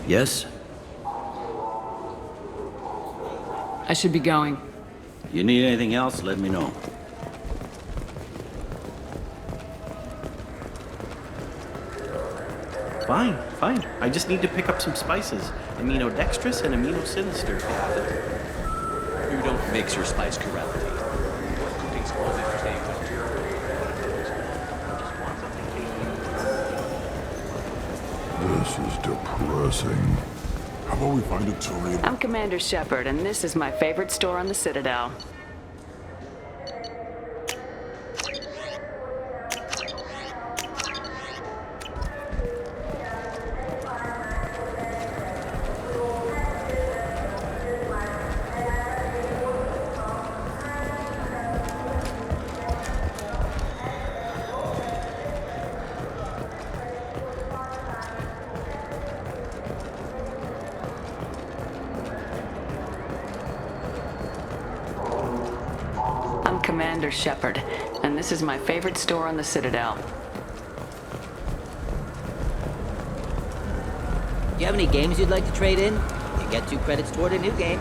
Yes? I should be going. You need anything else, let me know. Fine, fine. I just need to pick up some spices. Aminodextrous and aminosinister. You don't mix your spice correctly. Cooking's always interesting. This is depressing. How about we find a Tory? I'm Commander Shepard, and this is my favorite store on the Citadel. I'm Commander Shepard, and this is my favorite store on the Citadel. Do you have any games you'd like to trade in? You get 2 credits toward a new game.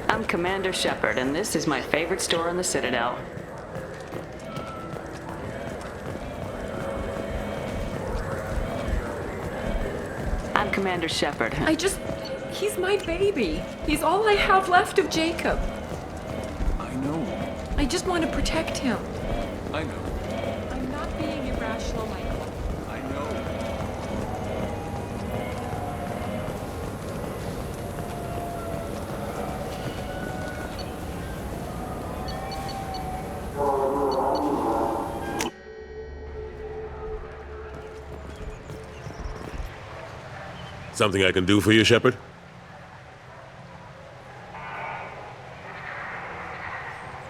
I'm Commander Shepard, and this is my favorite store on the Citadel. I'm Commander Shepard. He's my baby. He's all I have left of Jacob. I know. I just want to protect him. I know. I'm not being irrational, Michael. I know. Something I can do for you, Shepard?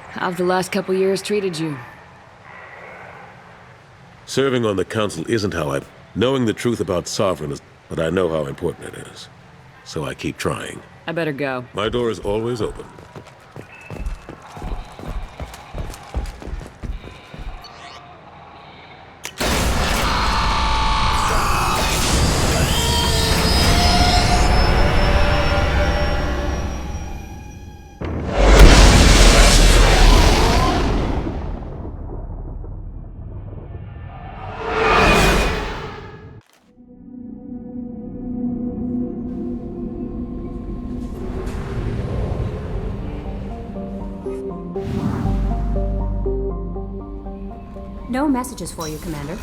How have the last couple years treated you? Serving on the Council isn't how I... Knowing the truth about Sovereign is... But I know how important it is. So I keep trying. I better go. My door is always open. No messages for you, Commander.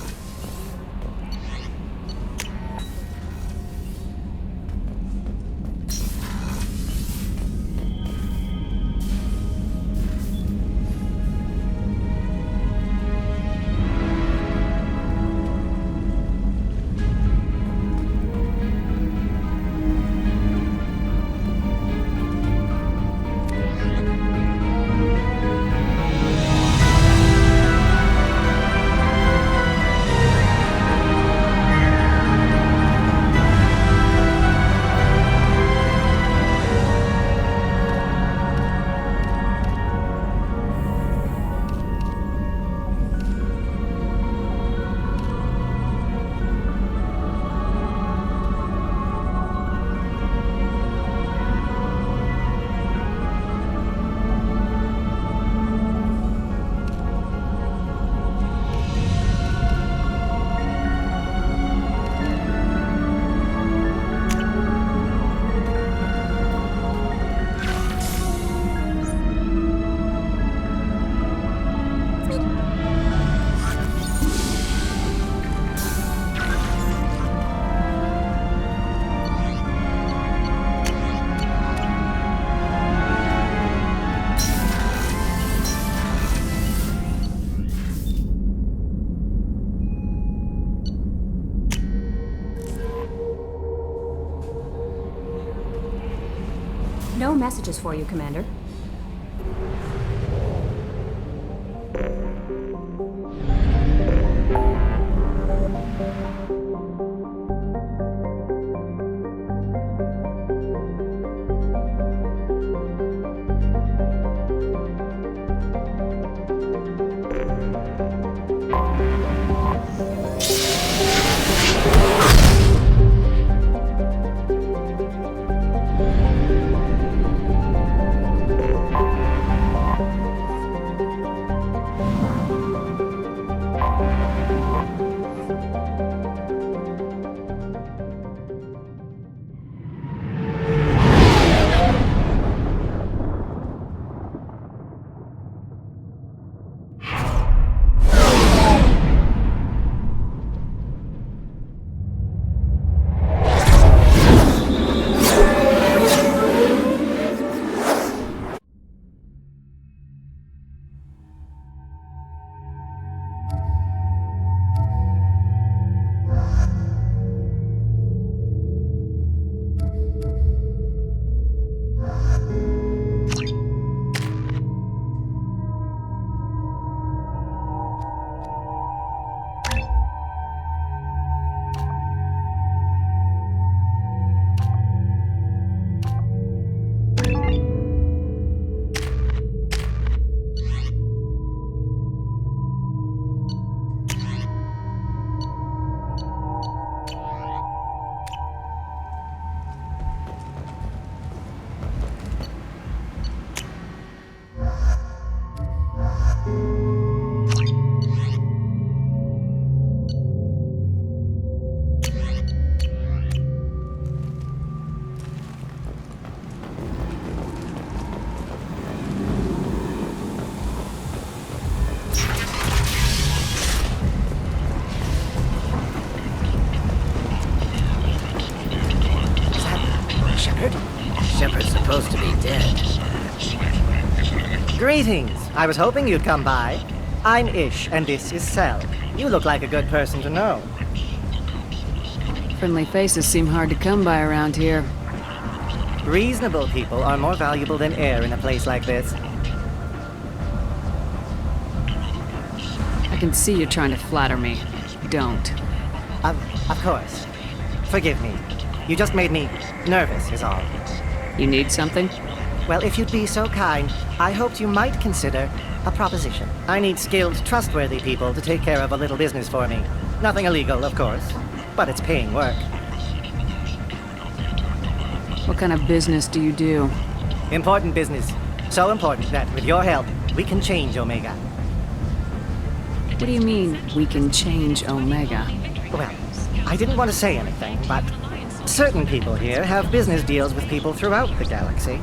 messages for you, Commander. Shepard's supposed to be dead. Greetings. I was hoping you'd come by. I'm Ish, and this is Cell. You look like a good person to know. Friendly faces seem hard to come by around here. Reasonable people are more valuable than air in a place like this. I can see you're trying to flatter me. Don't. Of course. Forgive me. You just made me nervous, is all. You need something? Well, if you'd be so kind, I hoped you might consider a proposition. I need skilled, trustworthy people to take care of a little business for me. Nothing illegal, of course, but it's paying work. What kind of business do you do? Important business. So important that, with your help, we can change Omega. What do you mean, we can change Omega? Well, I didn't want to say anything, but certain people here have business deals with people throughout the galaxy.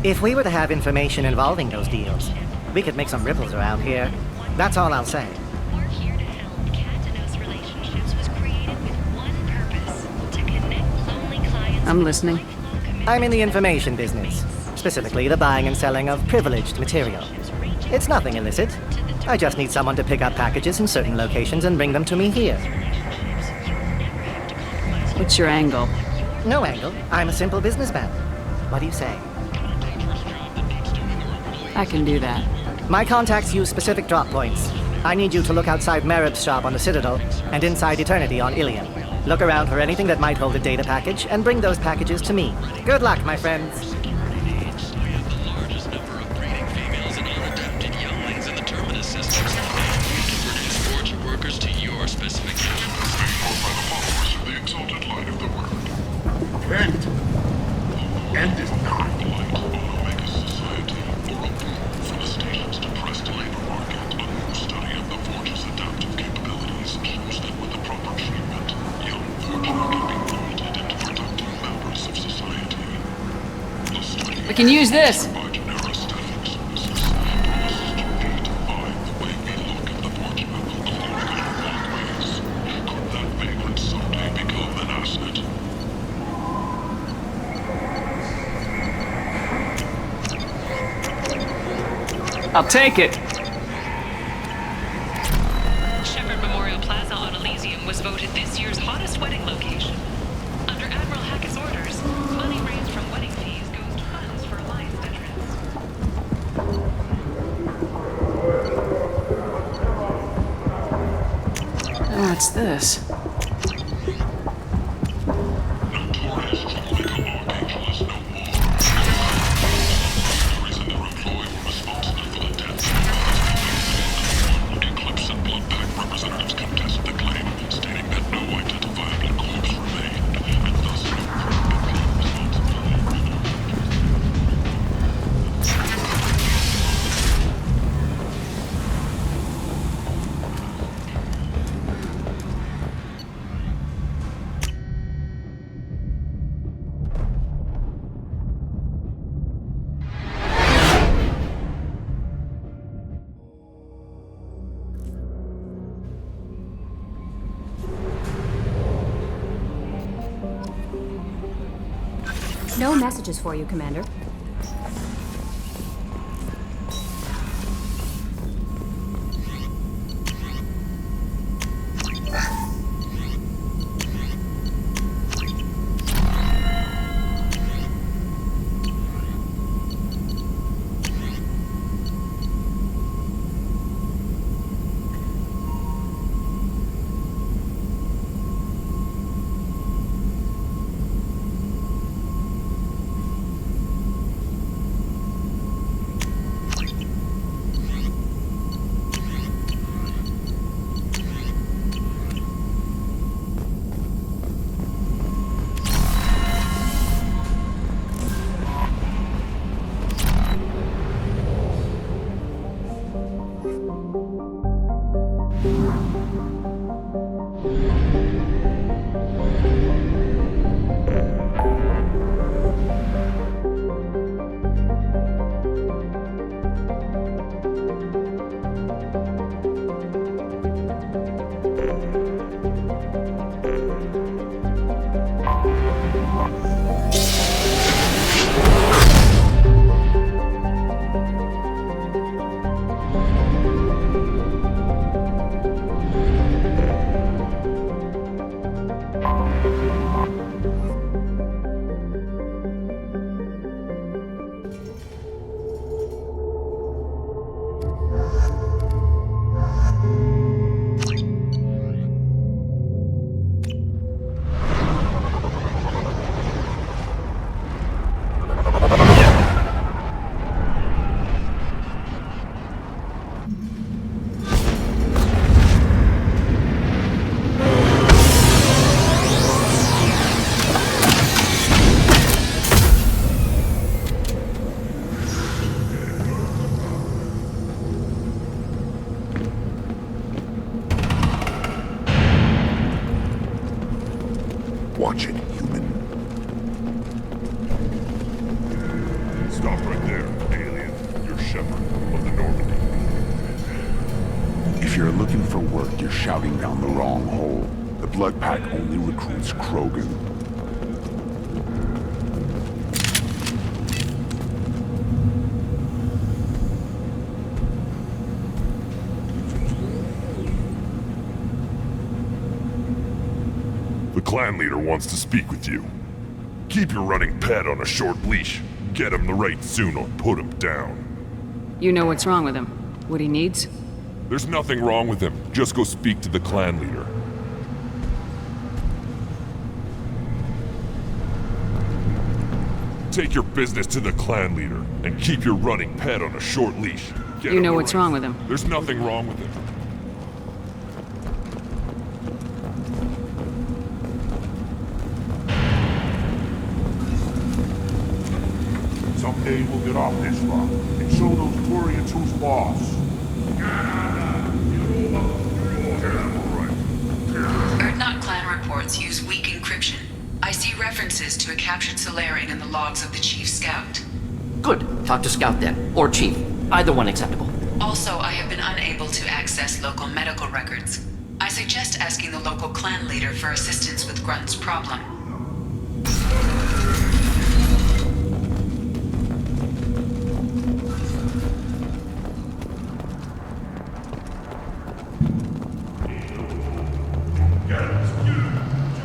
If we were to have information involving those deals, we could make some ripples around here. That's all I'll say. We're here to help. Cat-to-Nose Relationships was created with one purpose: to connect lonely clients. I'm listening. I'm in the information business, specifically the buying and selling of privileged material. It's nothing illicit. I just need someone to pick up packages in certain locations and bring them to me here. What's your angle? No angle. I'm a simple businessman. What do you say? I can do that. My contacts use specific drop points. I need you to look outside Marib's shop on the Citadel and inside Eternity on Ilium. Look around for anything that might hold a data package and bring those packages to me. Good luck, my friends. End is not. Omega society, or a boom for the station's depressed labor market. A new study of the Forge's adaptive capabilities shows that with the proper treatment, young Forgemen can be molded into productive members of society. The study We can use this! Margin aesthetics. This is to redefine the way we look at the Forgemen, including walkways. Could that vagrant someday become an asset? I'll take it! Shepard Memorial Plaza on Elysium was voted this year's hottest wedding location. Under Admiral Hackett's orders, money raised from wedding fees goes to funds for What's this? No messages for you, Commander. Watch it, human. Stop right there, alien. You're Shepard of the Normandy. If you're looking for work, you're shouting down the wrong hole. The Blood Pack only recruits Krogan. The clan leader wants to speak with you. Keep your running pet on a short leash. Get him the right soon or put him down. You know what's wrong with him? What he needs? There's nothing wrong with him. Just go speak to the clan leader. Take your business to the clan leader and keep your running pet on a short leash. Get You him know the what's right- wrong with him? There's nothing wrong with him. Someday we'll get off this rock and show those Turians who's boss. Erdnot clan reports use weak encryption. I see references to a captured Solarian in the logs of the Chief Scout. Good. Talk to Scout then. Or Chief. Either one acceptable. Also, I have been unable to access local medical records. I suggest asking the local clan leader for assistance with Grunt's problem.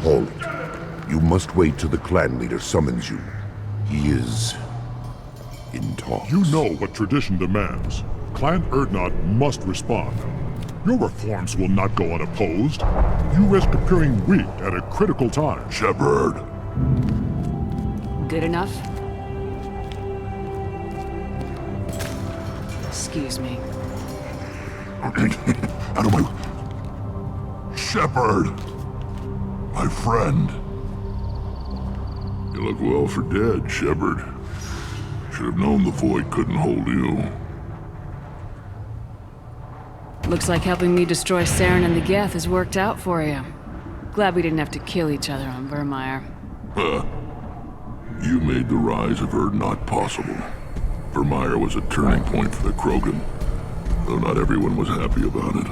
Hold it. You must wait till the clan leader summons you. He is in talks. You know what tradition demands. Clan Erdnot must respond. Your reforms will not go unopposed. You risk appearing weak at a critical time. Shepard. Good enough? Excuse me. Out of my... Shepard! My friend. You look well for dead, Shepard. Should have known the Void couldn't hold you. Looks like helping me destroy Saren and the Geth has worked out for you. Glad we didn't have to kill each other on Vermeer. Huh. You made the rise of Urdnot possible. Vermeer was a turning point for the Krogan, though not everyone was happy about it.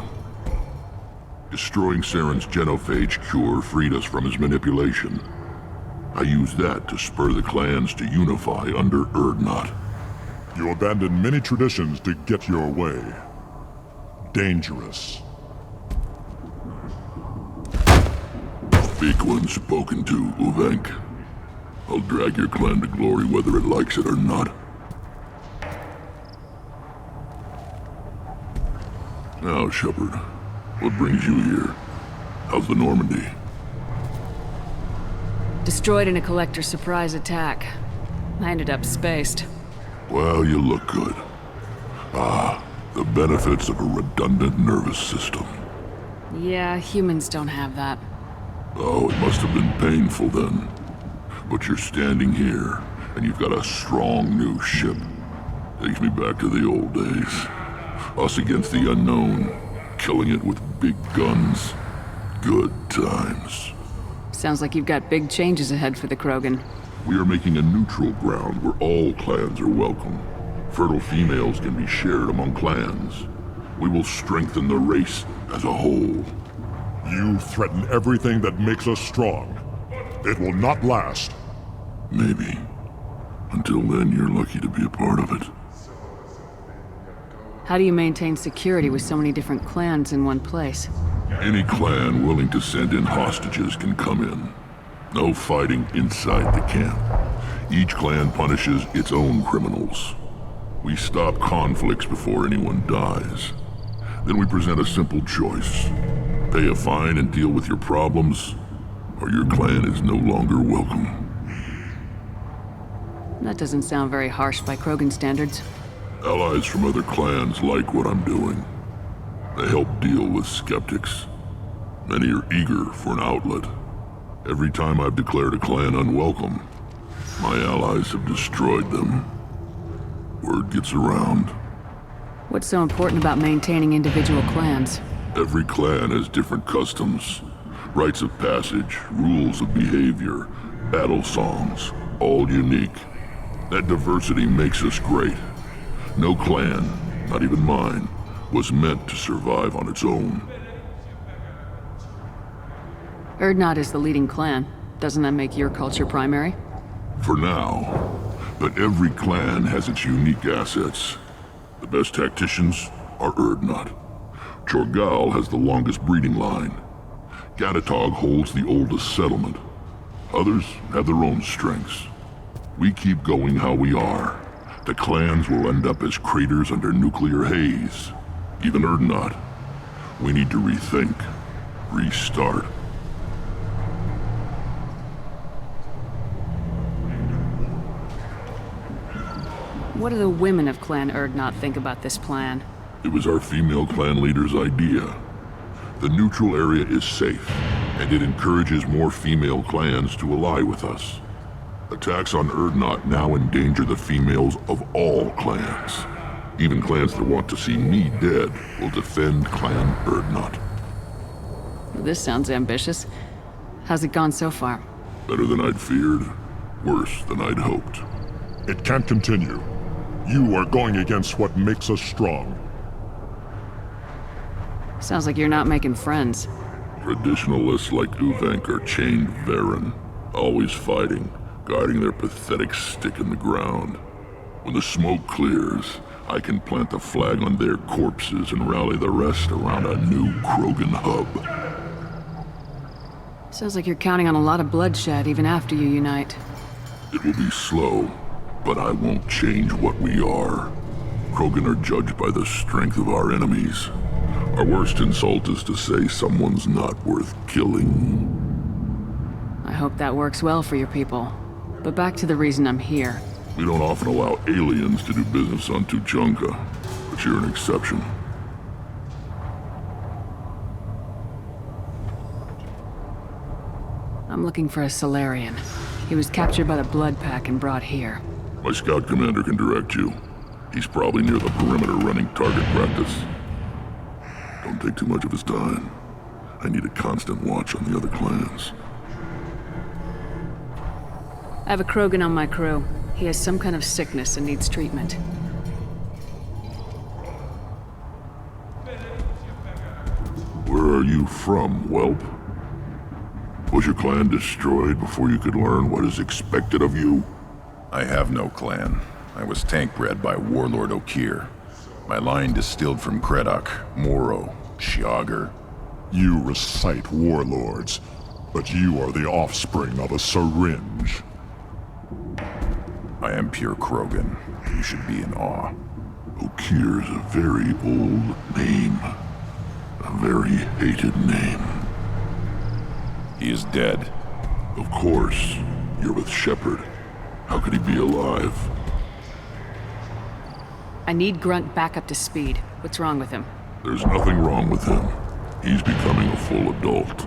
Destroying Saren's genophage cure freed us from his manipulation. I used that to spur the clans to unify under Urdnot. You abandoned many traditions to get your way. Dangerous. Big one spoken to, Uvenk. I'll drag your clan to glory whether it likes it or not. Now, Shepard, what brings you here? How's the Normandy? Destroyed in a Collector surprise attack. I ended up spaced. Well, you look good. Ah, the benefits of a redundant nervous system. Yeah, humans don't have that. Oh, it must have been painful then. But you're standing here, and you've got a strong new ship. Takes me back to the old days. Us against the unknown, killing it with big guns. Good times. Sounds like you've got big changes ahead for the Krogan. We are making a neutral ground where all clans are welcome. Fertile females can be shared among clans. We will strengthen the race as a whole. You threaten everything that makes us strong. It will not last. Maybe. Until then, you're lucky to be a part of it. How do you maintain security with so many different clans in one place? Any clan willing to send in hostages can come in. No fighting inside the camp. Each clan punishes its own criminals. We stop conflicts before anyone dies. Then we present a simple choice. Pay a fine and deal with your problems, or your clan is no longer welcome. That doesn't sound very harsh by Krogan standards. Allies from other clans like what I'm doing. They help deal with skeptics. Many are eager for an outlet. Every time I've declared a clan unwelcome, my allies have destroyed them. Word gets around. What's so important about maintaining individual clans? Every clan has different customs, rites of passage, rules of behavior, battle songs, all unique. That diversity makes us great. No clan, not even mine, was meant to survive on its own. Urdnot is the leading clan. Doesn't that make your culture primary? For now. But every clan has its unique assets. The best tacticians are Urdnot. Chorgal has the longest breeding line. Gatatog holds the oldest settlement. Others have their own strengths. We keep going how we are. The clans will end up as craters under nuclear haze. Even Urdnot. We need to rethink. Restart. What do the women of Clan Urdnot think about this plan? It was our female clan leader's idea. The neutral area is safe, and it encourages more female clans to ally with us. Attacks on Urdnot now endanger the females of all clans. Even clans that want to see me dead will defend Clan Urdnot. This sounds ambitious. How's it gone so far? Better than I'd feared. Worse than I'd hoped. It can't continue. You are going against what makes us strong. Sounds like you're not making friends. Traditionalists like Uvenk are chained Varen, always fighting, guarding their pathetic stick in the ground. When the smoke clears, I can plant the flag on their corpses and rally the rest around a new Krogan hub. Sounds like you're counting on a lot of bloodshed even after you unite. It will be slow, but I won't change what we are. Krogan are judged by the strength of our enemies. Our worst insult is to say someone's not worth killing. I hope that works well for your people. But back to the reason I'm here. We don't often allow aliens to do business on Tuchanka, but you're an exception. I'm looking for a Solarian. He was captured by the Blood Pack and brought here. My scout commander can direct you. He's probably near the perimeter running target practice. Don't take too much of his time. I need a constant watch on the other clans. I have a Krogan on my crew. He has some kind of sickness and needs treatment. Where are you from, whelp? Was your clan destroyed before you could learn what is expected of you? I have no clan. I was tank bred by Warlord Okir. My line distilled from Kredok, Moro, Shiagar. You recite warlords, but you are the offspring of a syringe. I am pure Krogan. You should be in awe. Okir is a very old name. A very hated name. He is dead. Of course. You're with Shepard. How could he be alive? I need Grunt back up to speed. What's wrong with him? There's nothing wrong with him. He's becoming a full adult.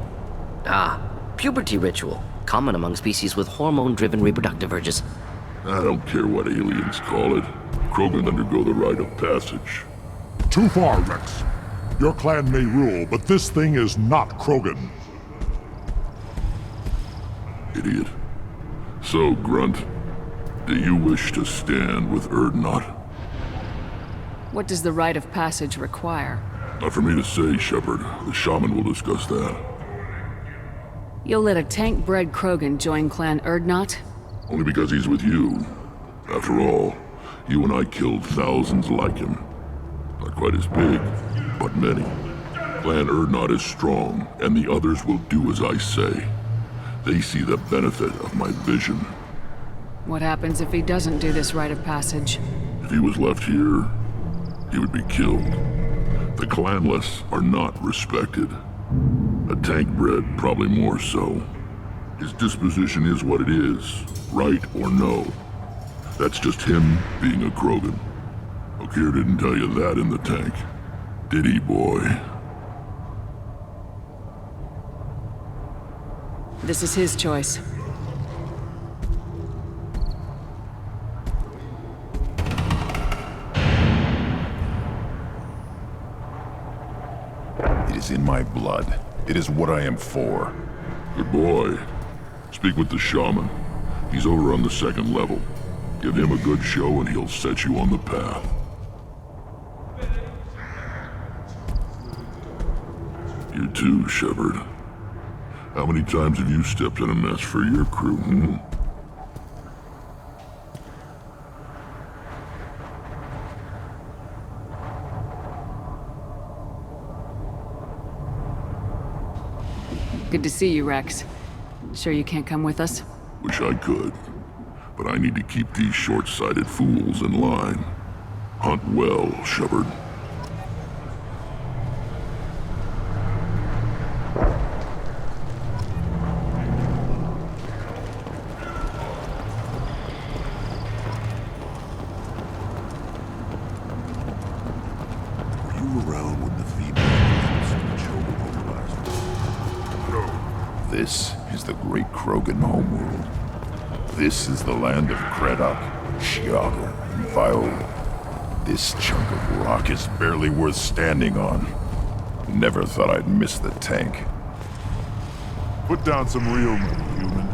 Ah, puberty ritual. Common among species with hormone-driven reproductive urges. I don't care what aliens call it. Krogan undergo the rite of passage. Too far, Rex. Your clan may rule, but this thing is not Krogan. Idiot. So, Grunt, do you wish to stand with Urdnot? What does the rite of passage require? Not for me to say, Shepard. The shaman will discuss that. You'll let a tank-bred Krogan join Clan Urdnot? Only because he's with you. After all, you and I killed thousands like him. Not quite as big, but many. Clan Urdnot is strong, and the others will do as I say. They see the benefit of my vision. What happens if he doesn't do this rite of passage? If he was left here, he would be killed. The clanless are not respected. A tank-bred, probably more so. His disposition is what it is, right or no. That's just him being a Krogan. Okir didn't tell you that in the tank, did he, boy? This is his choice. It is in my blood. It is what I am for. Good boy. Speak with the shaman. He's over on the second level. Give him a good show and he'll set you on the path. You too, Shepard. How many times have you stepped in a mess for your crew, hmm? Good to see you, Rex. Sure you can't come with us? Wish I could. But I need to keep these short-sighted fools in line. Hunt well, Shepard. This is the great Krogan homeworld. This is the land of Kredok, Shiagar, and Viola. This chunk of rock is barely worth standing on. Never thought I'd miss the tank. Put down some real money, human.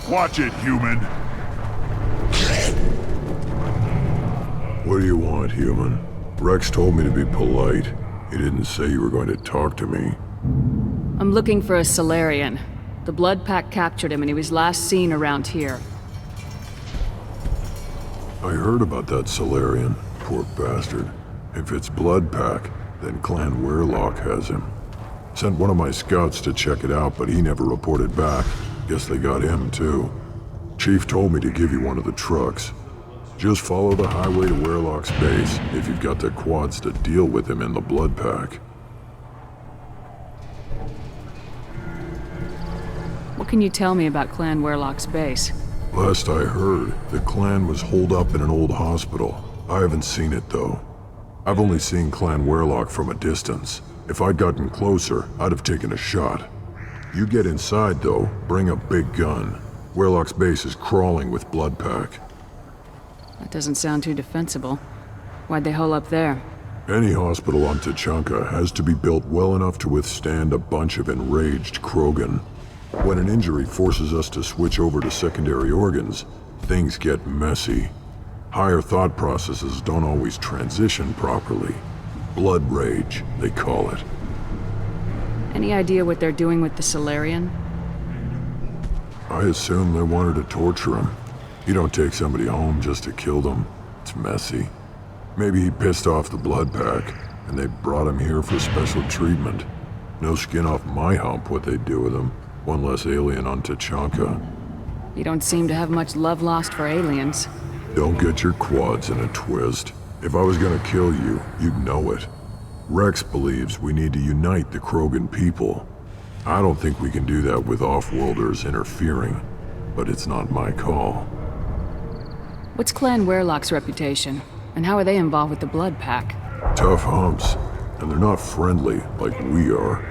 Watch it, human! What do you want, human? Rex told me to be polite. He didn't say you were going to talk to me. I'm looking for a Solarian. The Blood Pack captured him and he was last seen around here. I heard about that Solarian. Poor bastard. If it's Blood Pack, then Clan Werlock has him. Sent one of my scouts to check it out, but he never reported back. Guess they got him too. Chief told me to give you one of the trucks. Just follow the highway to Werlock's base if you've got the quads to deal with him in the Blood Pack. What can you tell me about Clan Werlock's base? Last I heard, the clan was holed up in an old hospital. I haven't seen it though. I've only seen Clan Werlock from a distance. If I'd gotten closer, I'd have taken a shot. You get inside though, bring a big gun. Werlock's base is crawling with Blood Pack. That doesn't sound too defensible. Why'd they hole up there? Any hospital on Tuchanka has to be built well enough to withstand a bunch of enraged Krogan. When an injury forces us to switch over to secondary organs, things get messy. Higher thought processes don't always transition properly. Blood rage, they call it. Any idea what they're doing with the Solarian? I assume they wanted to torture him. You don't take somebody home just to kill them. It's messy. Maybe he pissed off the Blood Pack, and they brought him here for special treatment. No skin off my hump what they'd do with him. One less alien on Tuchanka. You don't seem to have much love lost for aliens. Don't get your quads in a twist. If I was gonna kill you, you'd know it. Rex believes we need to unite the Krogan people. I don't think we can do that with off-worlders interfering, but it's not my call. What's Clan Werlock's reputation? And how are they involved with the Blood Pack? Tough humps, and they're not friendly like we are.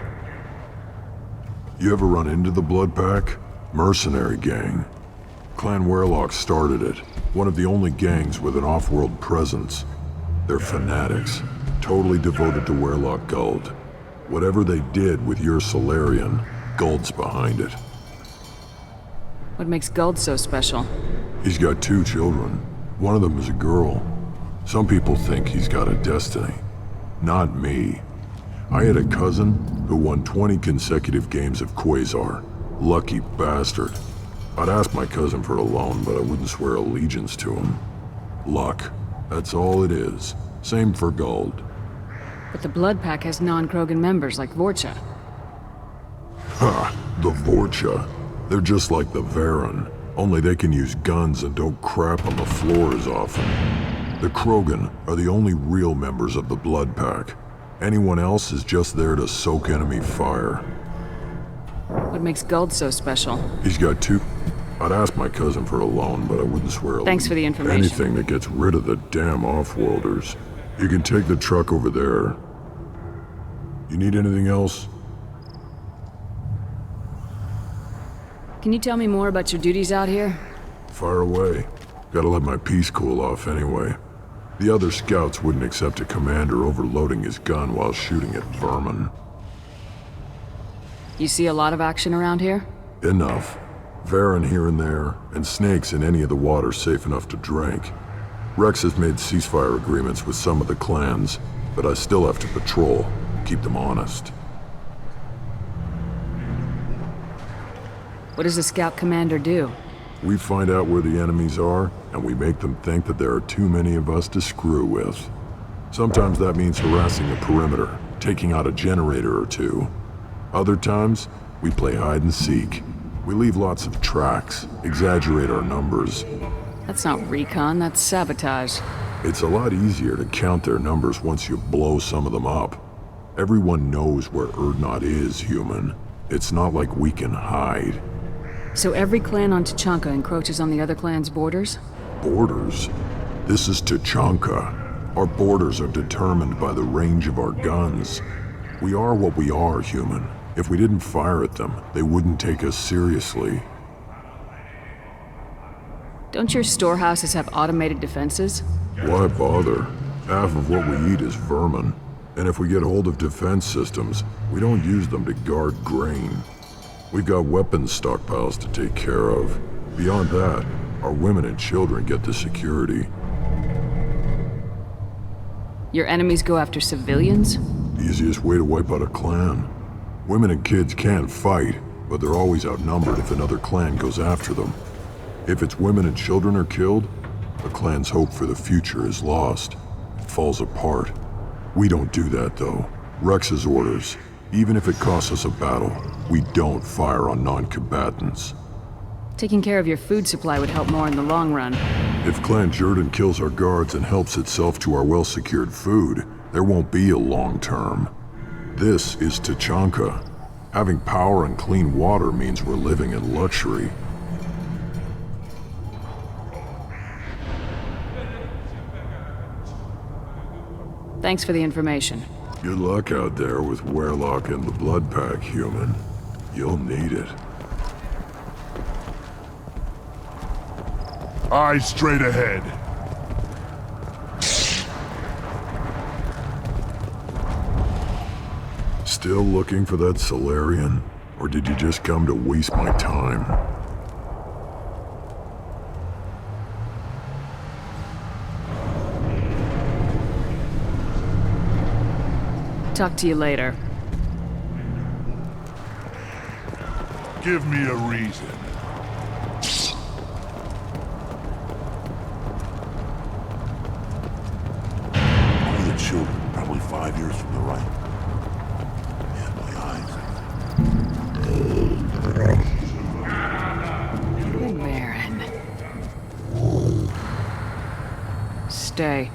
You ever run into the Blood Pack? Mercenary gang. Clan Werlock started it, one of the only gangs with an off-world presence. They're fanatics, totally devoted to Werlock Guld. Whatever they did with your Solarian, Guld's behind it. What makes Guld so special? He's got 2 children. One of them is a girl. Some people think he's got a destiny. Not me. I had a cousin who won 20 consecutive games of Quasar. Lucky bastard. I'd ask my cousin for a loan, but I wouldn't swear allegiance to him. Luck. That's all it is. Same for Guld. But the Blood Pack has non-Krogan members like Vorcha. Ha! The Vorcha. They're just like the Varen. Only they can use guns and don't crap on the floor as often. The Krogan are the only real members of the Blood Pack. Anyone else is just there to soak enemy fire. What makes Guld so special? He's got 2... I'd ask my cousin for a loan, but I wouldn't swear Thanks for the information. Anything that gets rid of the damn off-worlders. You can take the truck over there. You need anything else? Can you tell me more about your duties out here? Fire away. Gotta let my piece cool off anyway. The other scouts wouldn't accept a commander overloading his gun while shooting at vermin. You see a lot of action around here? Enough. Varen here and there, and snakes in any of the water safe enough to drink. Rex has made ceasefire agreements with some of the clans, but I still have to patrol, keep them honest. What does the scout commander do? We find out where the enemies are, and we make them think that there are too many of us to screw with. Sometimes that means harassing the perimeter, taking out a generator or 2. Other times, we play hide and seek. We leave lots of tracks, exaggerate our numbers. That's not recon, that's sabotage. It's a lot easier to count their numbers once you blow some of them up. Everyone knows where Urdnot is, human. It's not like we can hide. So every clan on Tuchanka encroaches on the other clan's borders? Borders? This is Tuchanka. Our borders are determined by the range of our guns. We are what we are, human. If we didn't fire at them, they wouldn't take us seriously. Don't your storehouses have automated defenses? Why bother? Half of what we eat is vermin. And if we get hold of defense systems, we don't use them to guard grain. We've got weapons stockpiles to take care of. Beyond that, our women and children get the security. Your enemies go after civilians? Easiest way to wipe out a clan. Women and kids can fight, but they're always outnumbered if another clan goes after them. If its women and children are killed, the clan's hope for the future is lost. It falls apart. We don't do that, though. Rex's orders. Even if it costs us a battle, we don't fire on non-combatants. Taking care of your food supply would help more in the long run. If Clan Jordan kills our guards and helps itself to our well-secured food, there won't be a long term. This is Tachanka. Having power and clean water means we're living in luxury. Thanks for the information. Good luck out there with Warlock and the Blood Pack, human. You'll need it. Eyes straight ahead. Still looking for that Solarian? Or did you just come to waste my time? Talk to you later. Give me a reason. One of the children, probably 5 years from the right. Yeah, my eyes. Good Baron. Stay.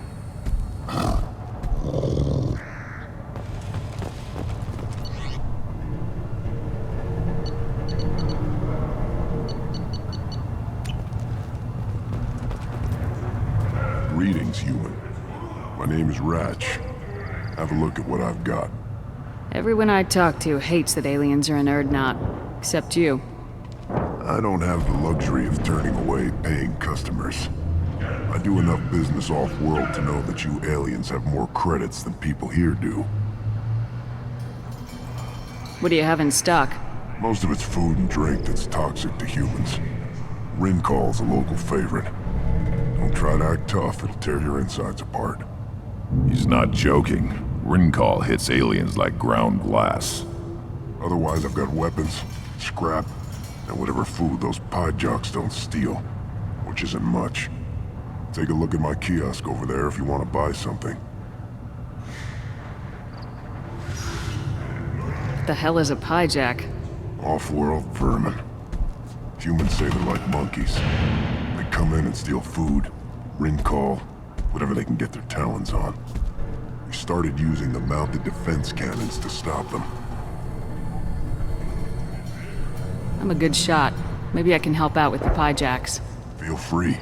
Greetings, human. My name is Ratch. Have a look at what I've got. Everyone I talk to hates that aliens are an Erdnot. Except you. I don't have the luxury of turning away paying customers. I do enough business off-world to know that you aliens have more credits than people here do. What do you have in stock? Most of it's food and drink that's toxic to humans. Rincall's a local favorite. Don't try to act tough, it'll tear your insides apart. He's not joking. Rincall hits aliens like ground glass. Otherwise, I've got weapons, scrap, and whatever food those pie jocks don't steal. Which isn't much. Take a look at my kiosk over there if you want to buy something. What the hell is a piejack? Off-world vermin. Humans say they're like monkeys. They come in and steal food, Rincall, whatever they can get their talons on. We started using the mounted defense cannons to stop them. I'm a good shot. Maybe I can help out with the piejacks. Feel free.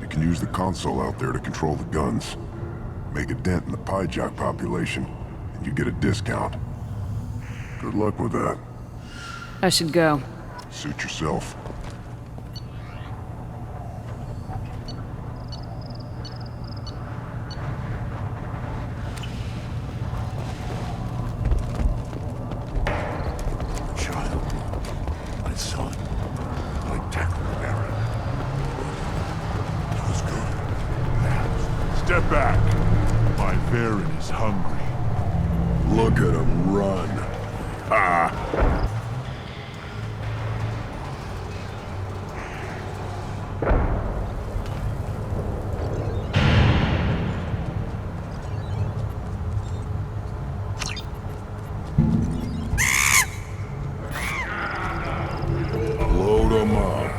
You can use the console out there to control the guns. Make a dent in the piejack population, and you get a discount. Good luck with that. I should go. Suit yourself. Child. My son. My Baron. That was good. Step back. My Baron is hungry. Look at him run. Ah! Load him up.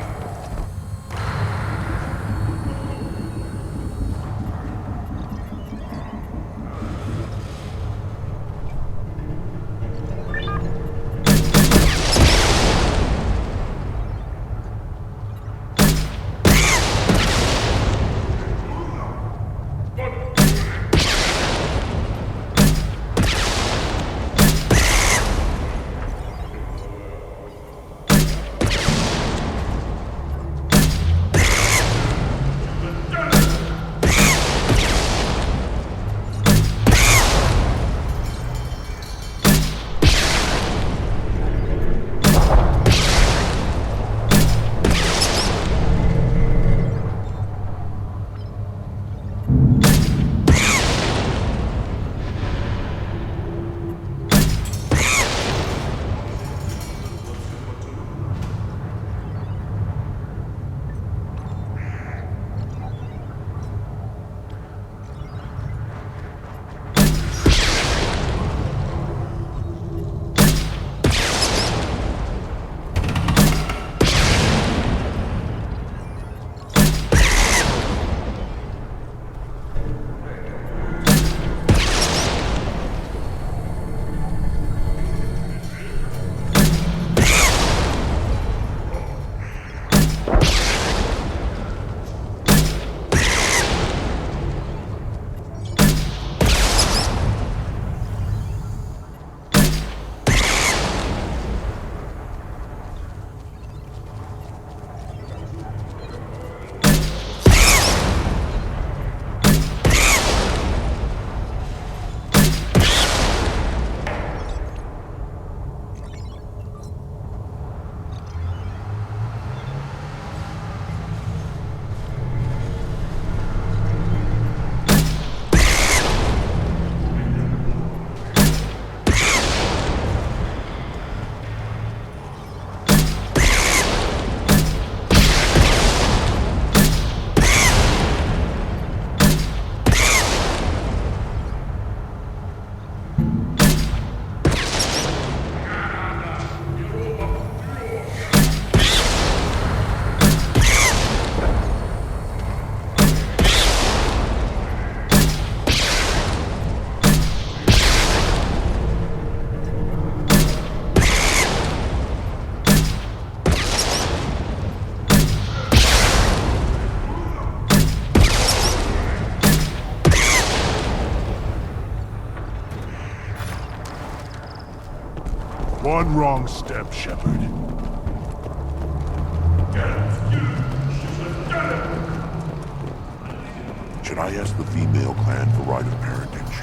One wrong step, Shepard. Should I ask the female clan for rite of parentage?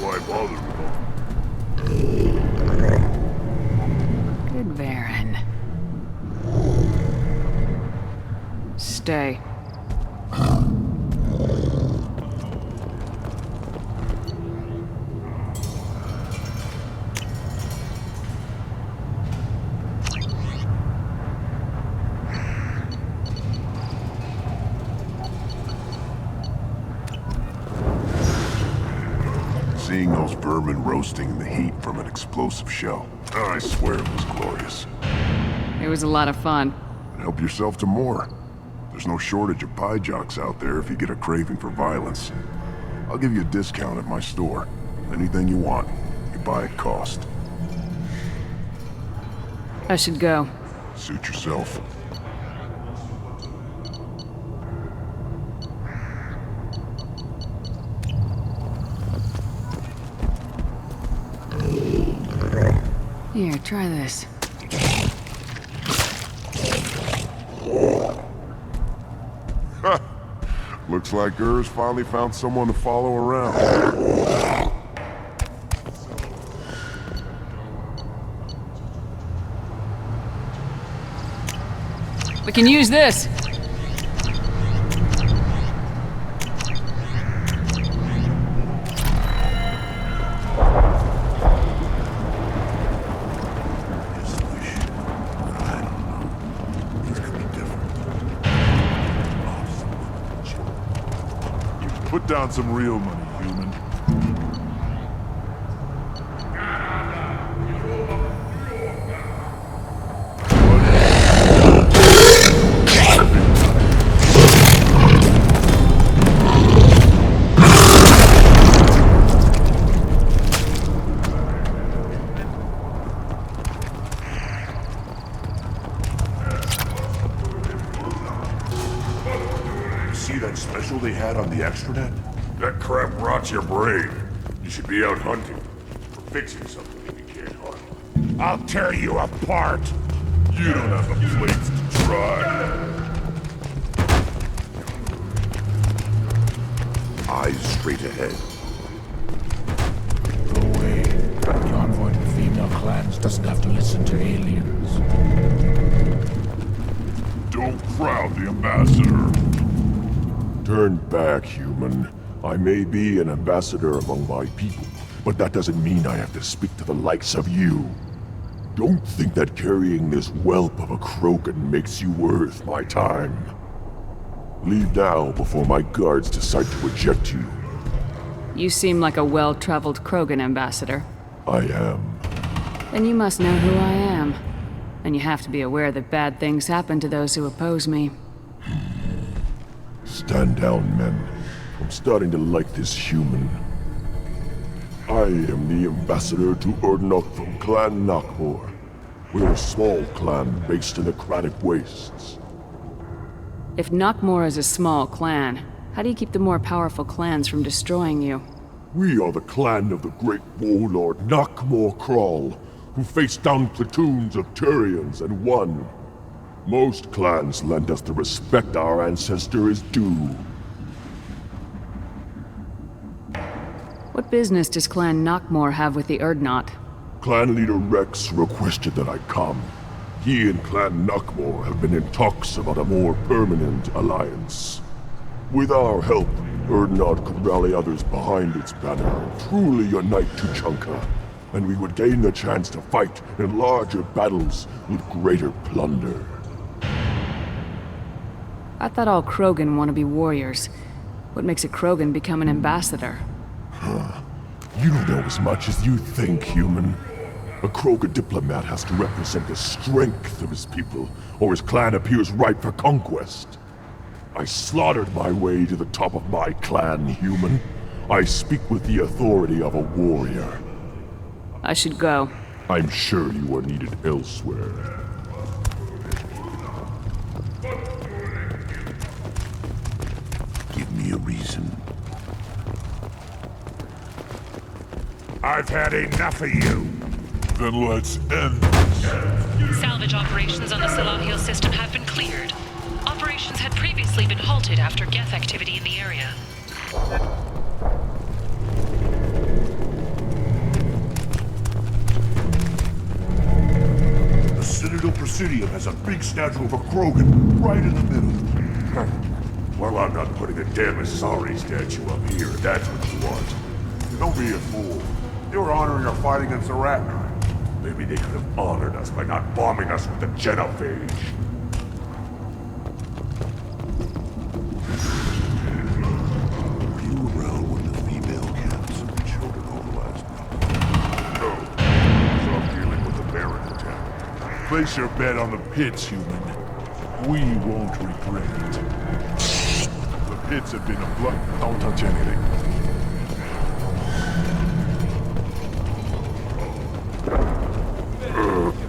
Why bother with them? Good Varen. Stay. Seeing those vermin roasting in the heat from an explosive shell, I swear it was glorious. It was a lot of fun. Help yourself to more. There's no shortage of pie jocks out there if you get a craving for violence. I'll give you a discount at my store. Anything you want, you buy at cost. I should go. Suit yourself. Here, try this. Looks like Gur's finally found someone to follow around. We can use this. Put down some real money, human. See that special they had on the extranet? That crap rots your brain. You should be out hunting. Or fixing something if you can't hunt. I'll tear you apart! You don't have the plates to try. Eyes straight ahead. No way. The envoy to the female clans doesn't have to listen to aliens. Don't crowd the ambassador. Turn back, human. I may be an ambassador among my people, but that doesn't mean I have to speak to the likes of you. Don't think that carrying this whelp of a Krogan makes you worth my time. Leave now before my guards decide to eject you. You seem like a well-traveled Krogan ambassador. I am. Then you must know who I am. And you have to be aware that bad things happen to those who oppose me. Stand down, men. I'm starting to like this human. I am the ambassador to Urdnot from Clan Nakmor. We're a small clan based in the Kratic Wastes. If Nakmor is a small clan, how do you keep the more powerful clans from destroying you? We are the clan of the great warlord Nakmor Kral, who faced down platoons of Turians and won. Most clans lend us the respect our ancestor is due. What business does Clan Nakmor have with the Urdnot? Clan leader Rex requested that I come. He and Clan Nakmor have been in talks about a more permanent alliance. With our help, Urdnot could rally others behind its banner and truly unite Tuchanka, and we would gain the chance to fight in larger battles with greater plunder. I thought all Krogan want to be warriors. What makes a Krogan become an ambassador? You don't know as much as you think, human. A Krogan diplomat has to represent the strength of his people, or his clan appears ripe for conquest. I slaughtered my way to the top of my clan, human. I speak with the authority of a warrior. I should go. I'm sure you are needed elsewhere. Give me a reason. I've had enough of you. Then let's end this. Salvage operations on the Salahil system have been cleared. Operations had previously been halted after Geth activity in the area. The Citadel Presidium has a big statue of a Krogan right in the middle. Well, I'm not putting a damn Asari statue up here, if that's what you want. Don't be a fool. They were honoring our fight against the Arachni. Maybe they could have honored us by not bombing us with the genophage. Were you around when the female caps and the children over last night? No. So I'm dealing with the Baron attack. Place your bet on the pits, human. We won't regret it. The pits have been a blood. Don't touch anything.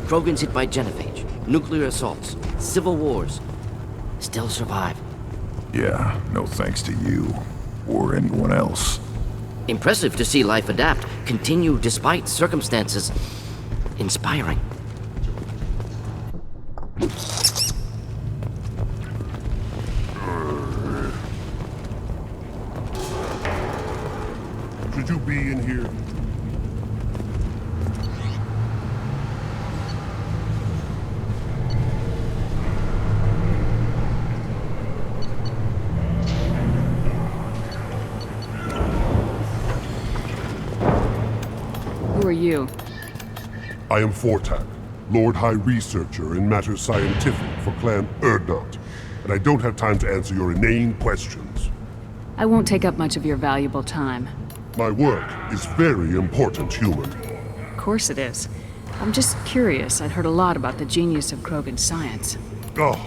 Krogans hit by genophage, nuclear assaults, civil wars. Still survive. Yeah, no thanks to you. Or anyone else. Impressive to see life adapt, continue despite circumstances. Inspiring. Should you be in here? Who are you? I am Fortak, Lord High Researcher in matters scientific for Clan Urdnot, and I don't have time to answer your inane questions. I won't take up much of your valuable time. My work is very important, human. Of course it is. I'm just curious. I'd heard a lot about the genius of Krogan science. Oh,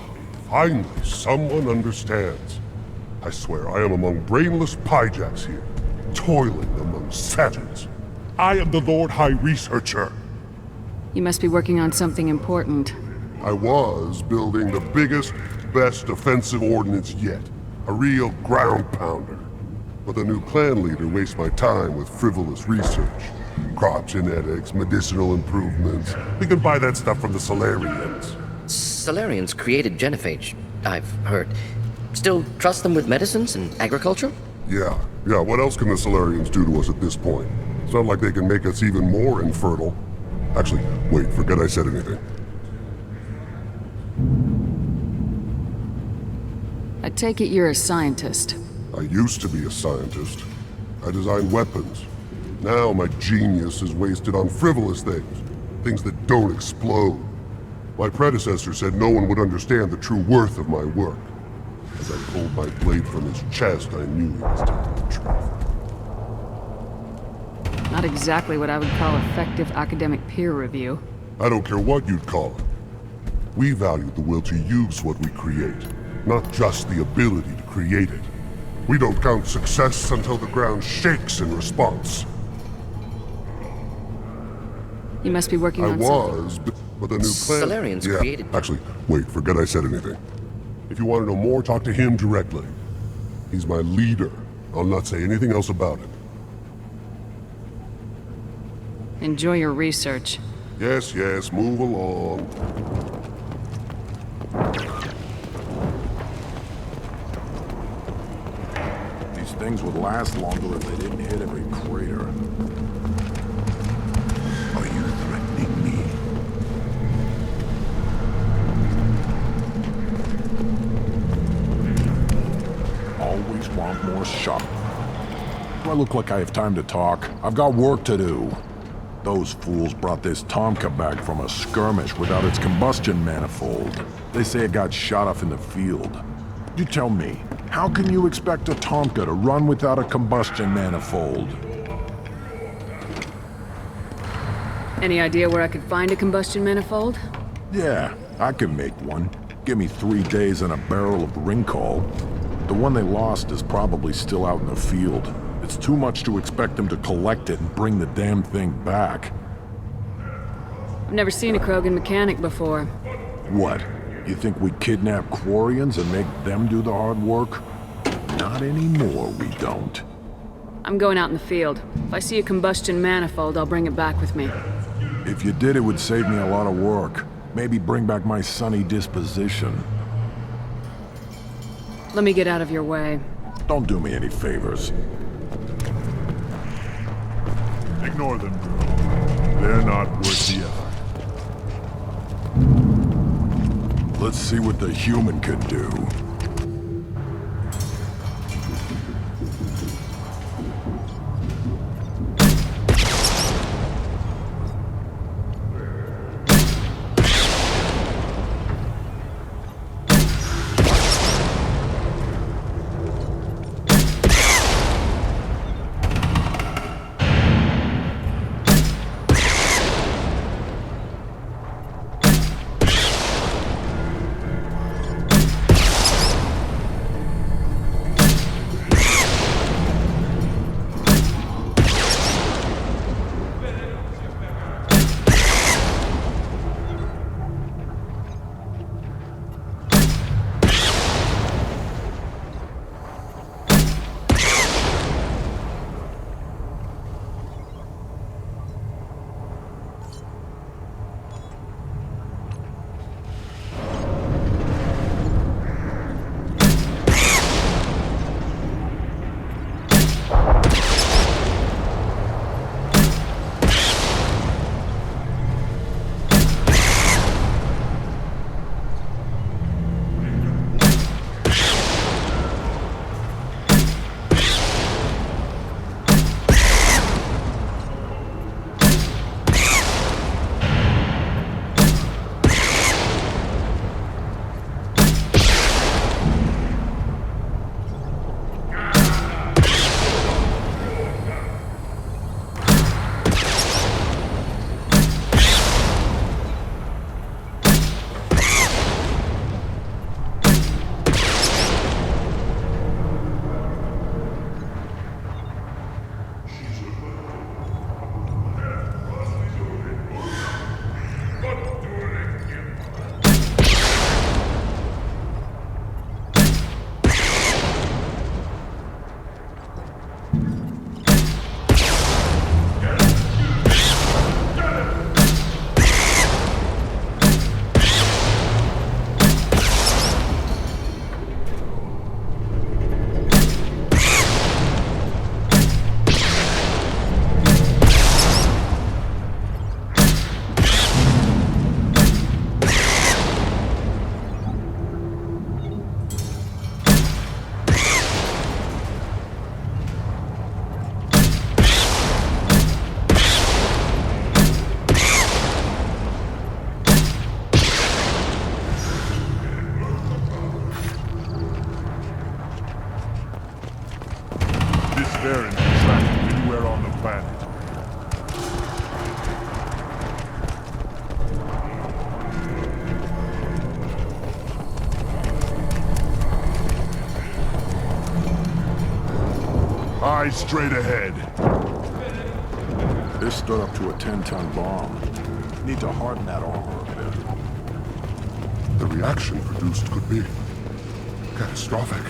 finally, someone understands. I swear I am among brainless pyjacks here, toiling among Saturns. I am the Lord High Researcher. You must be working on something important. I was building the biggest, best offensive ordnance yet. A real ground pounder. But the new clan leader wastes my time with frivolous research. Crop genetics, medicinal improvements. We can buy that stuff from the Solarians. Solarians created genophage, I've heard. Still trust them with medicines and agriculture? Yeah. What else can the Solarians do to us at this point? It's not like they can make us even more infertile. Actually, wait, forget I said anything. I take it you're a scientist. I used to be a scientist. I designed weapons. Now my genius is wasted on frivolous things. Things that don't explode. My predecessor said no one would understand the true worth of my work. As I pulled my blade from his chest, I knew he was telling the truth. Not exactly what I would call effective academic peer review. I don't care what you'd call it. We value the will to use what we create, not just the ability to create it. We don't count success until the ground shakes in response. You must be working on something. But the new plan... Solarians created... Actually, wait, forget I said anything. If you want to know more, talk to him directly. He's my leader. I'll not say anything else about it. Enjoy your research. Yes, move along. These things would last longer if they didn't hit every crater. Are you threatening me? Always want more shock. Do I look like I have time to talk? I've got work to do. Those fools brought this Tomka back from a skirmish without its combustion manifold. They say it got shot off in the field. You tell me, how can you expect a Tomka to run without a combustion manifold? Any idea where I could find a combustion manifold? Yeah, I can make one. Give me 3 days and a barrel of Ringcall. The one they lost is probably still out in the field. It's too much to expect them to collect it and bring the damn thing back. I've never seen a Krogan mechanic before. What? You think we kidnap Quarians and make them do the hard work? Not anymore, we don't. I'm going out in the field. If I see a combustion manifold, I'll bring it back with me. If you did, it would save me a lot of work. Maybe bring back my sunny disposition. Let me get out of your way. Don't do me any favors. Ignore them, girl. They're not worth the effort. Let's see what the human can do. Baron can track him anywhere on the planet. Eyes straight ahead. This stood up to a 10-ton bomb. Need to harden that armor a bit. The reaction produced could be catastrophic.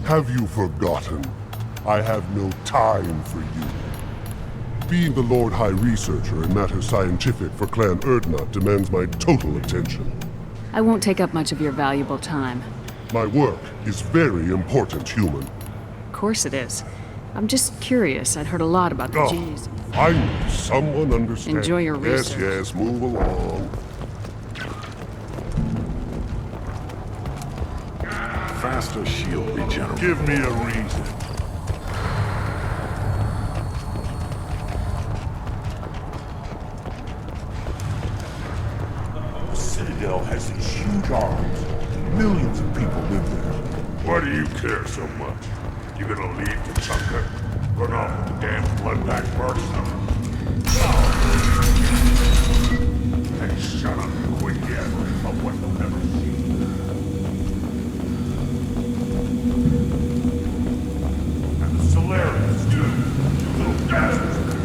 Have you forgotten? I have no time for you. Being the Lord High Researcher in matters scientific for Clan Erdnot demands my total attention. I won't take up much of your valuable time. My work is very important, human. Of course it is. I'm just curious. I'd heard a lot about the G's. I need someone understands. Enjoy your research. Yes, move along. Faster shield regeneration. Give me a reason. The Citadel has these huge arms. Millions of people live there. Why do you care so much? You gonna leave the chunker? Run off with the damn bloodback first? Hey, shut up, quick, yeah, of what they'll never see. And the Solarians, too. You little bastards.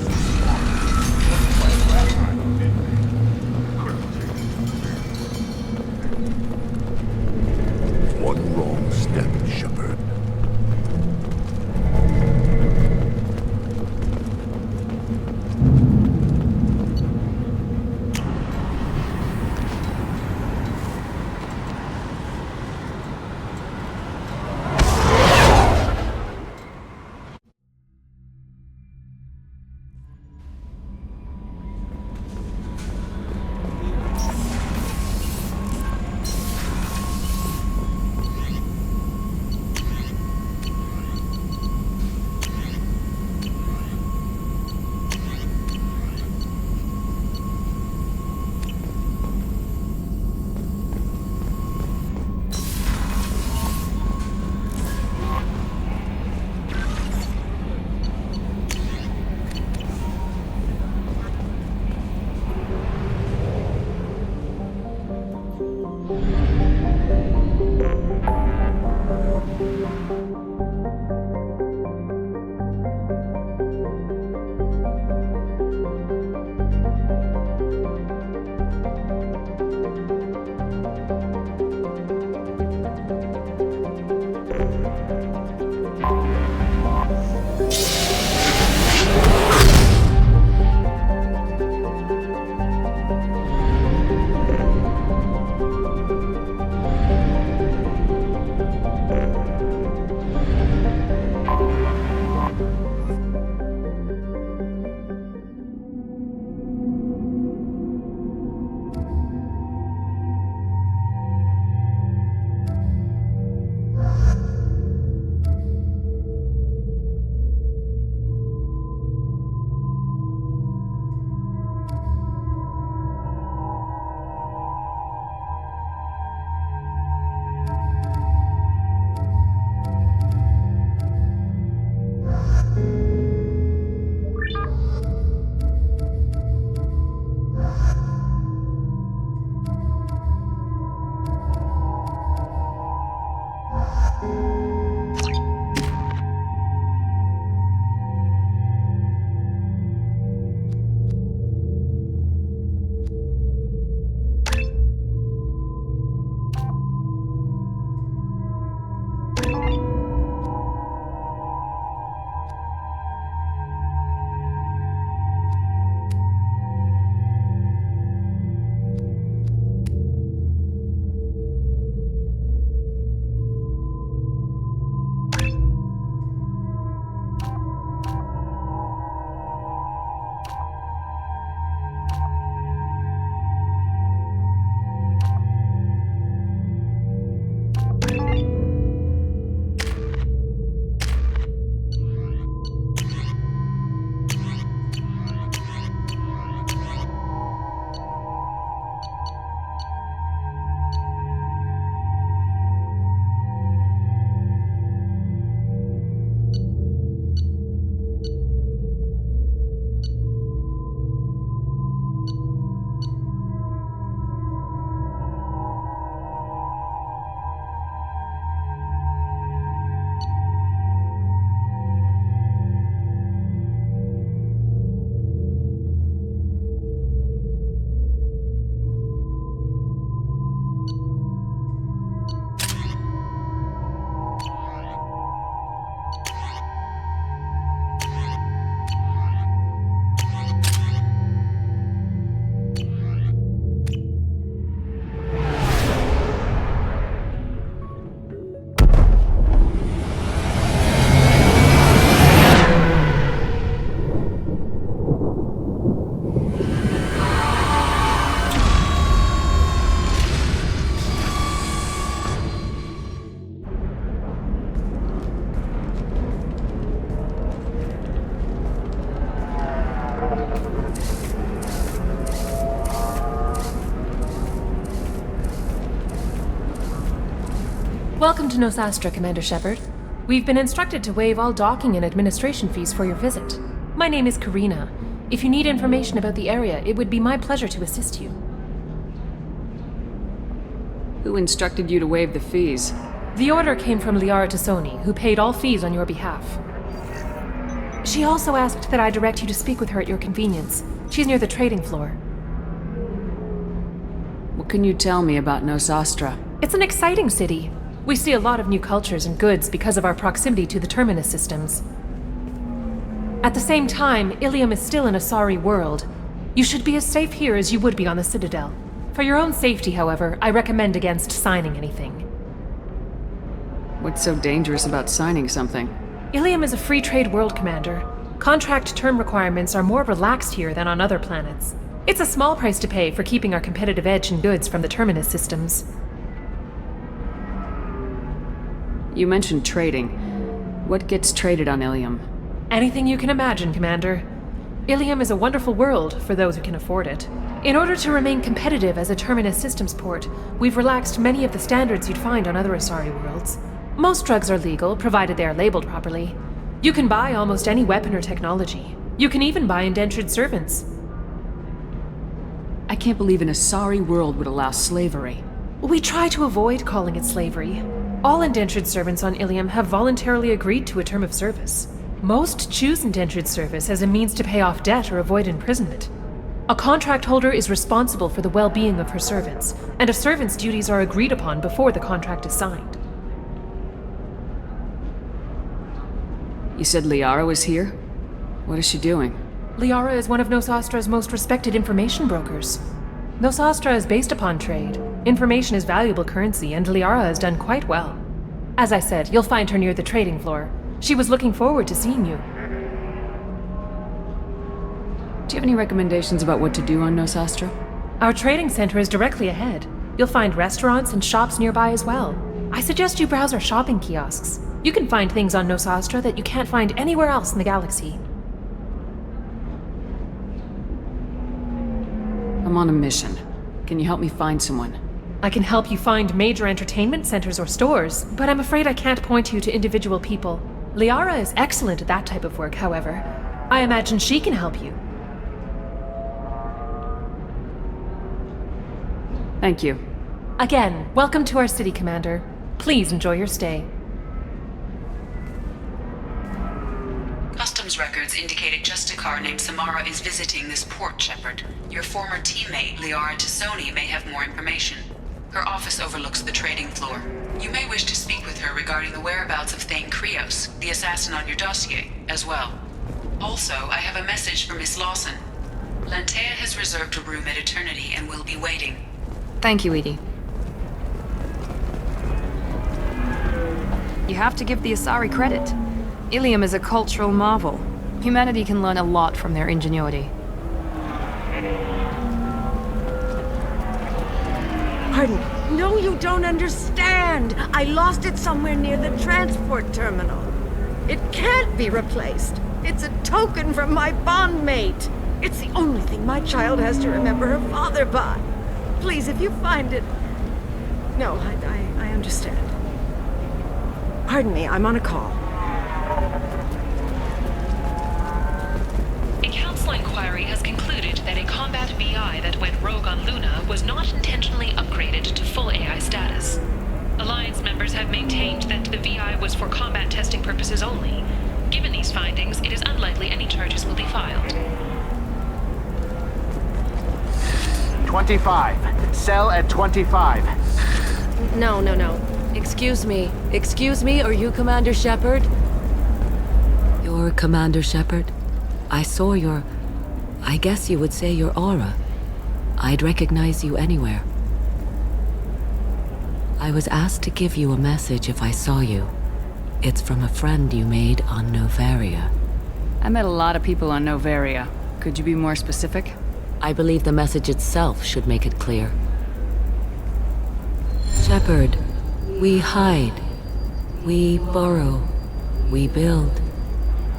Welcome to Nosastra, Commander Shepard. We've been instructed to waive all docking and administration fees for your visit. My name is Karina. If you need information about the area, it would be my pleasure to assist you. Who instructed you to waive the fees? The order came from Liara Tassoni, who paid all fees on your behalf. She also asked that I direct you to speak with her at your convenience. She's near the trading floor. What can you tell me about Nosastra? It's an exciting city. We see a lot of new cultures and goods because of our proximity to the Terminus systems. At the same time, Ilium is still an Asari world. You should be as safe here as you would be on the Citadel. For your own safety, however, I recommend against signing anything. What's so dangerous about signing something? Ilium is a free trade world, Commander. Contract term requirements are more relaxed here than on other planets. It's a small price to pay for keeping our competitive edge in goods from the Terminus systems. You mentioned trading. What gets traded on Ilium? Anything you can imagine, Commander. Ilium is a wonderful world for those who can afford it. In order to remain competitive as a Terminus systems port, we've relaxed many of the standards you'd find on other Asari worlds. Most drugs are legal, provided they are labeled properly. You can buy almost any weapon or technology. You can even buy indentured servants. I can't believe an Asari world would allow slavery. We try to avoid calling it slavery. All indentured servants on Ilium have voluntarily agreed to a term of service. Most choose indentured service as a means to pay off debt or avoid imprisonment. A contract holder is responsible for the well-being of her servants, and a servant's duties are agreed upon before the contract is signed. You said Liara was here? What is she doing? Liara is one of Nosastra's most respected information brokers. Nosastra is based upon trade. Information is valuable currency, and Liara has done quite well. As I said, you'll find her near the trading floor. She was looking forward to seeing you. Do you have any recommendations about what to do on Nosastra? Our trading center is directly ahead. You'll find restaurants and shops nearby as well. I suggest you browse our shopping kiosks. You can find things on Nosastra that you can't find anywhere else in the galaxy. I'm on a mission. Can you help me find someone? I can help you find major entertainment centers or stores, but I'm afraid I can't point you to individual people. Liara is excellent at that type of work, however. I imagine she can help you. Thank you. Again, welcome to our city, Commander. Please enjoy your stay. Customs records indicate a Justicar named Samara is visiting this port, Shepard. Your former teammate, Liara Tassoni, may have more information. Her office overlooks the trading floor. You may wish to speak with her regarding the whereabouts of Thane Krios, the assassin on your dossier, as well. Also, I have a message for Miss Lawson. Lantea has reserved a room at Eternity and will be waiting. Thank you, Edie. You have to give the Asari credit. Ilium is a cultural marvel. Humanity can learn a lot from their ingenuity. Pardon? No, you don't understand. I lost it somewhere near the transport terminal. It can't be replaced. It's a token from my bondmate. It's the only thing my child has to remember her father by. Please, if you find it... No, I understand. Pardon me, I'm on a call. A council inquiry has concluded that a combat VI that went rogue on Luna was not intentionally upgraded to full AI status. Alliance members have maintained that the VI was for combat testing purposes only. Given these findings, it is unlikely any charges will be filed. 25. Cell at 25. No. Excuse me, are you Commander Shepard? You're Commander Shepard? I saw your... I guess you would say your aura. I'd recognize you anywhere. I was asked to give you a message if I saw you. It's from a friend you made on Novaria. I met a lot of people on Novaria. Could you be more specific? I believe the message itself should make it clear. Shepard, we hide. We burrow. We build.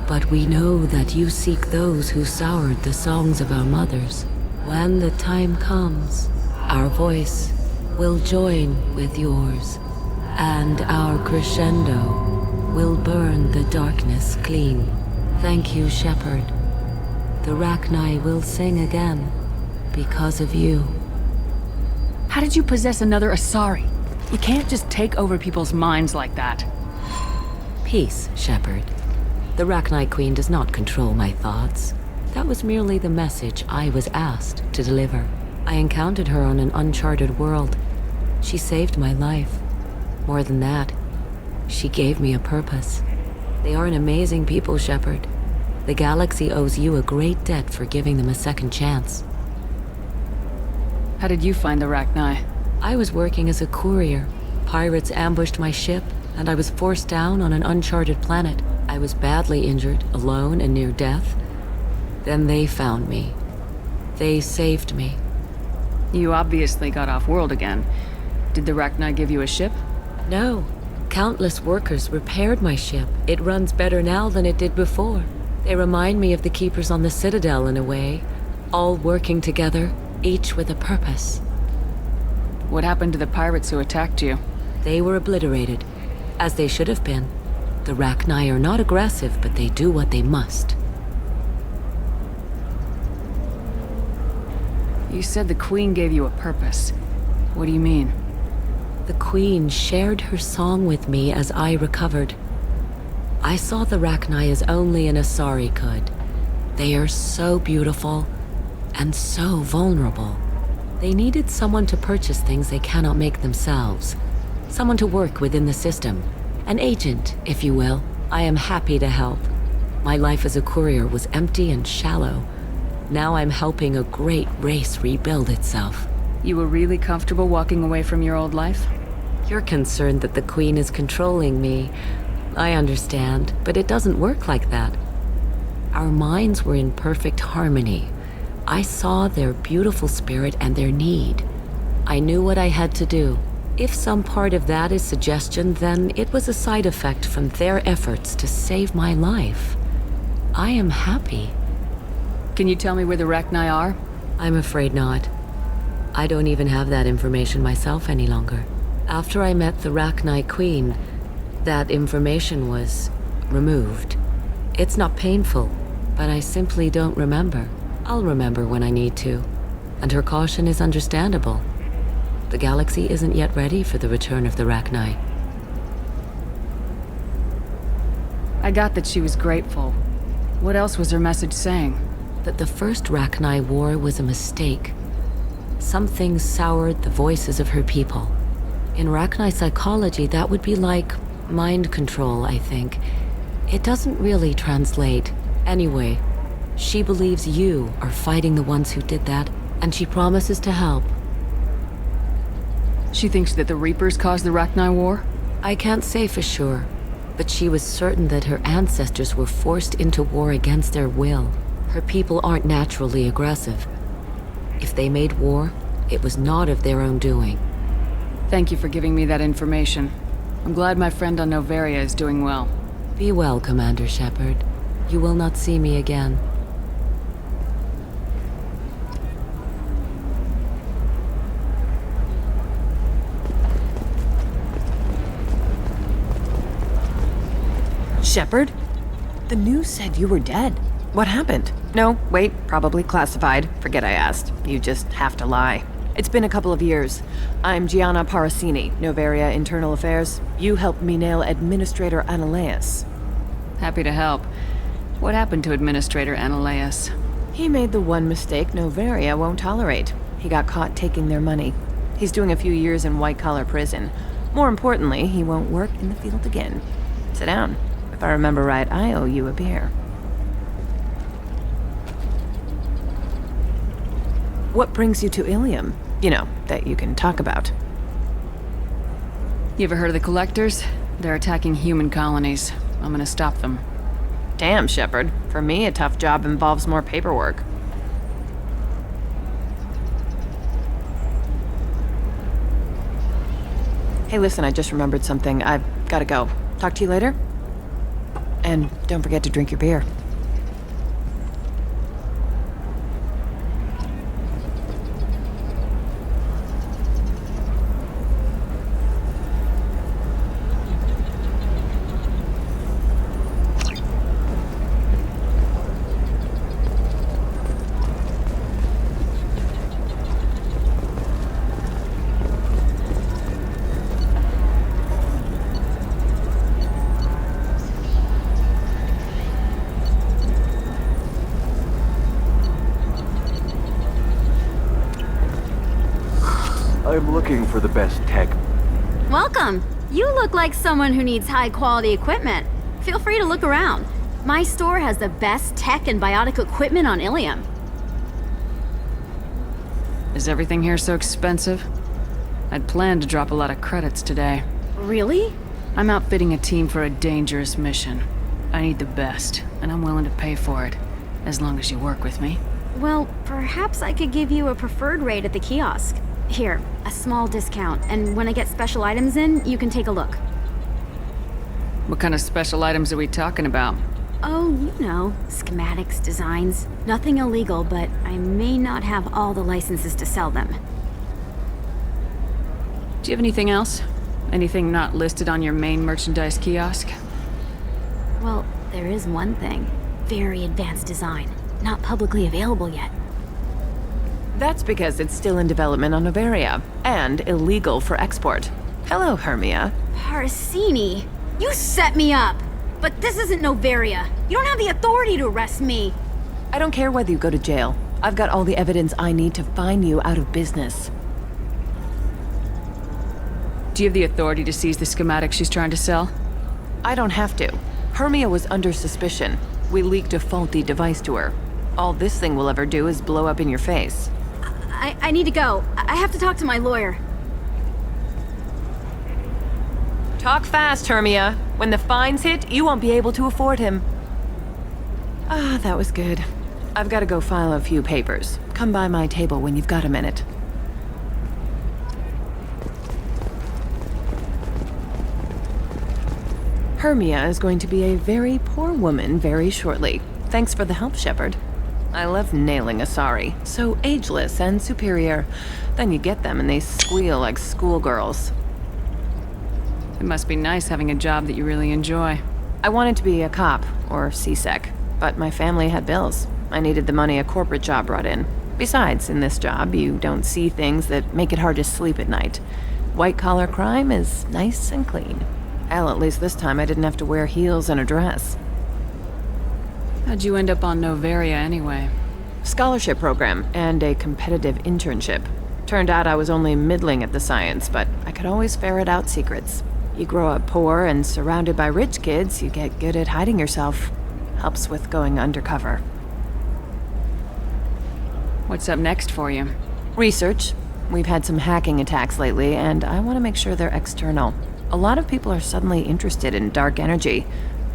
But we know that you seek those who soured the songs of our mothers. When the time comes, our voice will join with yours, And our crescendo will burn the darkness clean. Thank you, Shepard. The Rachni will sing again because of you. How did you possess another Asari? You can't just take over people's minds like that. Peace, Shepard. The Rachni Queen does not control my thoughts. That was merely the message I was asked to deliver. I encountered her on an uncharted world. She saved my life. More than that, she gave me a purpose. They are an amazing people, Shepard. The galaxy owes you a great debt for giving them a second chance. How did you find the Rachni? I was working as a courier. Pirates ambushed my ship, and I was forced down on an uncharted planet. I was badly injured, alone and near death. Then they found me. They saved me. You obviously got off-world again. Did the Rachni give you a ship? No. Countless workers repaired my ship. It runs better now than it did before. They remind me of the Keepers on the Citadel in a way. All working together, each with a purpose. What happened to the pirates who attacked you? They were obliterated, as they should have been. The Rachni are not aggressive, but they do what they must. You said the Queen gave you a purpose. What do you mean? The Queen shared her song with me as I recovered. I saw the Rachni as only an Asari could. They are so beautiful and so vulnerable. They needed someone to purchase things they cannot make themselves. Someone to work within the system. An agent, if you will. I am happy to help. My life as a courier was empty and shallow. Now I'm helping a great race rebuild itself. You were really comfortable walking away from your old life? You're concerned that the Queen is controlling me. I understand, but it doesn't work like that. Our minds were in perfect harmony. I saw their beautiful spirit and their need. I knew what I had to do. If some part of that is suggestion, then it was a side effect from their efforts to save my life. I am happy. Can you tell me where the Rachni are? I'm afraid not. I don't even have that information myself any longer. After I met the Rachni Queen, that information was removed. It's not painful, but I simply don't remember. I'll remember when I need to, and her caution is understandable. The galaxy isn't yet ready for the return of the Rachni. I got that she was grateful. What else was her message saying? That the first Rachni war was a mistake. Something soured the voices of her people. In Rachni psychology, that would be like mind control, I think. It doesn't really translate. Anyway, she believes you are fighting the ones who did that, and she promises to help. She thinks that the Reapers caused the Rachni War? I can't say for sure, but she was certain that her ancestors were forced into war against their will. Her people aren't naturally aggressive. If they made war, it was not of their own doing. Thank you for giving me that information. I'm glad my friend on Noveria is doing well. Be well, Commander Shepard. You will not see me again. Shepard? The news said you were dead. What happened? No, wait, probably classified. Forget I asked. You just have to lie. It's been a couple of years. I'm Gianna Parasini, Noveria Internal Affairs. You helped me nail Administrator Analeas. Happy to help. What happened to Administrator Analeas? He made the one mistake Noveria won't tolerate. He got caught taking their money. He's doing a few years in white-collar prison. More importantly, he won't work in the field again. Sit down. If I remember right, I owe you a beer. What brings you to Ilium? You know, that you can talk about. You ever heard of the Collectors? They're attacking human colonies. I'm gonna stop them. Damn, Shepard. For me, a tough job involves more paperwork. Hey, listen, I just remembered something. I've gotta go. Talk to you later? And don't forget to drink your beer. I'm looking for the best tech. Welcome. You look like someone who needs high-quality equipment. Feel free to look around. My store has the best tech and biotic equipment on Ilium. Is everything here so expensive? I'd planned to drop a lot of credits today. Really? I'm outfitting a team for a dangerous mission. I need the best, and I'm willing to pay for it, as long as you work with me. Well, perhaps I could give you a preferred rate at the kiosk. Here, a small discount, and when I get special items in, you can take a look. What kind of special items are we talking about? Oh, you know, schematics, designs. Nothing illegal, but I may not have all the licenses to sell them. Do you have anything else? Anything not listed on your main merchandise kiosk? Well, there is one thing. Very advanced design. Not publicly available yet. That's because it's still in development on Noveria, and illegal for export. Hello, Hermia. Parsini, you set me up! But this isn't Noveria. You don't have the authority to arrest me. I don't care whether you go to jail. I've got all the evidence I need to find you out of business. Do you have the authority to seize the schematic she's trying to sell? I don't have to. Hermia was under suspicion. We leaked a faulty device to her. All this thing will ever do is blow up in your face. I need to go. I have to talk to my lawyer. Talk fast, Hermia. When the fines hit, you won't be able to afford him. Ah, that was good. I've got to go file a few papers. Come by my table when you've got a minute. Hermia is going to be a very poor woman very shortly. Thanks for the help, Shepard. I love nailing Asari. So ageless and superior. Then you get them and they squeal like schoolgirls. It must be nice having a job that you really enjoy. I wanted to be a cop, or CSEC, but my family had bills. I needed the money a corporate job brought in. Besides, in this job, you don't see things that make it hard to sleep at night. White-collar crime is nice and clean. Hell, at least this time I didn't have to wear heels and a dress. How'd you end up on Noveria anyway? Scholarship program and a competitive internship. Turned out I was only middling at the science, but I could always ferret out secrets. You grow up poor and surrounded by rich kids, you get good at hiding yourself. Helps with going undercover. What's up next for you? Research. We've had some hacking attacks lately, and I want to make sure they're external. A lot of people are suddenly interested in dark energy.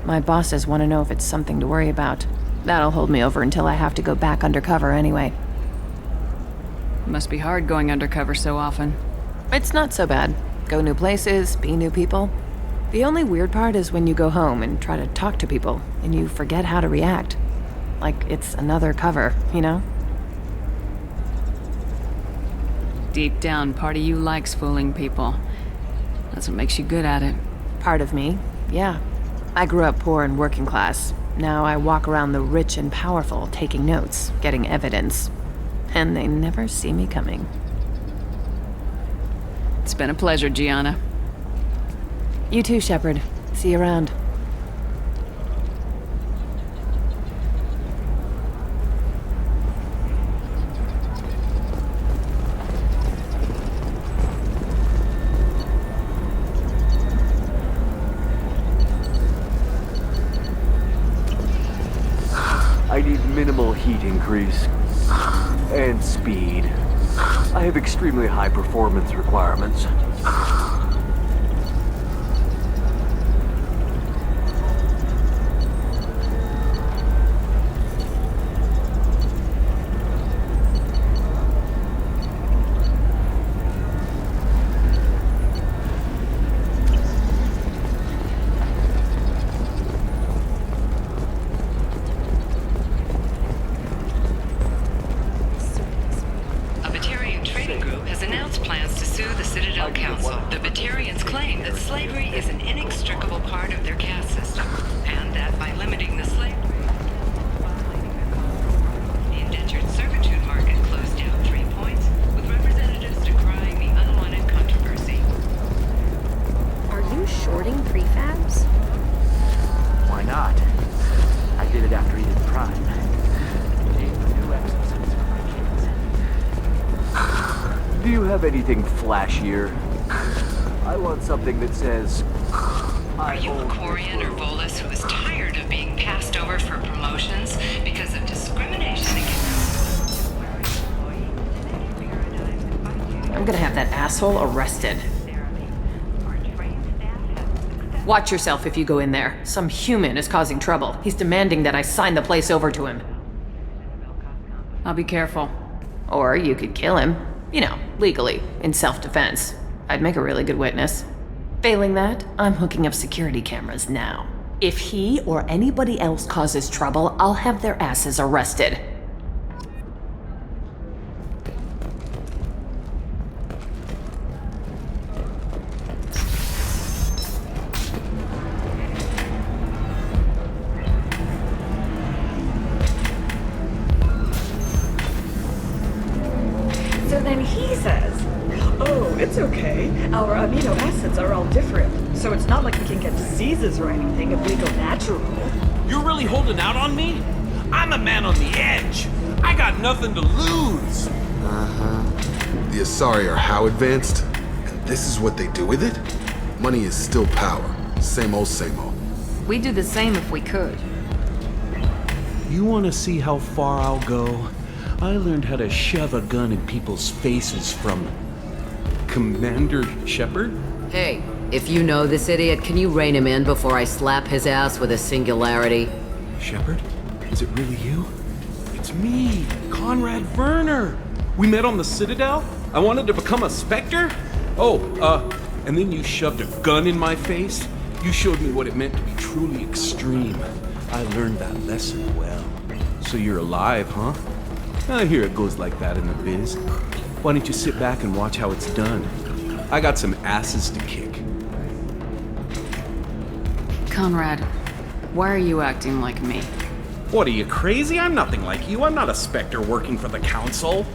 My bosses want to know if it's something to worry about. That'll hold me over until I have to go back undercover anyway. It must be hard going undercover so often. It's not so bad. Go new places, be new people. The only weird part is when you go home and try to talk to people, and you forget how to react. Like it's another cover, you know? Deep down, part of you likes fooling people. That's what makes you good at it. Part of me, yeah. I grew up poor and working class. Now I walk around the rich and powerful, taking notes, getting evidence. And they never see me coming. It's been a pleasure, Gianna. You too, Shepard. See you around. I need minimal heat increase. And speed. I have extremely high performance requirements. Do you have anything flashier? I want something that says... Are you a Quarian or Volus who is tired of being passed over for promotions because of discrimination against... I'm gonna have that asshole arrested. Watch yourself if you go in there. Some human is causing trouble. He's demanding that I sign the place over to him. I'll be careful. Or you could kill him. You know, legally, in self-defense. I'd make a really good witness. Failing that, I'm hooking up security cameras now. If he or anybody else causes trouble, I'll have their asses arrested. So then he says, oh, it's okay. Our amino acids are all different, so it's not like we can get diseases or anything if we go natural. You're really holding out on me? I'm a man on the edge. I got nothing to lose. The Asari are how advanced? And this is what they do with it? Money is still power. Same old, same old. We'd do the same if we could. You want to see how far I'll go? I learned how to shove a gun in people's faces from Commander Shepard? Hey, if you know this idiot, can you rein him in before I slap his ass with a singularity? Shepard? Is it really you? It's me, Conrad Werner. We met on the Citadel? I wanted to become a Spectre? And then you shoved a gun in my face? You showed me what it meant to be truly extreme. I learned that lesson well. So you're alive, huh? I hear it goes like that in the biz. Why don't you sit back and watch how it's done? I got some asses to kick. Conrad, why are you acting like me? What, are you crazy? I'm nothing like you. I'm not a Spectre working for the Council.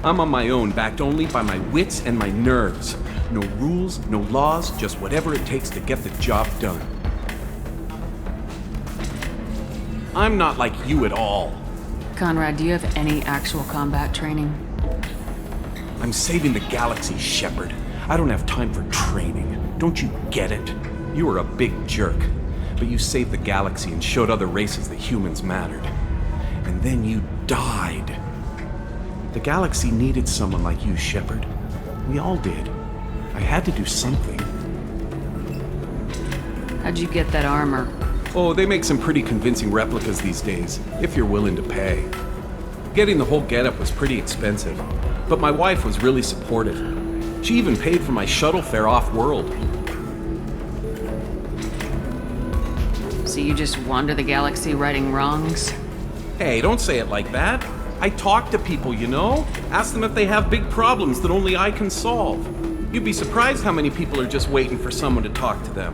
I'm on my own, backed only by my wits and my nerves. No rules, no laws, just whatever it takes to get the job done. I'm not like you at all. Conrad, do you have any actual combat training? I'm saving the galaxy, Shepard. I don't have time for training. Don't you get it? You were a big jerk, but you saved the galaxy and showed other races that humans mattered. And then you died. The galaxy needed someone like you, Shepard. We all did. I had to do something. How'd you get that armor? Oh, they make some pretty convincing replicas these days, if you're willing to pay. Getting the whole getup was pretty expensive, but my wife was really supportive. She even paid for my shuttle fare off-world. So you just wander the galaxy righting wrongs? Hey, don't say it like that. I talk to people, you know? Ask them if they have big problems that only I can solve. You'd be surprised how many people are just waiting for someone to talk to them.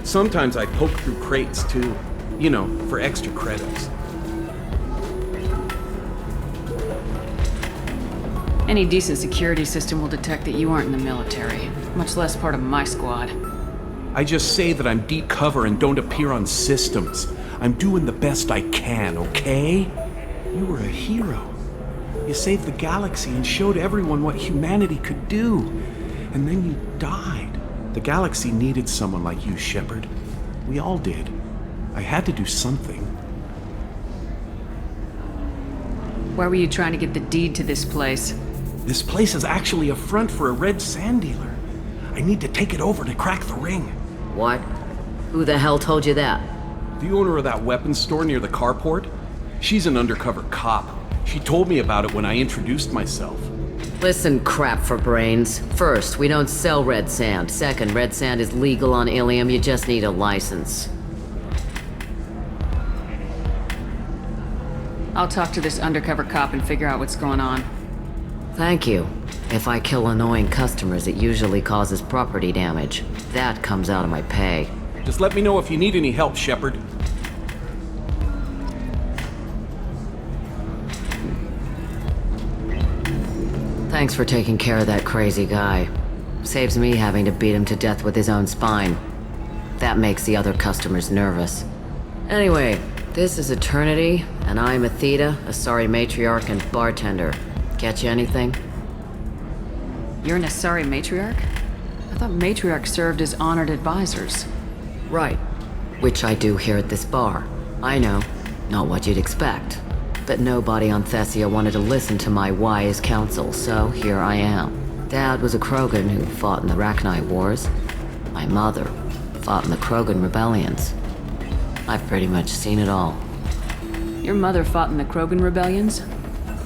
Sometimes I poke through crates, too. You know, for extra credits. Any decent security system will detect that you aren't in the military, much less part of my squad. I just say that I'm deep cover and don't appear on systems. I'm doing the best I can, okay? You were a hero. You saved the galaxy and showed everyone what humanity could do. And then you died. The galaxy needed someone like you, Shepard. We all did. I had to do something. Why were you trying to get the deed to this place? This place is actually a front for a red sand dealer. I need to take it over to crack the ring. What? Who the hell told you that? The owner of that weapons store near the carport. She's an undercover cop. She told me about it when I introduced myself. Listen, crap for brains. First, we don't sell red sand. Second, red sand is legal on Ilium. You just need a license. I'll talk to this undercover cop and figure out what's going on. Thank you. If I kill annoying customers, it usually causes property damage. That comes out of my pay. Just let me know if you need any help, Shepard. Thanks for taking care of that crazy guy. Saves me having to beat him to death with his own spine. That makes the other customers nervous. Anyway, this is Eternity, and I'm Athena, Asari matriarch and bartender. Get you anything? You're an Asari matriarch? I thought matriarchs served as honored advisors. Right. Which I do here at this bar. I know. Not what you'd expect. But nobody on Thessia wanted to listen to my wise counsel, so here I am. Dad was a Krogan who fought in the Rachni Wars. My mother fought in the Krogan rebellions. I've pretty much seen it all. Your mother fought in the Krogan rebellions?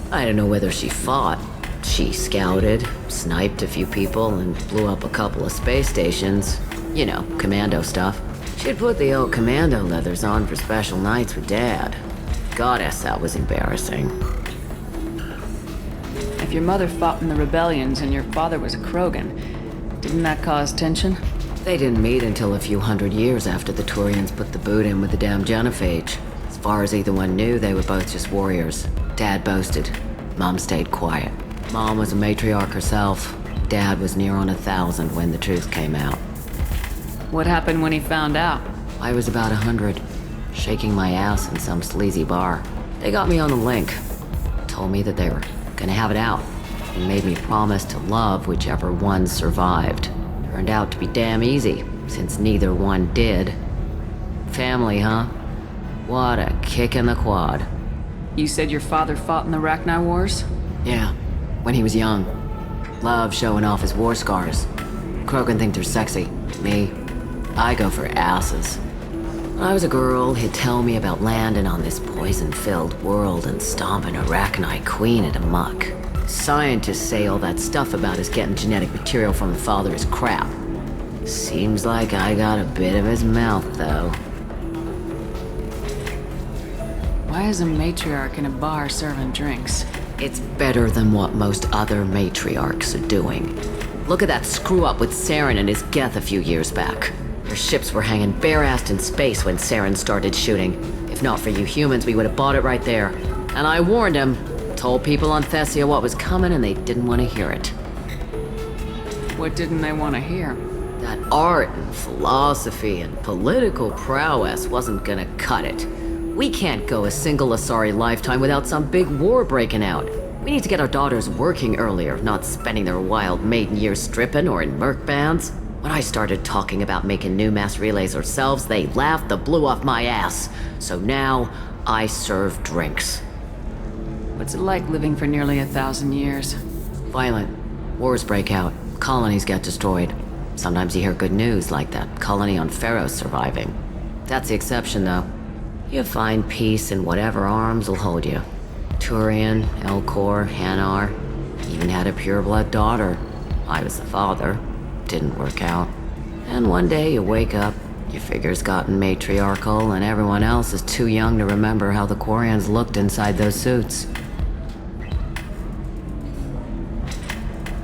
I don't know whether she fought. She scouted, sniped a few people, and blew up a couple of space stations. You know, commando stuff. She'd put the old commando leathers on for special nights with Dad. Goddess, that was embarrassing. If your mother fought in the rebellions and your father was a Krogan, didn't that cause tension? They didn't meet until a few hundred years after the Turians put the boot in with the damn genophage. As far as either one knew, they were both just warriors. Dad boasted. Mom stayed quiet. Mom was a matriarch herself. Dad was near on 1,000 when the truth came out. What happened when he found out? I was about 100, shaking my ass in some sleazy bar. They got me on the link. Told me that they were gonna have it out, and made me promise to love whichever one survived. Turned out to be damn easy, since neither one did. Family, huh? What a kick in the quad. You said your father fought in the Rachni Wars? Yeah, when he was young. Loved showing off his war scars. Krogan think they're sexy. Me, I go for asses. When I was a girl, he'd tell me about landing on this poison-filled world and stomping a Rachni queen into muck. Scientists say all that stuff about us getting genetic material from the father is crap. Seems like I got a bit of his mouth, though. Why is a matriarch in a bar serving drinks? It's better than what most other matriarchs are doing. Look at that screw-up with Saren and his Geth a few years back. Their ships were hanging bare-assed in space when Saren started shooting. If not for you humans, we would have bought it right there. And I warned him. Told people on Thessia what was coming, and they didn't want to hear it. What didn't they want to hear? That art and philosophy and political prowess wasn't gonna cut it. We can't go a single Asari lifetime without some big war breaking out. We need to get our daughters working earlier, not spending their wild maiden years stripping or in merc bands. When I started talking about making new mass relays ourselves, they laughed the blue off my ass. So now, I serve drinks. What's it like living for nearly 1,000 years? Violent. Wars break out. Colonies get destroyed. Sometimes you hear good news, like that colony on Pharaoh surviving. That's the exception, though. You find peace in whatever arms will hold you. Turian, Elcor, Hanar. Even had a pureblood daughter. I was the father. Didn't work out. And one day you wake up, your figure's gotten matriarchal, and everyone else is too young to remember how the Quarians looked inside those suits.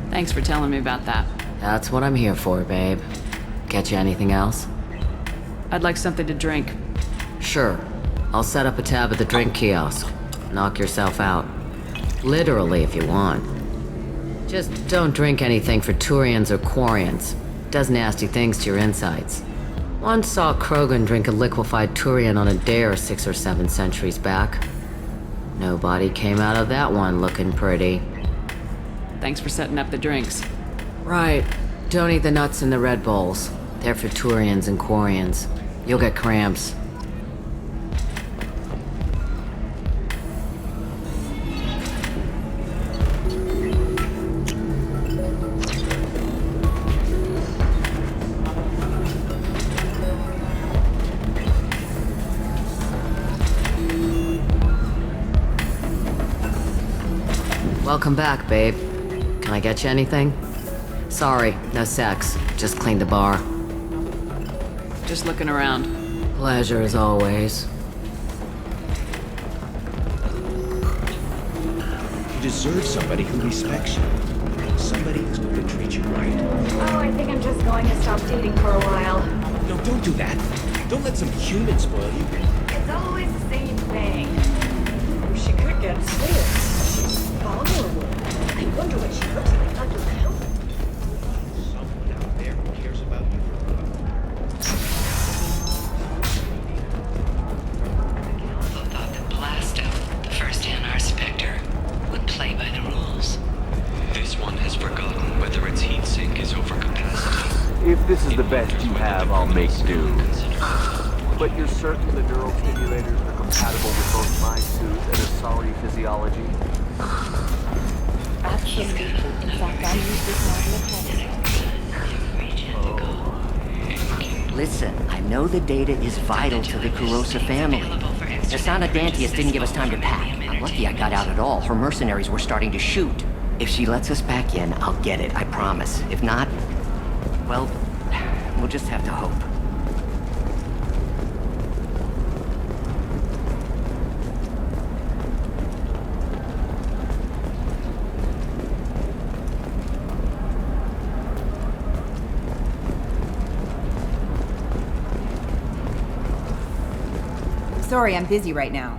Thanks for telling me about that. That's what I'm here for, babe. Get you anything else? I'd like something to drink. Sure. I'll set up a tab at the drink kiosk. Knock yourself out. Literally, if you want. Just don't drink anything for Turians or Quarians. Does nasty things to your insides. Once saw Krogan drink a liquefied Turian on a dare 6 or 7 centuries back. Nobody came out of that one looking pretty. Thanks for setting up the drinks. Right. Don't eat the nuts in the Red Bowls. They're for Turians and Quarians. You'll get cramps. Welcome back, babe. Can I get you anything? Sorry, no sex. Just cleaned the bar. Just looking around. Pleasure as always. You deserve somebody who respects you. Somebody who's going to treat you right. Oh, I think I'm just going to stop dating for a while. No, don't do that. Don't let some human spoil you. It's always the same thing. Oh, she could get sick. She's vulnerable. I wonder what she looks like under the helmet. Someone out there who cares about you. The Council thought that Blasto, the first Hanar Spectre, would play by the rules. best you have, I'll make do. But you're certain the neural stimulators are compatible with both my suit and Asari physiology? Absolutely. In fact, I use this model of Listen, I know the data is vital to the Kurosa family. Asana Dantius didn't give us time to pack. I'm lucky I got out at all. Her mercenaries were starting to shoot. If she lets us back in, I'll get it, I promise. If not, well, we'll just have to hope. Sorry, I'm busy right now.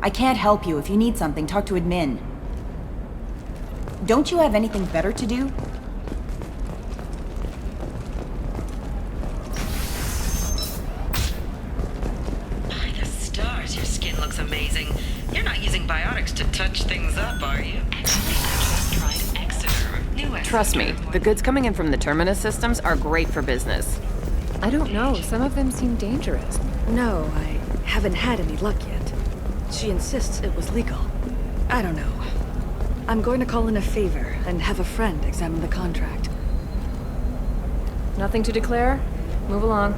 I can't help you. If you need something, talk to admin. Don't you have anything better to do? By the stars, your skin looks amazing. You're not using biotics to touch things up, are you? Actually, I just tried Exoderm. New Trust me, the goods coming in from the Terminus systems are great for business. I don't know. Some of them seem dangerous. No, I haven't had any luck yet. She insists it was legal. I don't know. I'm going to call in a favor and have a friend examine the contract. Nothing to declare? Move along.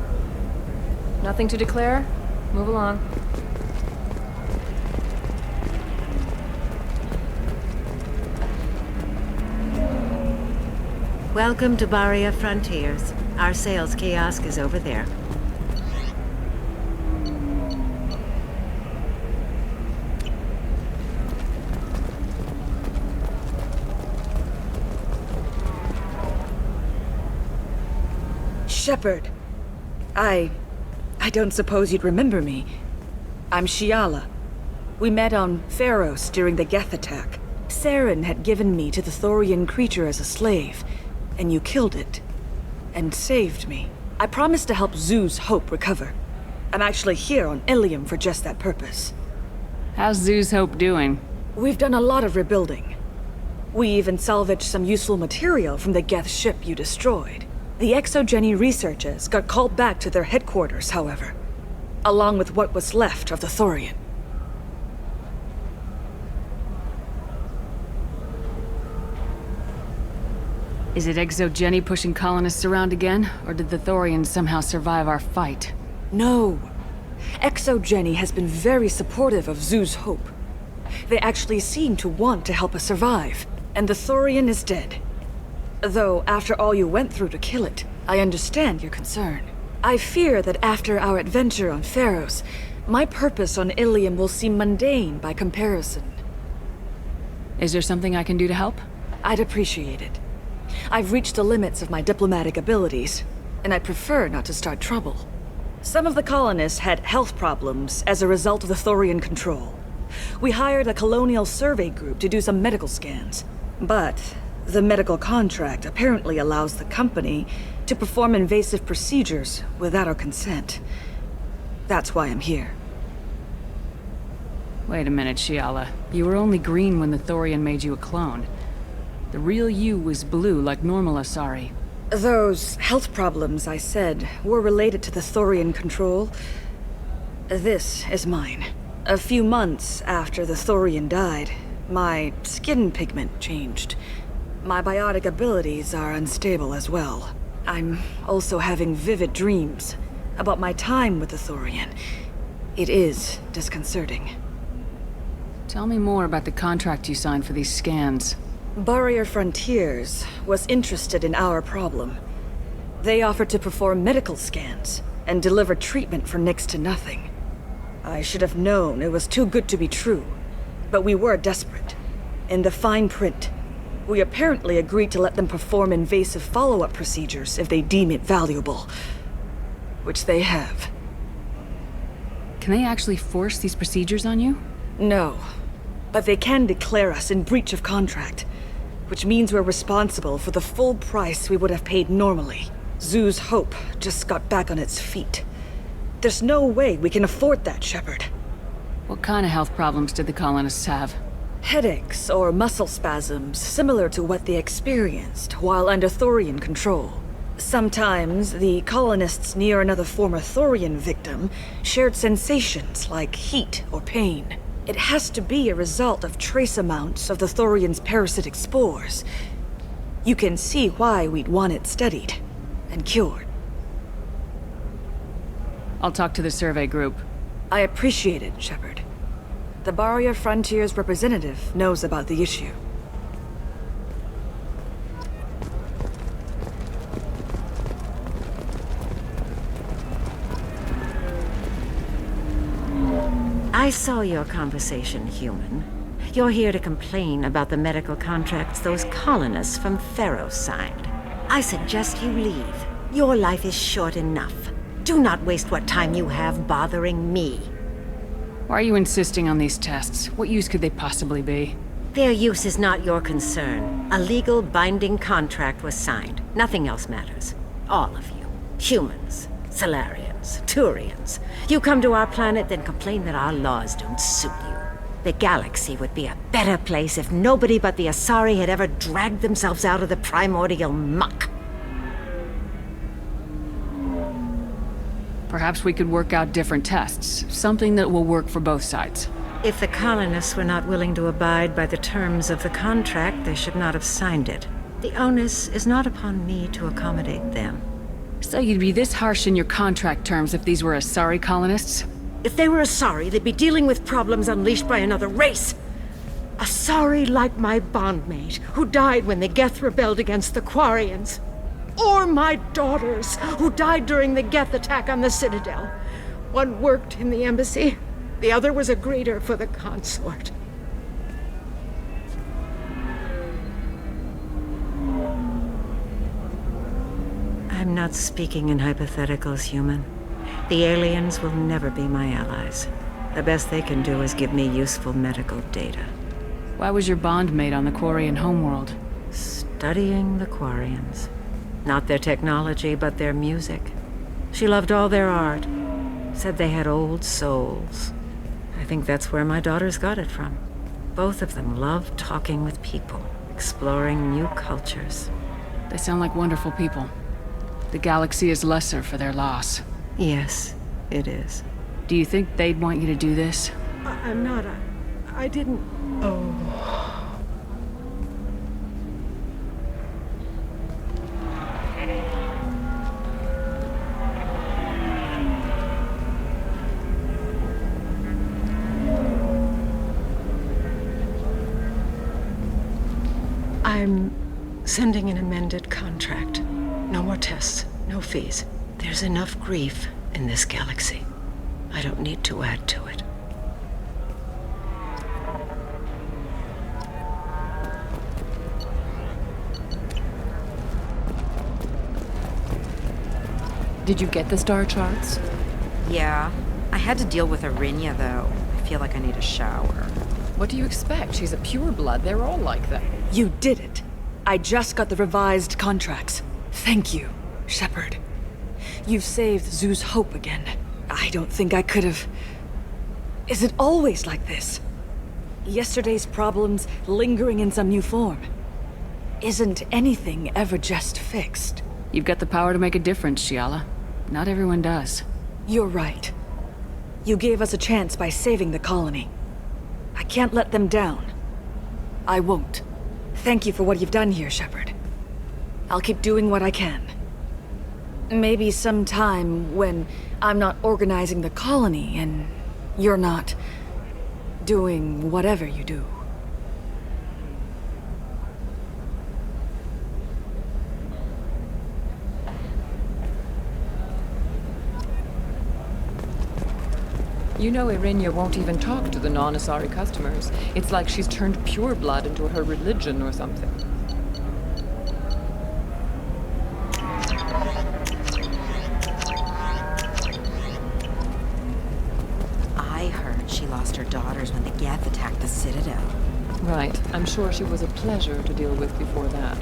Nothing to declare? Move along. Welcome to Baria Frontiers. Our sales kiosk is over there. Shepard. I don't suppose you'd remember me. I'm Shiala. We met on Pharos during the Geth attack. Saren had given me to the Thorian creature as a slave, and you killed it. And saved me. I promised to help Zoo's Hope recover. I'm actually here on Ilium for just that purpose. How's Zoo's Hope doing? We've done a lot of rebuilding. We even salvaged some useful material from the Geth ship you destroyed. The Exogeny researchers got called back to their headquarters, however, along with what was left of the Thorian. Is it Exogeny pushing colonists around again, or did the Thorians somehow survive our fight? No. Exogeny has been very supportive of Zoo's Hope. They actually seem to want to help us survive, and the Thorian is dead. Though, after all you went through to kill it, I understand your concern. I fear that after our adventure on Pharos, my purpose on Ilium will seem mundane by comparison. Is there something I can do to help? I'd appreciate it. I've reached the limits of my diplomatic abilities, and I prefer not to start trouble. Some of the colonists had health problems as a result of the Thorian control. We hired a colonial survey group to do some medical scans, but the medical contract apparently allows the company to perform invasive procedures without our consent. That's why I'm here. Wait a minute, Shiala. You were only green when the Thorian made you a clone. The real you was blue like normal Asari. Those health problems I said were related to the Thorian control. This is mine. A few months after the Thorian died, my skin pigment changed. My biotic abilities are unstable as well. I'm also having vivid dreams about my time with the Thorian. It is disconcerting. Tell me more about the contract you signed for these scans. Barrier Frontiers was interested in our problem. They offered to perform medical scans and deliver treatment for next to nothing. I should have known it was too good to be true, but we were desperate. In the fine print, we apparently agreed to let them perform invasive follow-up procedures if they deem it valuable. Which they have. Can they actually force these procedures on you? No, but they can declare us in breach of contract, which means we're responsible for the full price we would have paid normally. Zoo's Hope just got back on its feet. There's no way we can afford that, Shepard. What kind of health problems did the colonists have? Headaches or muscle spasms similar to what they experienced while under Thorian control. Sometimes, the colonists near another former Thorian victim shared sensations like heat or pain. It has to be a result of trace amounts of the Thorian's parasitic spores. You can see why we'd want it studied and cured. I'll talk to the survey group. I appreciate it, Shepard. The Barrier Frontiers representative knows about the issue. I saw your conversation, human. You're here to complain about the medical contracts those colonists from Pharaoh signed. I suggest you leave. Your life is short enough. Do not waste what time you have bothering me. Why are you insisting on these tests? What use could they possibly be? Their use is not your concern. A legal binding contract was signed. Nothing else matters. All of you. Humans, Solarians, Turians. You come to our planet, then complain that our laws don't suit you. The galaxy would be a better place if nobody but the Asari had ever dragged themselves out of the primordial muck. Perhaps we could work out different tests. Something that will work for both sides. If the colonists were not willing to abide by the terms of the contract, they should not have signed it. The onus is not upon me to accommodate them. So you'd be this harsh in your contract terms if these were Asari colonists? If they were Asari, they'd be dealing with problems unleashed by another race. Asari like my bondmate, who died when the Geth rebelled against the Quarians. Or my daughters, who died during the Geth attack on the Citadel. One worked in the embassy, the other was a greeter for the consort. I'm not speaking in hypotheticals, human. The aliens will never be my allies. The best they can do is give me useful medical data. Why was your bondmate on the Quarian homeworld? Studying the Quarians. Not their technology, but their music. She loved all their art. Said they had old souls. I think that's where my daughters got it from. Both of them loved talking with people, exploring new cultures. They sound like wonderful people. The galaxy is lesser for their loss. Yes, it is. Do you think they'd want you to do this? I'm not. I didn't. Oh. I'm sending an amended contract. No more tests, no fees. There's enough grief in this galaxy. I don't need to add to it. Did you get the star charts? Yeah. I had to deal with Arinya, though. I feel like I need a shower. What do you expect? She's a pureblood. They're all like that. You did it. I just got the revised contracts. Thank you, Shepard. You've saved Zoo's hope again. I don't think I could have... Is it always like this? Yesterday's problems lingering in some new form. Isn't anything ever just fixed? You've got the power to make a difference, Shiala. Not everyone does. You're right. You gave us a chance by saving the colony. I can't let them down. I won't. Thank you for what you've done here, Shepard. I'll keep doing what I can. Maybe sometime when I'm not organizing the colony and you're not doing whatever you do. You know Arinya won't even talk to the non-Asari customers. It's like she's turned pureblood into her religion or something. I heard she lost her daughters when the Geth attacked the Citadel. Right. I'm sure she was a pleasure to deal with before that.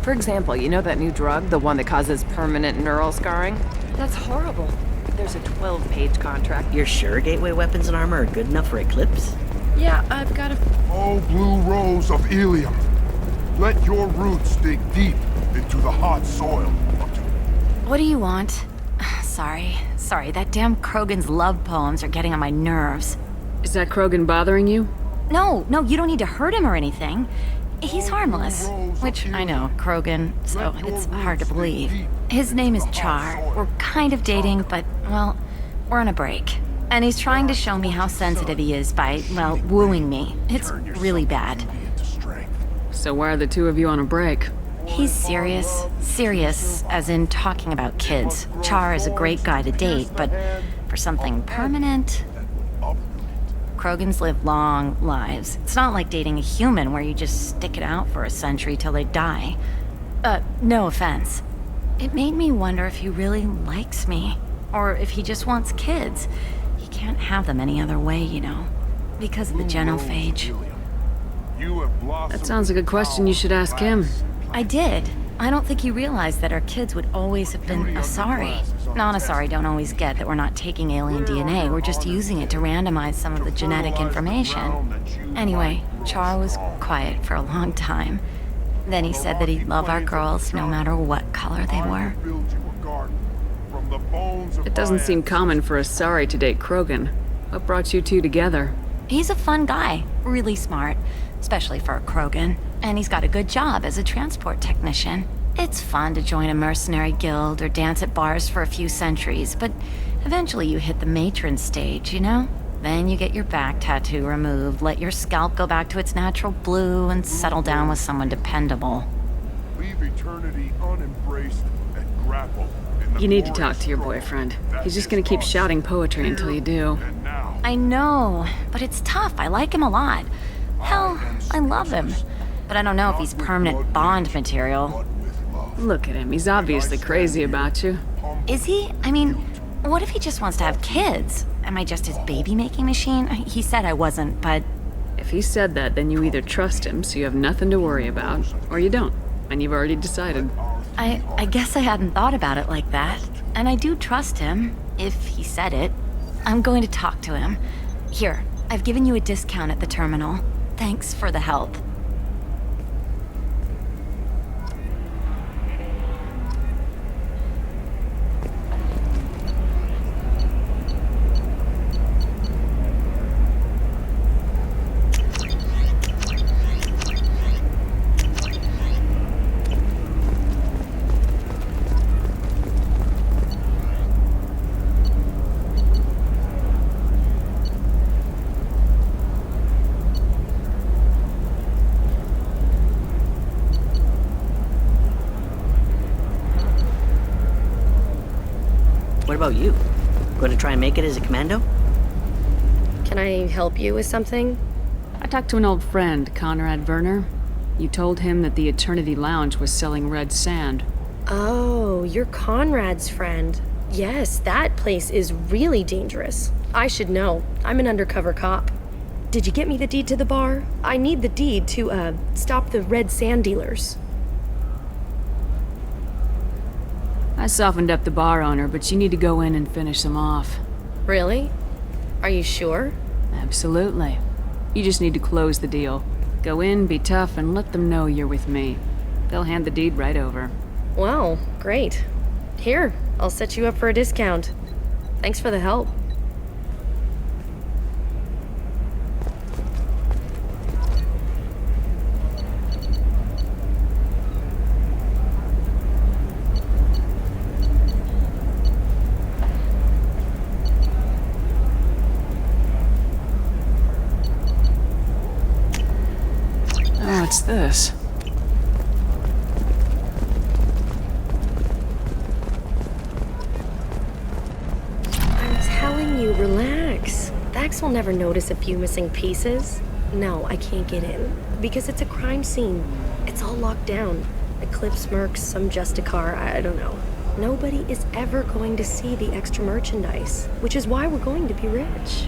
For example, you know that new drug, the one that causes permanent neural scarring? That's horrible. There's a 12-page contract. You're sure gateway weapons and armor are good enough for Eclipse? Yeah, I've got a... Oh, blue rose of Ilium. Let your roots dig deep into the hot soil. What do you want? Sorry, that damn Krogan's love poems are getting on my nerves. Is that Krogan bothering you? No, you don't need to hurt him or anything. He's harmless. Which, I know, Krogan, so it's hard to believe. His name is Char. We're kind of dating, but, well, we're on a break. And he's trying to show me how sensitive he is by, well, wooing me. It's really bad. So why are the two of you on a break? He's serious. Serious, as in talking about kids. Char is a great guy to date, but for something permanent... Krogans live long lives. It's not like dating a human where you just stick it out for a century till they die. No offense. It made me wonder if he really likes me. Or if he just wants kids. He can't have them any other way, you know. Because of the genophage. That sounds like a question you should ask him. I did. I don't think he realized that our kids would always have been Asari. Non-Asari don't always get that we're not taking alien DNA, we're just using it to randomize some of the genetic information. Anyway, Char was quiet for a long time. Then he said that he'd love our girls no matter what color they were. It doesn't seem common for Asari to date Krogan. What brought you two together? He's a fun guy, really smart, especially for a Krogan. And he's got a good job as a transport technician. It's fun to join a mercenary guild or dance at bars for a few centuries, but eventually you hit the matron stage, you know? Then you get your back tattoo removed, let your scalp go back to its natural blue, and settle down with someone dependable. Leave eternity unembraced and grapple. You need to talk to your boyfriend. He's just gonna keep shouting poetry until you do. I know, but it's tough. I like him a lot. Hell, I love him. But I don't know if he's permanent Bond material. Look at him. He's obviously crazy about you. Is he? I mean, what if he just wants to have kids? Am I just his baby-making machine? He said I wasn't, but... If he said that, then you either trust him, so you have nothing to worry about, or you don't, and you've already decided. I guess I hadn't thought about it like that. And I do trust him, if he said it. I'm going to talk to him. Here, I've given you a discount at the terminal. Thanks for the help. What about you? Going to try and make it as a commando? Can I help you with something? I talked to an old friend, Conrad Werner. You told him that the Eternity Lounge was selling red sand. Oh, you're Conrad's friend. Yes, that place is really dangerous. I should know. I'm an undercover cop. Did you get me the deed to the bar? I need the deed to, stop the red sand dealers. I softened up the bar owner, but you need to go in and finish them off. Really? Are you sure? Absolutely. You just need to close the deal. Go in, be tough, and let them know you're with me. They'll hand the deed right over. Wow, great. Here, I'll set you up for a discount. Thanks for the help. What's this? I'm telling you, relax. Vax will never notice a few missing pieces. No, I can't get in. Because it's a crime scene. It's all locked down. Eclipse mercs, some Justicar, I don't know. Nobody is ever going to see the extra merchandise, which is why we're going to be rich.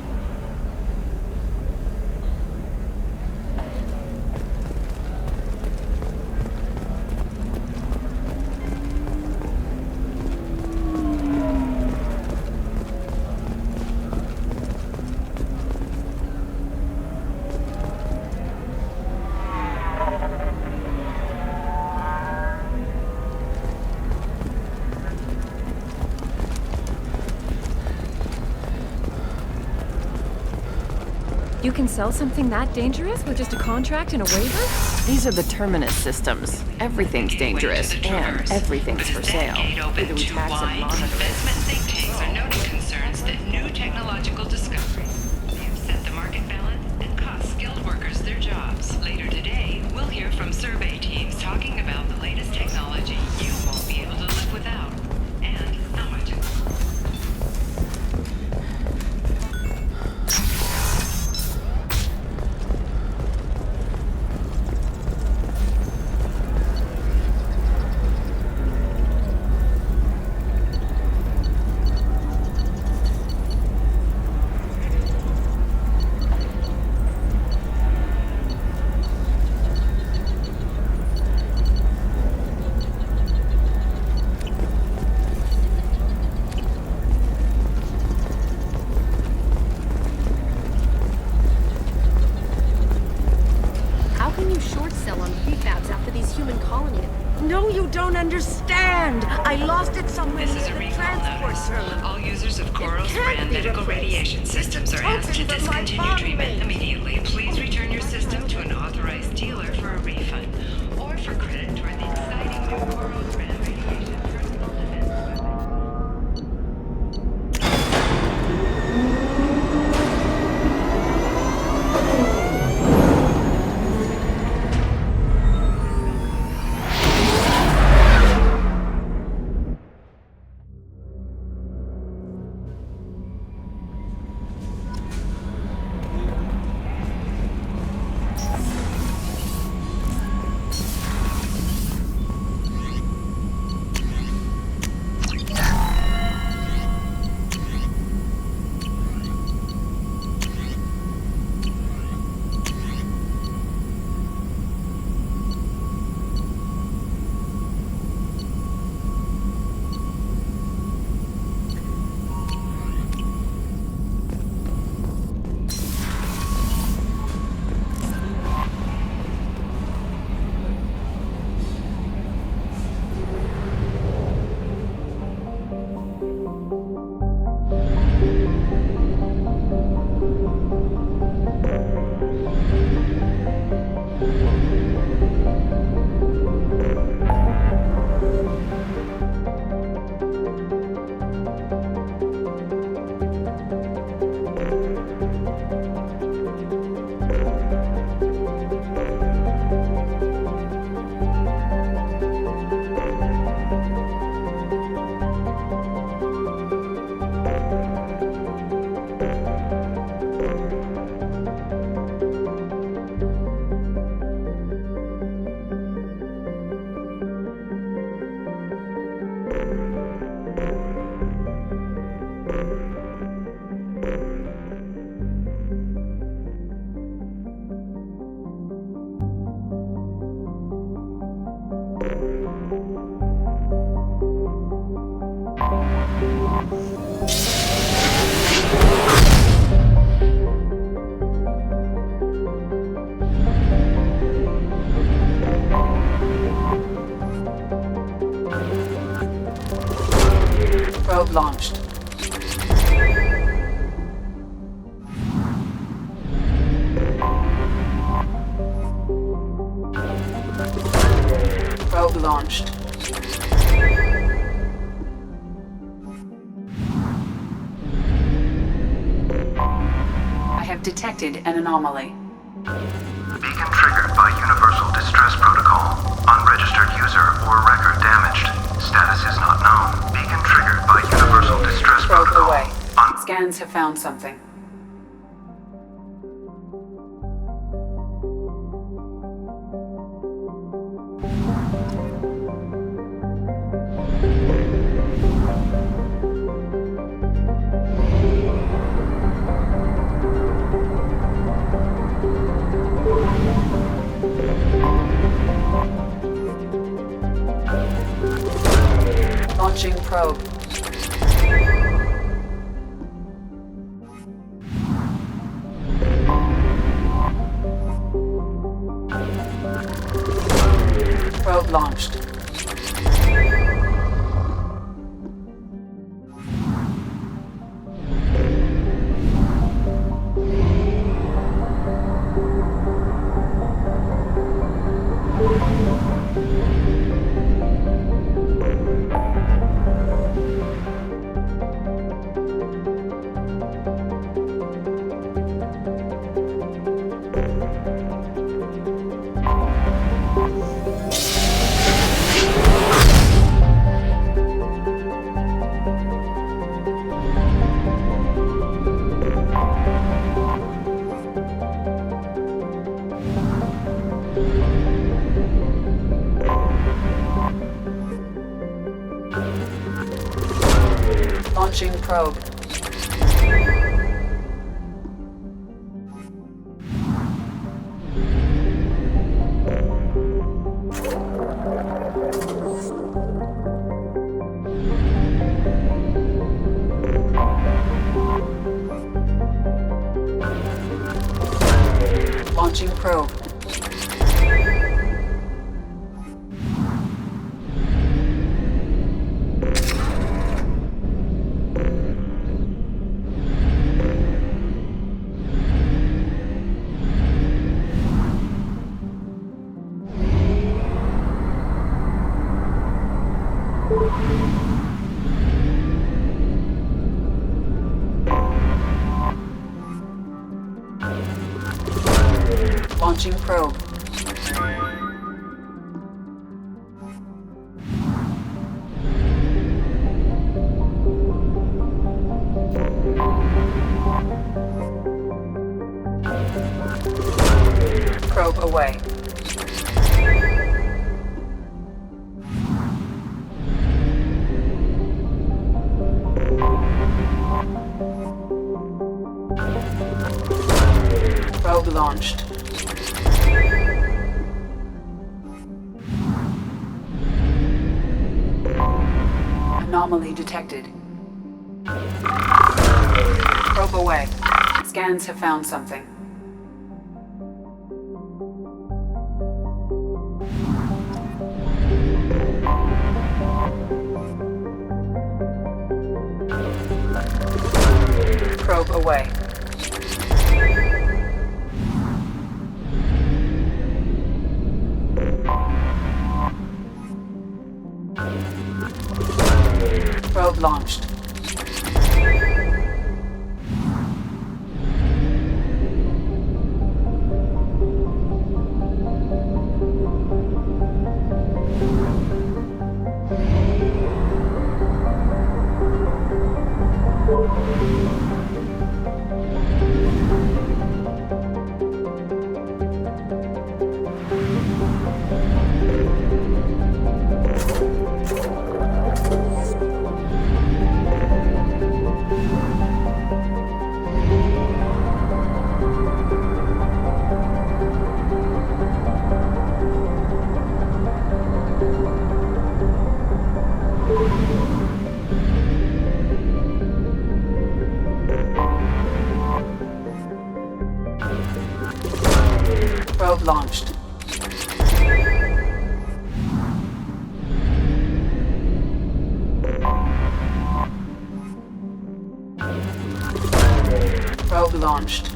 You can sell something that dangerous with just a contract and a waiver? These are the Terminus systems. Everything's dangerous, and everything's for sale. Either we tax and monitor. Investment think tanks are noting concerns that new technological discoveries have set the market balance and cost skilled workers their jobs. Later today, we'll hear from survey teams talking about the latest technology you won't be able to live without, and how much it No, you don't understand. I lost it somewhere This is near a the recall transport notice. terminal. All users of Coral's can't brand be medical replaced. radiation systems are asked to Tokens of my discontinue treatment family. immediately. Please return your system to an authorized dealer for a refund or for credit toward the exciting new Coral's brand radiation personal defense weapon. Probe launched. Probe launched. I have detected an anomaly. Beacon triggered by Universal Distress Protocol. Unregistered user or record damaged. Status is not known. Beacon triggered by Universal Distress Probe Protocol. away. Scans have found something. Launching probe. Probe launched. probe. Launching probe. Launching probe. Probe away. Probe launched. Anomaly detected. Probe away. Scans have found something. Probe away. Probe launched. Probe launched. Probe launched.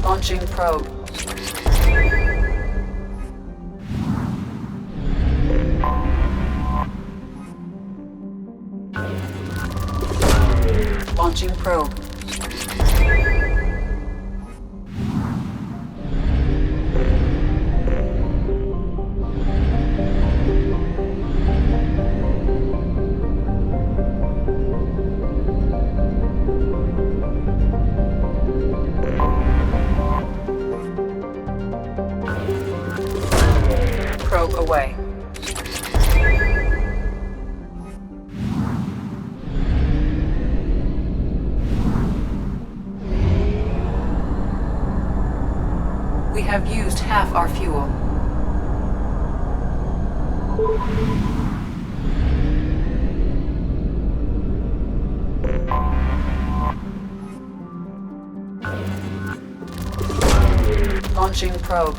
Launching probe. Launching probe. Probe away. We have used half our fuel. Launching probe.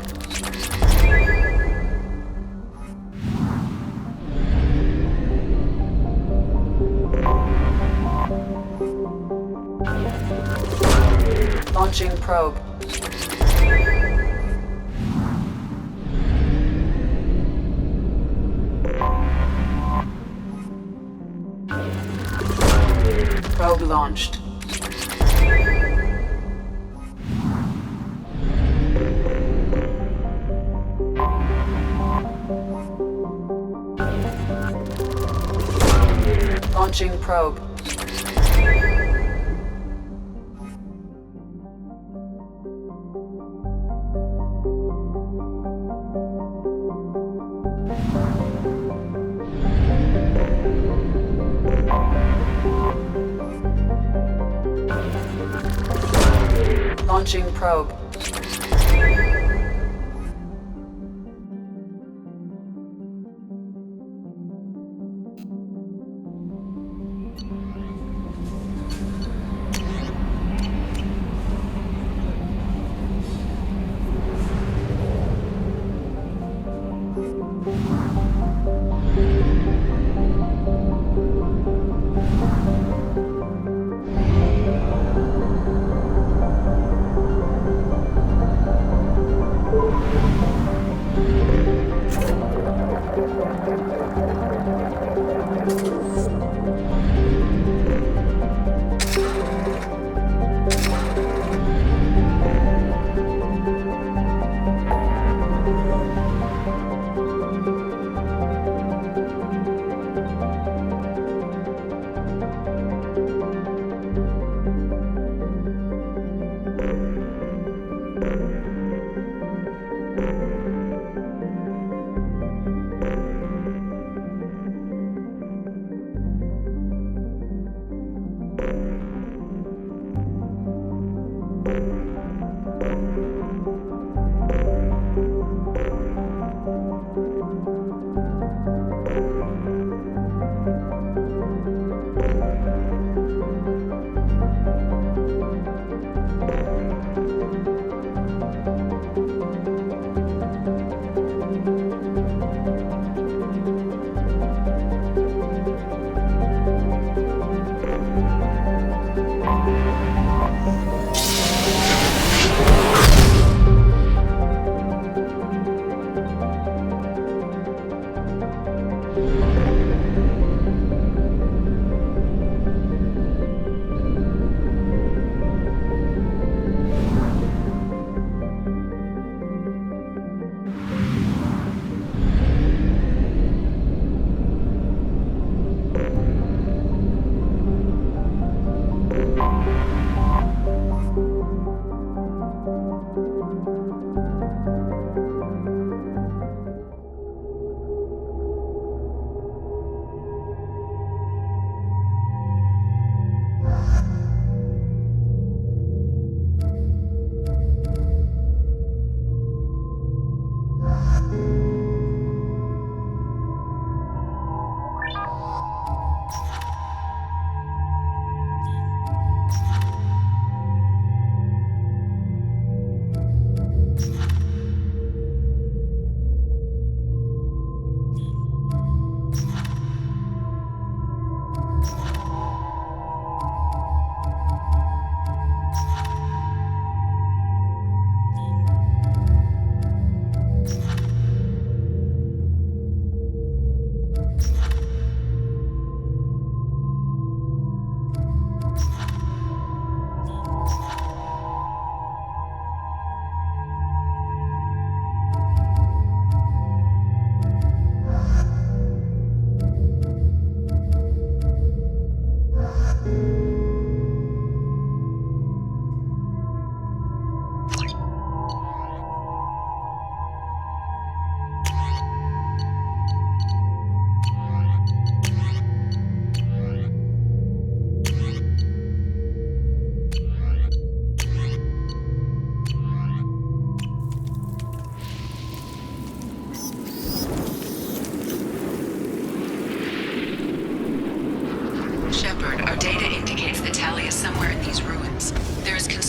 Launching probe. Probe launched. Launching probe. Launching probe.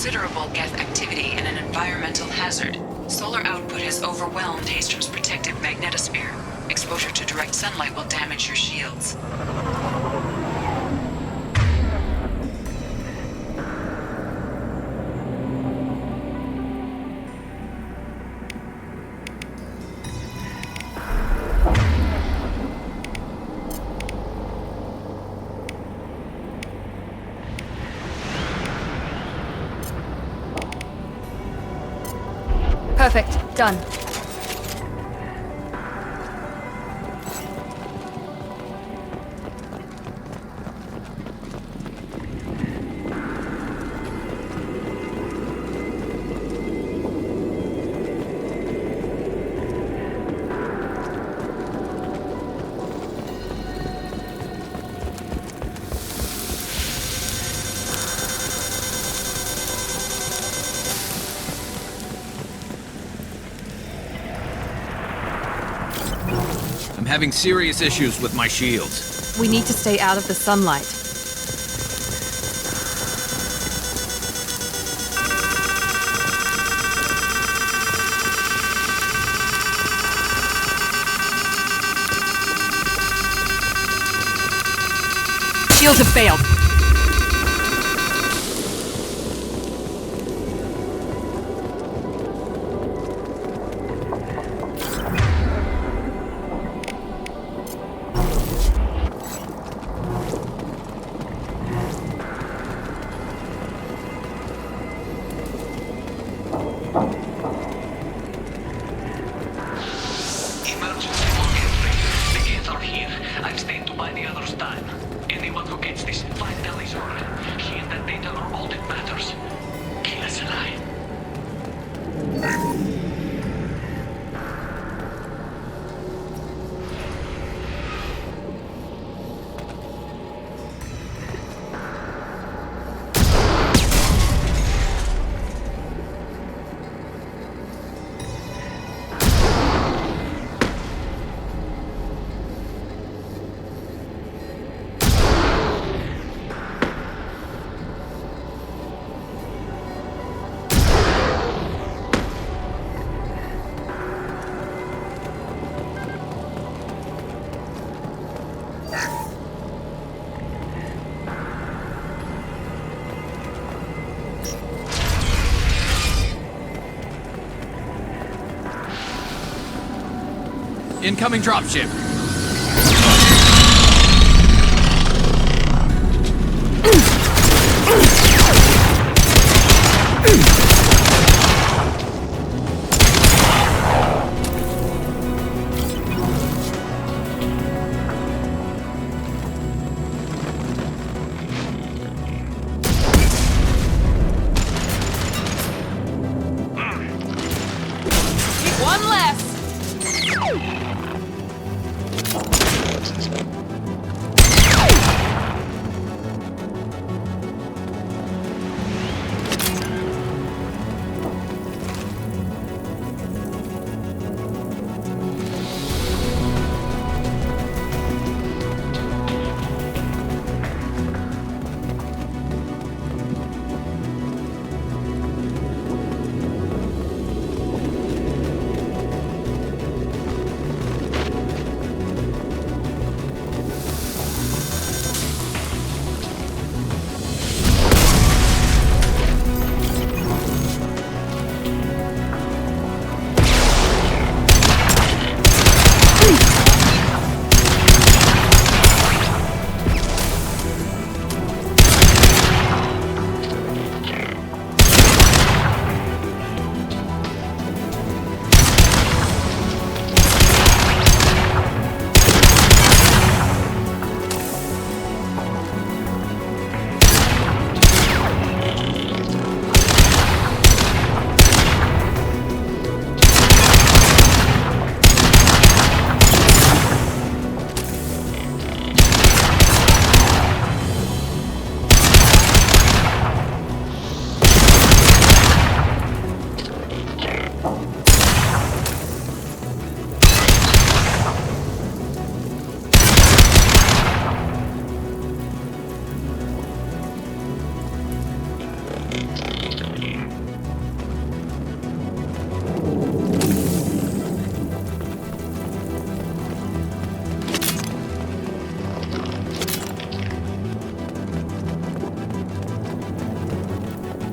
considerable geth activity and an environmental hazard. Solar output has overwhelmed Hastrom's protective magnetosphere. Exposure to direct sunlight will damage your shields. Perfect. Done. I'm having serious issues with my shields. We need to stay out of the sunlight. Shields have failed. Incoming dropship. One less.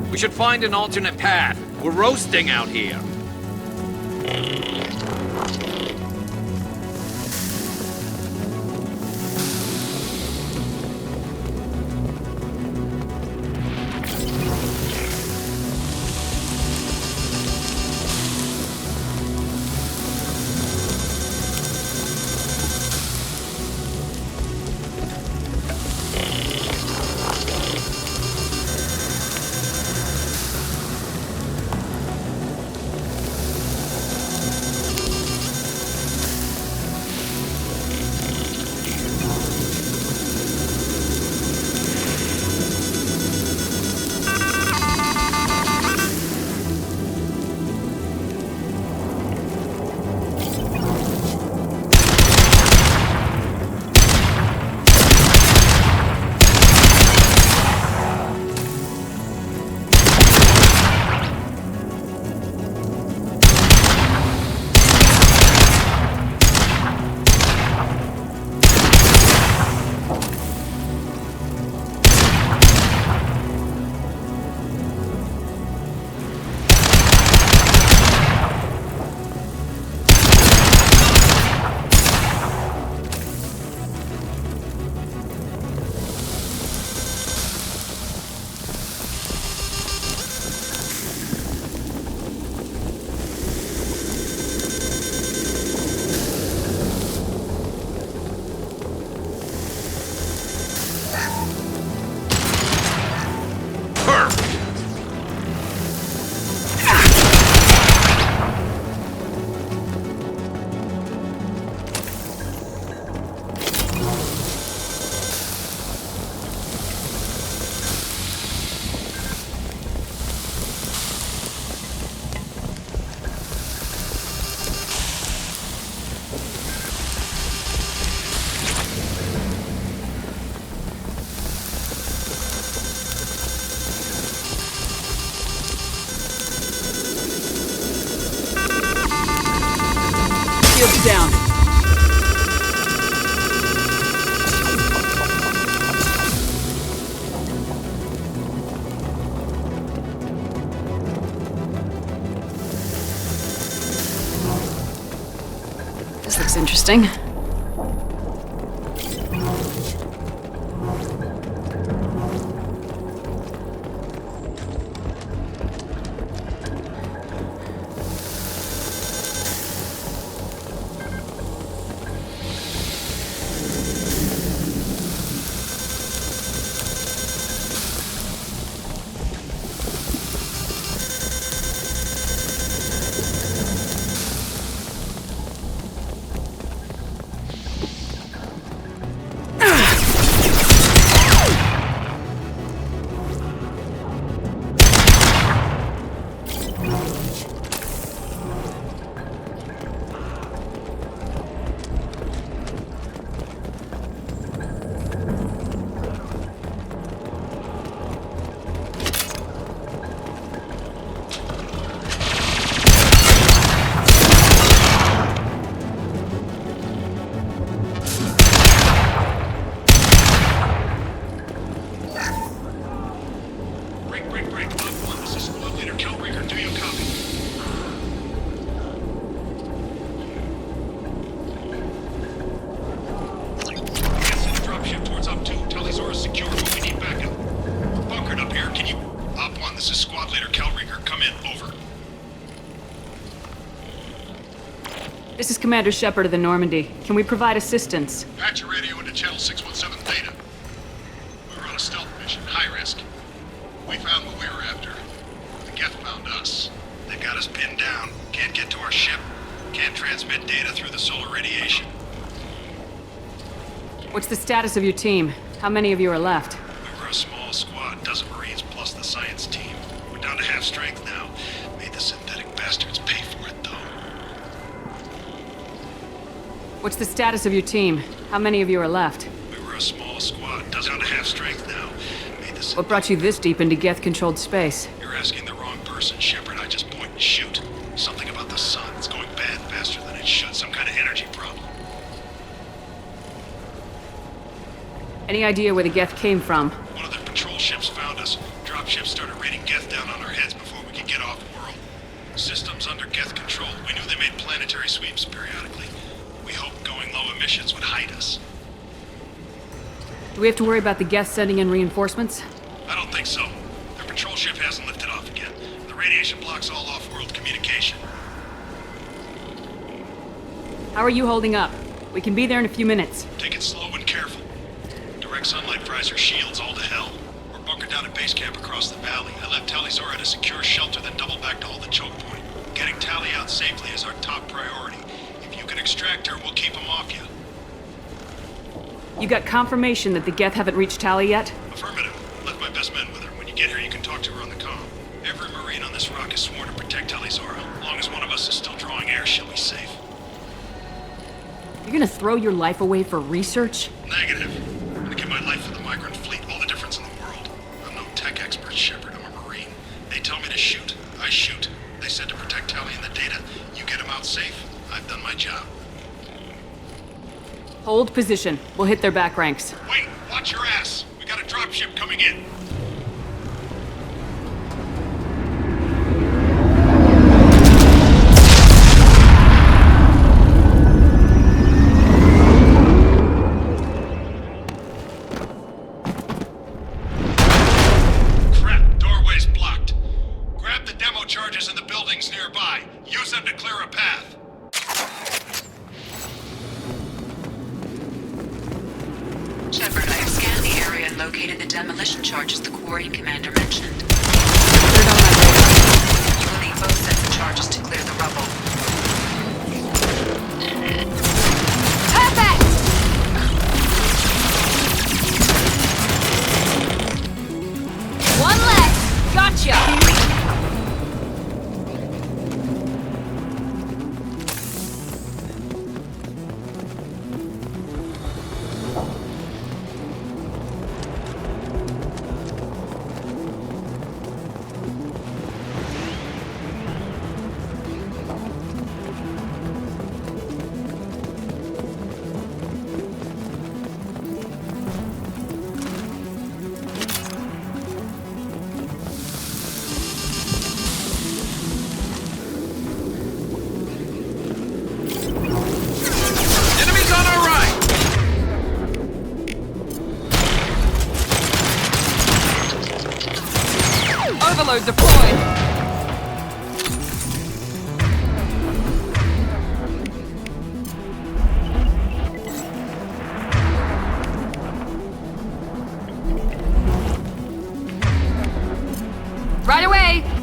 We should find an alternate path. We're roasting out here. Shields down. This looks interesting. This is Commander Shepard of the Normandy. Can we provide assistance? Patch your radio into channel 617 Theta. We were on a stealth mission, high risk. We found what we were after. The Geth found us. They got us pinned down. Can't get to our ship. Can't transmit data through the solar radiation. What's the status of your team? How many of you are left? We were a small squad, dozen Marines plus the science team. We're down to half strength now. Made the synthetic bastards pay for it, though. What's the status of your team? How many of you are left? We were a small squad, down to half strength now. Made the What brought you this deep into Geth-controlled space? You're asking the wrong person, Shepard. I just point and shoot. Something about the sun. It's going bad faster than it should. Some kind of energy problem. Any idea where the Geth came from? One of the patrol ships found us. Dropships started raining Geth down on our heads before we could get off-world. Systems under Geth control. We knew they made planetary sweeps periodically. We hoped going low emissions would hide us. Do we have to worry about the Geth sending in reinforcements? I don't think so. Their patrol ship hasn't lifted off again. The radiation blocks all off-world communication. How are you holding up? We can be there in a few minutes. Take it slow and careful. Direct sunlight fries our shields all to hell. We're bunkered down at base camp across the valley. I left Tali'Zorah at a secure shelter, then doubled back to hold the choke point. Getting Tali out safely is our top priority. If you can extract her, we'll keep them off you. You got confirmation that the Geth haven't reached Tali yet? Affirmative. Left my best men with her. When you get here, you can talk to her on the comm. Every Marine on this rock is sworn to protect Tali'Zorah. As long as one of us is still drawing air, she'll be safe. You're gonna throw your life away for research? Negative. I'm gonna give my life for the migrant fleet. All the difference in the world. I'm no tech expert, Shepard. I'm a Marine. They tell me to shoot. I shoot. They said to protect Tali and the data. You get them out safe. I've done my job. Hold position. We'll hit their back ranks. Wait! Watch your ass! We got a dropship coming in! Crap! Doorway's blocked. Grab the demo charges in the buildings nearby. Use them to clear a path. Shepard, I have scanned the area and located the demolition charges the quarry commander mentioned. Third on my radar. You will need both sets of charges to clear the rubble. Perfect! One left! Gotcha! Payload deployed! Right away!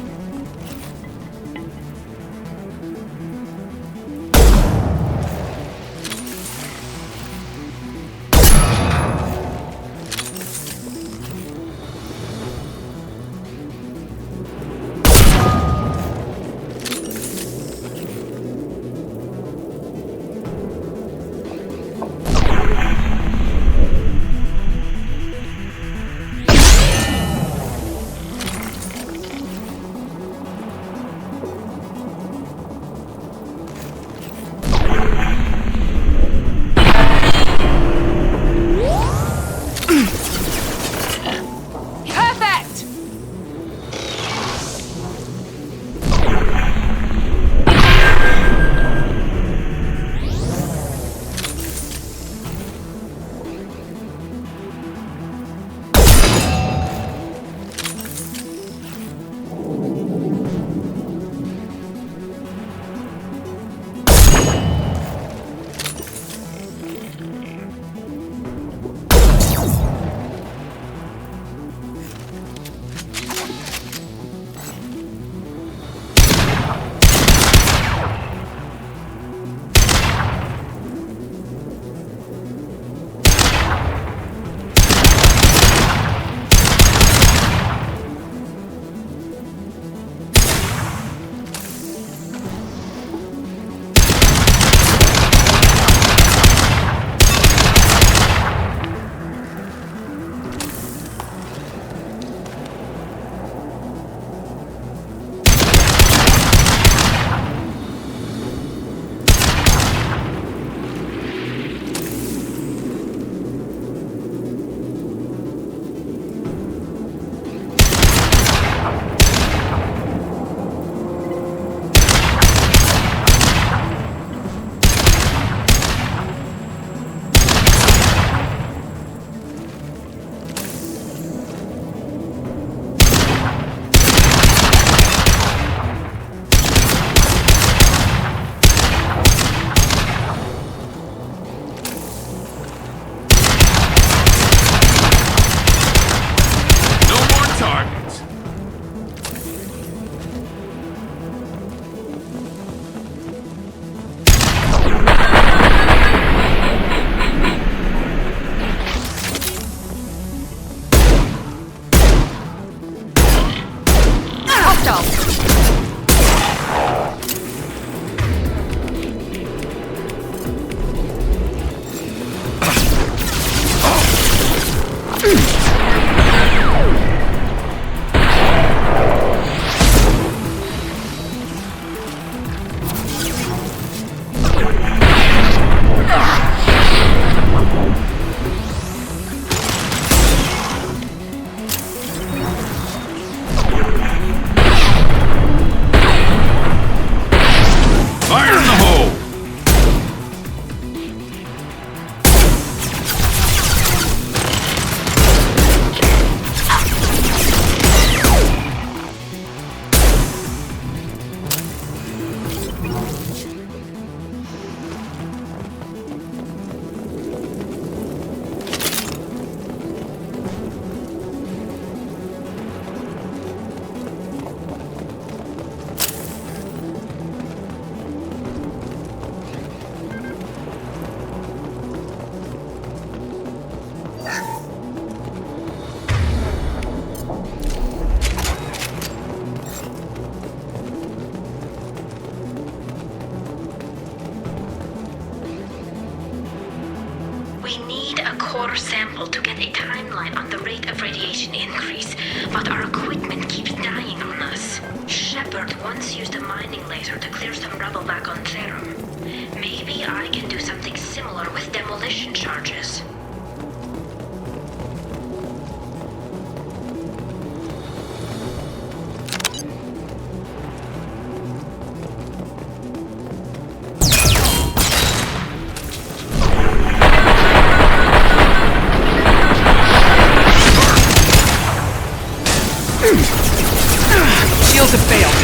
core sample to get a timeline on the rate of radiation increase, but our equipment keeps dying on us. Shepard once used a mining laser to clear some rubble back on Therum. Maybe I can do something similar with demolition charges. have failed.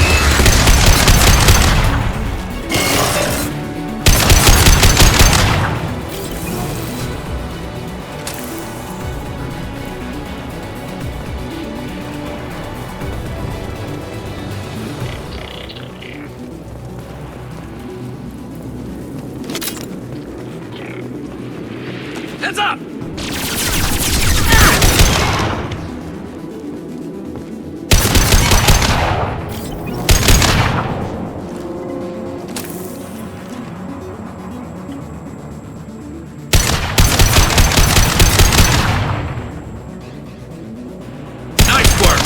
Hands up! Nice work!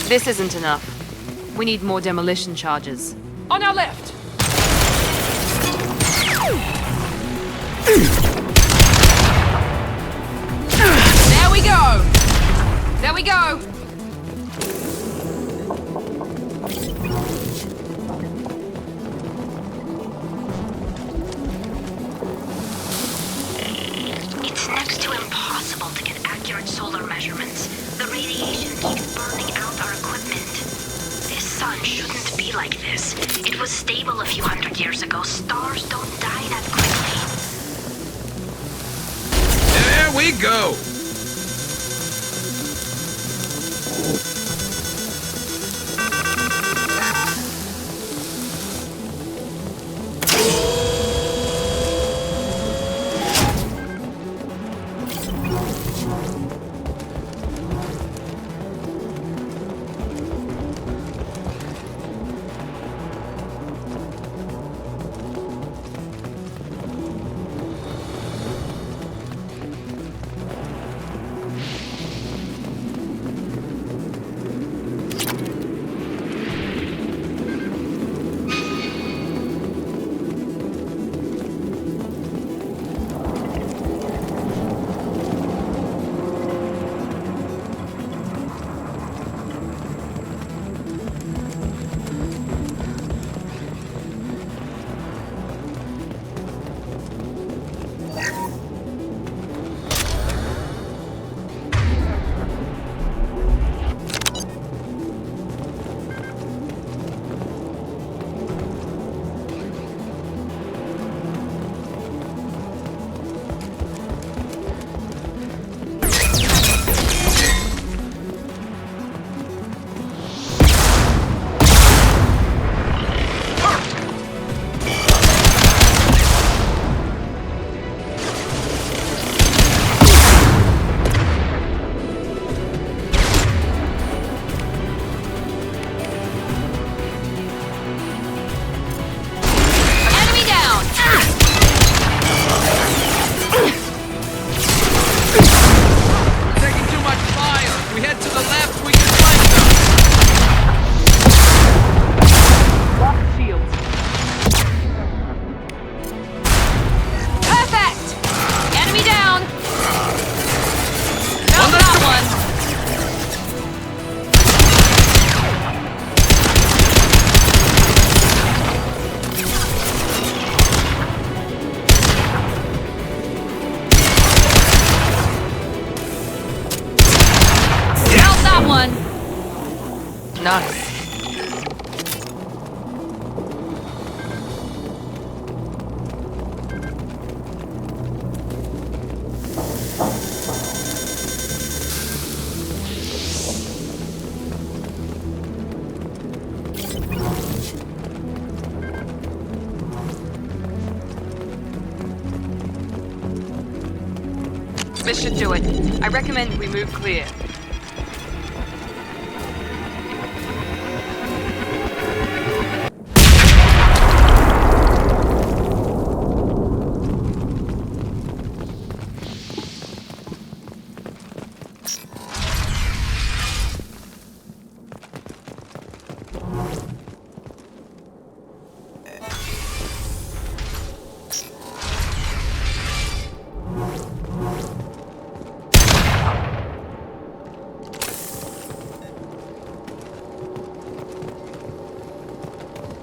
This isn't enough. We need more demolition charges. On our left! There we go! There we go! It's next to impossible to get accurate solar measurements. The radiation keeps burning out our equipment. This sun shouldn't be like this. It was stable a few hundred years ago. Stars don't die that quickly. There we go! This should do it. I recommend we move clear.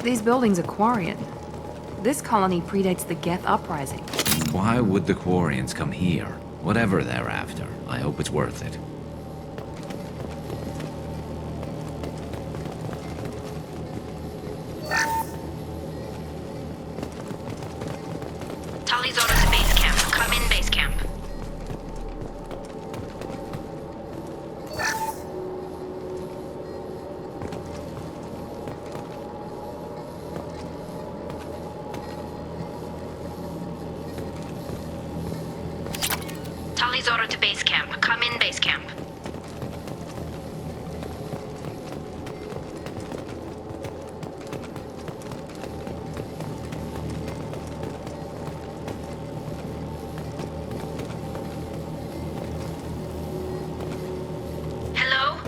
These buildings are Quarian. This colony predates the Geth Uprising. Why would the Quarians come here? Whatever they're after, I hope it's worth it. Tali's orders to base camp. Come in base camp. Tali's order to base camp. Come in base camp. Hello?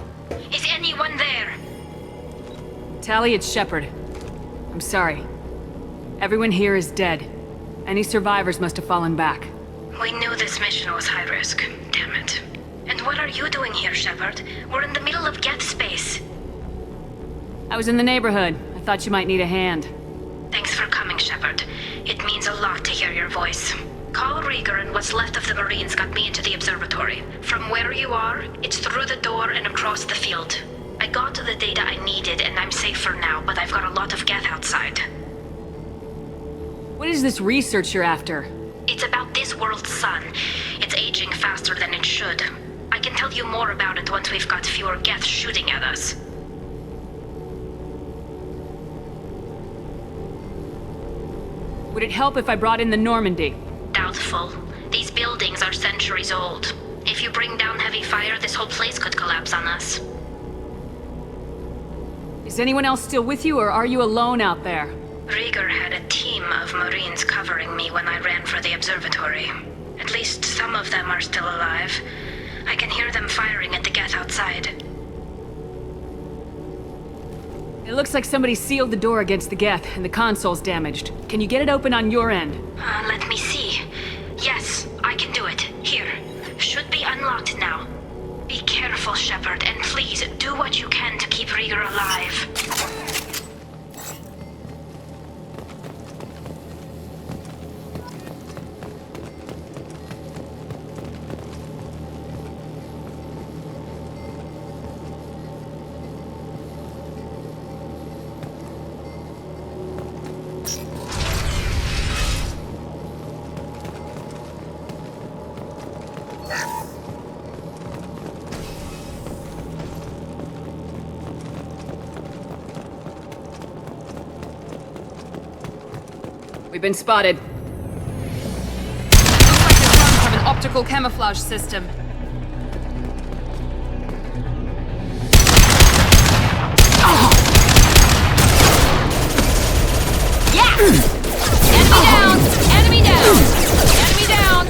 Is anyone there? Tali, it's Shepard. I'm sorry. Everyone here is dead. Any survivors must have fallen back. We knew this mission was high risk. Damn it. And what are you doing here, Shepard? We're in the middle of Geth space. I was in the neighborhood. I thought you might need a hand. Thanks for coming, Shepard. It means a lot to hear your voice. Call Rieger and what's left of the Marines got me into the observatory. From where you are, it's through the door and across the field. I got to the data I needed and I'm safe for now, but I've got a lot of Geth outside. What is this research you're after? It's about this world's sun. It's aging faster than it should. I can tell you more about it once we've got fewer Geth shooting at us. Would it help if I brought in the Normandy? Doubtful. These buildings are centuries old. If you bring down heavy fire, this whole place could collapse on us. Is anyone else still with you, or are you alone out there? Rieger had a team of Marines covering me when I ran for the observatory. At least some of them are still alive. I can hear them firing at the Geth outside. It looks like somebody sealed the door against the Geth, and the console's damaged. Can you get it open on your end? Let me see. Yes, I can do it. Here. Should be unlocked now. Be careful, Shepard, and please do what you can to keep Rieger alive. We've been spotted. Looks like the drones have an optical camouflage system. Yes! Enemy down! Enemy down! Enemy down!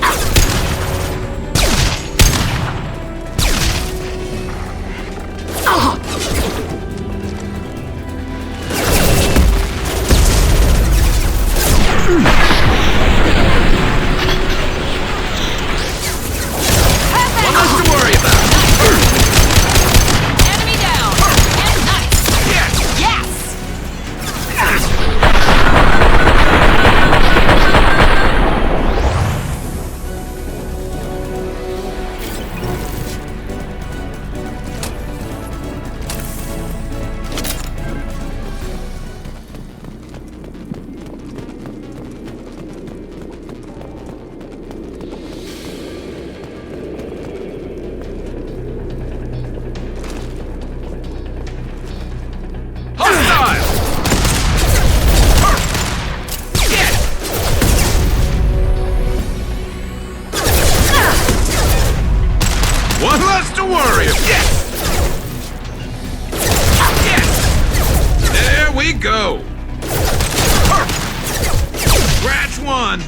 one!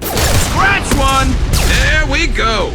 Scratch one! There we go!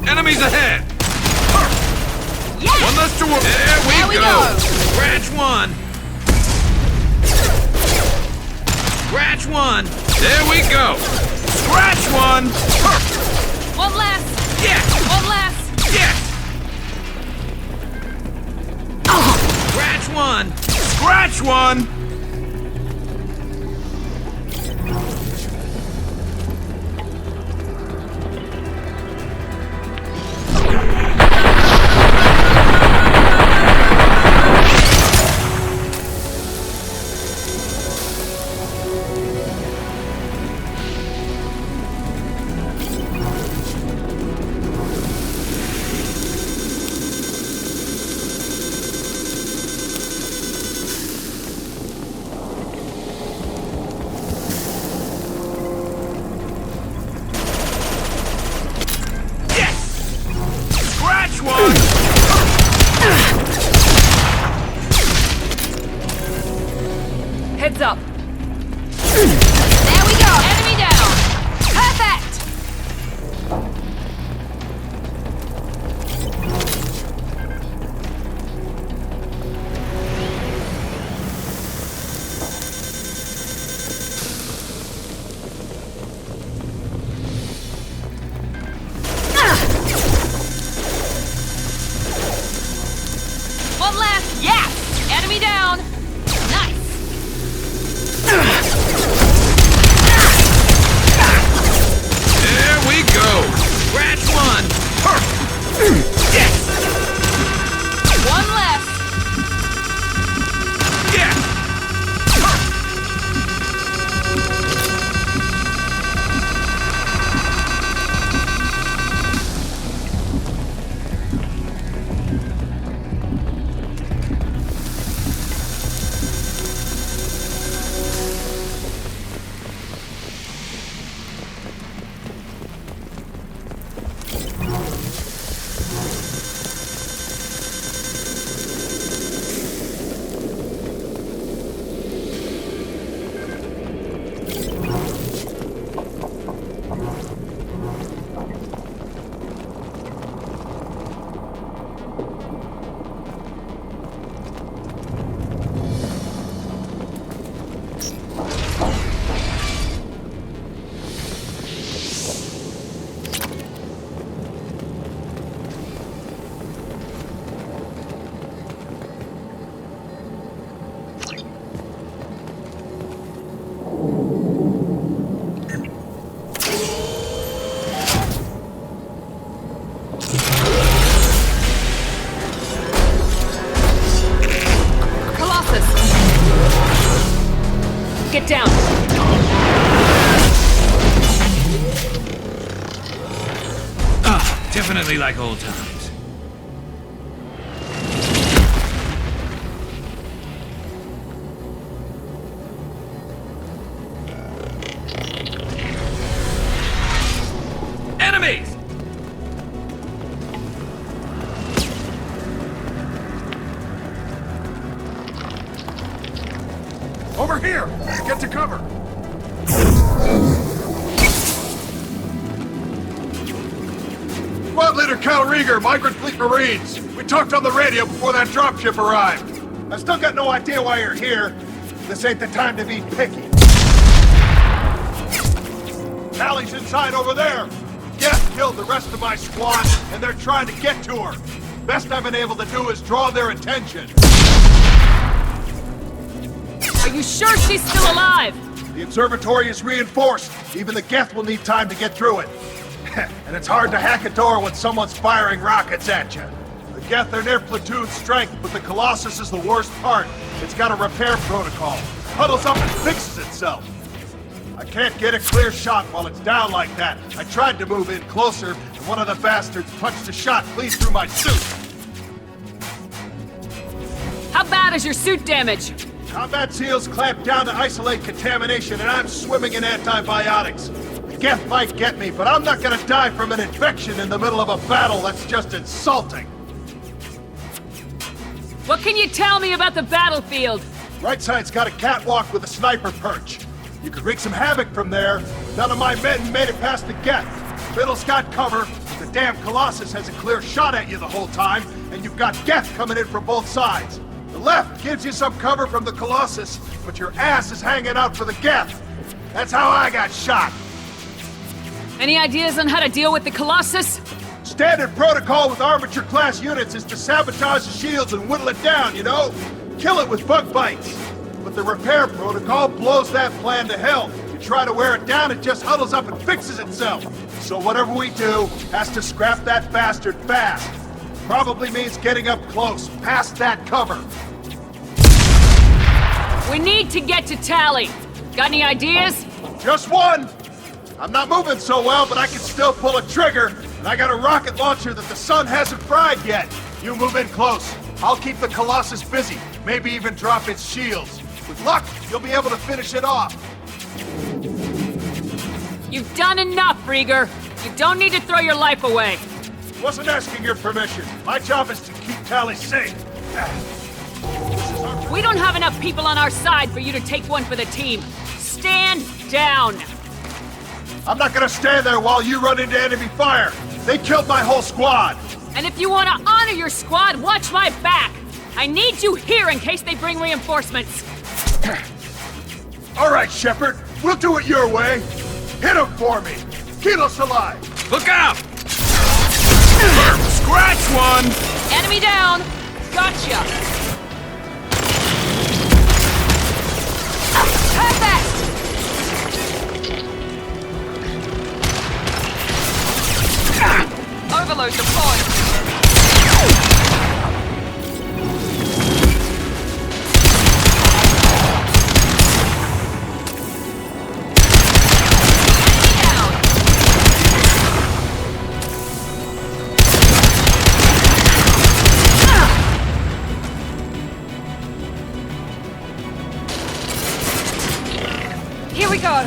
Enemies ahead! Yes! One less to work. There we go! Scratch one! Scratch one! There we go! Scratch one! One less! Yes! One less! Yes! Scratch one! Scratch one! Heads up. There we go. Enemy down. Perfect. One last. Yes. Enemy down. Nice. There we go! Scratch one! Yes! One left! Yes! Get down! Definitely like old times. Enemies! Over here! Get to cover! Squad Leader Cal Rieger, Migrant Fleet Marines. We talked on the radio before that dropship arrived. I still got no idea why you're here. This ain't the time to be picky. Callie's inside over there. Geth killed the rest of my squad, and they're trying to get to her. Best I've been able to do is draw their attention. Are you sure she's still alive? The observatory is reinforced. Even the Geth will need time to get through it. And it's hard to hack a door when someone's firing rockets at you. The Geth are near platoon strength, but the Colossus is the worst part. It's got a repair protocol. Huddles up and fixes itself. I can't get a clear shot while it's down like that. I tried to move in closer, and one of the bastards punched a shot clean through my suit. How bad is your suit damage? Combat seals clamp down to isolate contamination, and I'm swimming in antibiotics. The Geth might get me, but I'm not gonna die from an infection in the middle of a battle. That's just insulting. What can you tell me about the battlefield? Right side's got a catwalk with a sniper perch. You could wreak some havoc from there. None of my men made it past the Geth. Middle's got cover. The damn Colossus has a clear shot at you the whole time, and you've got Geth coming in from both sides. The left gives you some cover from the Colossus, but your ass is hanging out for the Geth. That's how I got shot. Any ideas on how to deal with the Colossus? Standard protocol with armature-class units is to sabotage the shields and whittle it down, you know? Kill it with bug bites. But the repair protocol blows that plan to hell. You try to wear it down, it just huddles up and fixes itself. So whatever we do has to scrap that bastard fast. Probably means getting up close, past that cover. We need to get to Tally. Got any ideas? Just one! I'm not moving so well, but I can still pull a trigger, and I got a rocket launcher that the sun hasn't fried yet. You move in close. I'll keep the Colossus busy, maybe even drop its shields. With luck, you'll be able to finish it off. You've done enough, Rieger. You don't need to throw your life away. Wasn't asking your permission. My job is to keep Tally safe. We don't have enough people on our side for you to take one for the team. Stand down. I'm not gonna stand there while you run into enemy fire. They killed my whole squad. And if you want to honor your squad, watch my back. I need you here in case they bring reinforcements. All right, Shepard. We'll do it your way. Hit him for me. Kilos alive. Look out! Scratch one! Enemy down. Gotcha. Perfect! Overload deployed. Here we go.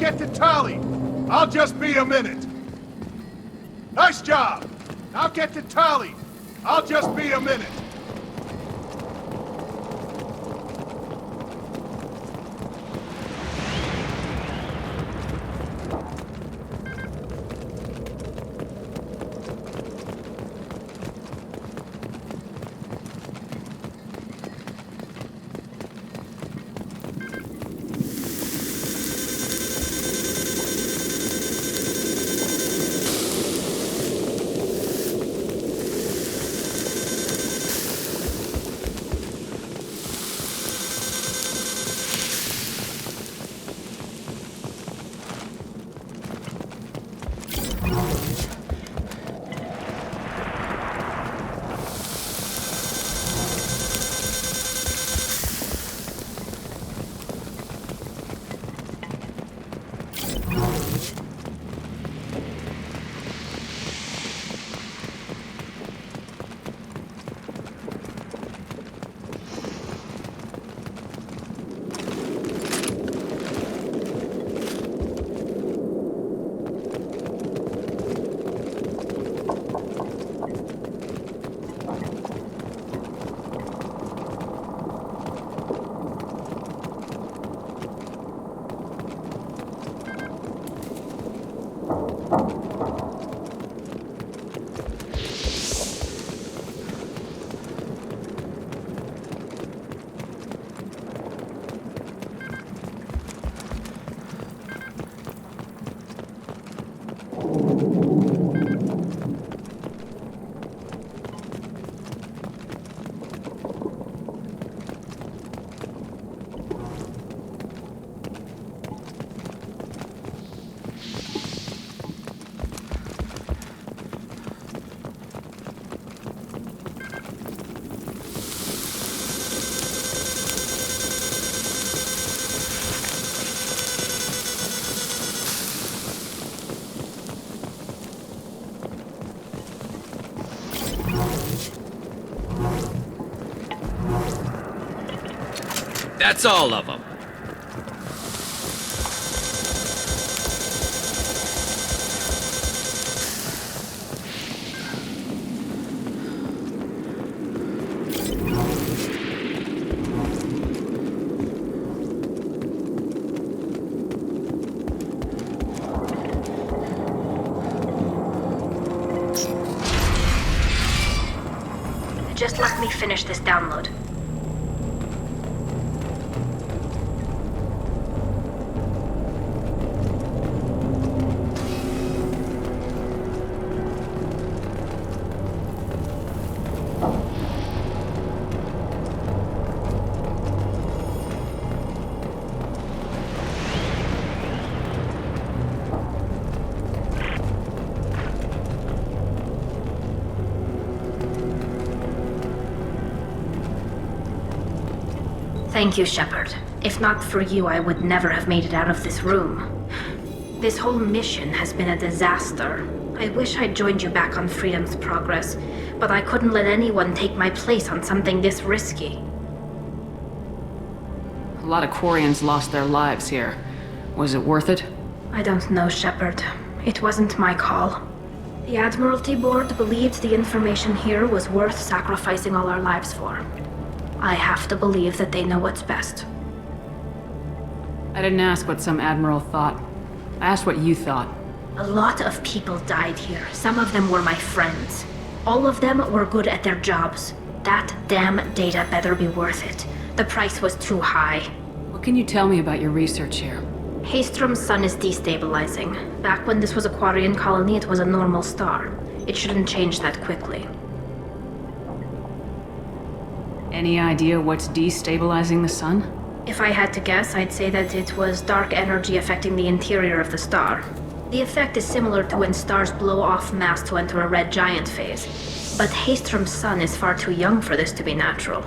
get to Tali. I'll just be a minute. Nice job. Now get to Tali. I'll just be a minute. That's all of them. Just let me finish this download. Thank you, Shepard. If not for you, I would never have made it out of this room. This whole mission has been a disaster. I wish I'd joined you back on Freedom's Progress, but I couldn't let anyone take my place on something this risky. A lot of Quarians lost their lives here. Was it worth it? I don't know, Shepard. It wasn't my call. The Admiralty Board believed the information here was worth sacrificing all our lives for. I have to believe that they know what's best. I didn't ask what some admiral thought. I asked what you thought. A lot of people died here. Some of them were my friends. All of them were good at their jobs. That damn data better be worth it. The price was too high. What can you tell me about your research here? Haestrom's sun is destabilizing. Back when this was a Quarian colony, it was a normal star. It shouldn't change that quickly. Any idea what's destabilizing the sun? If I had to guess, I'd say that it was dark energy affecting the interior of the star. The effect is similar to when stars blow off mass to enter a red giant phase. But Haestrom's sun is far too young for this to be natural.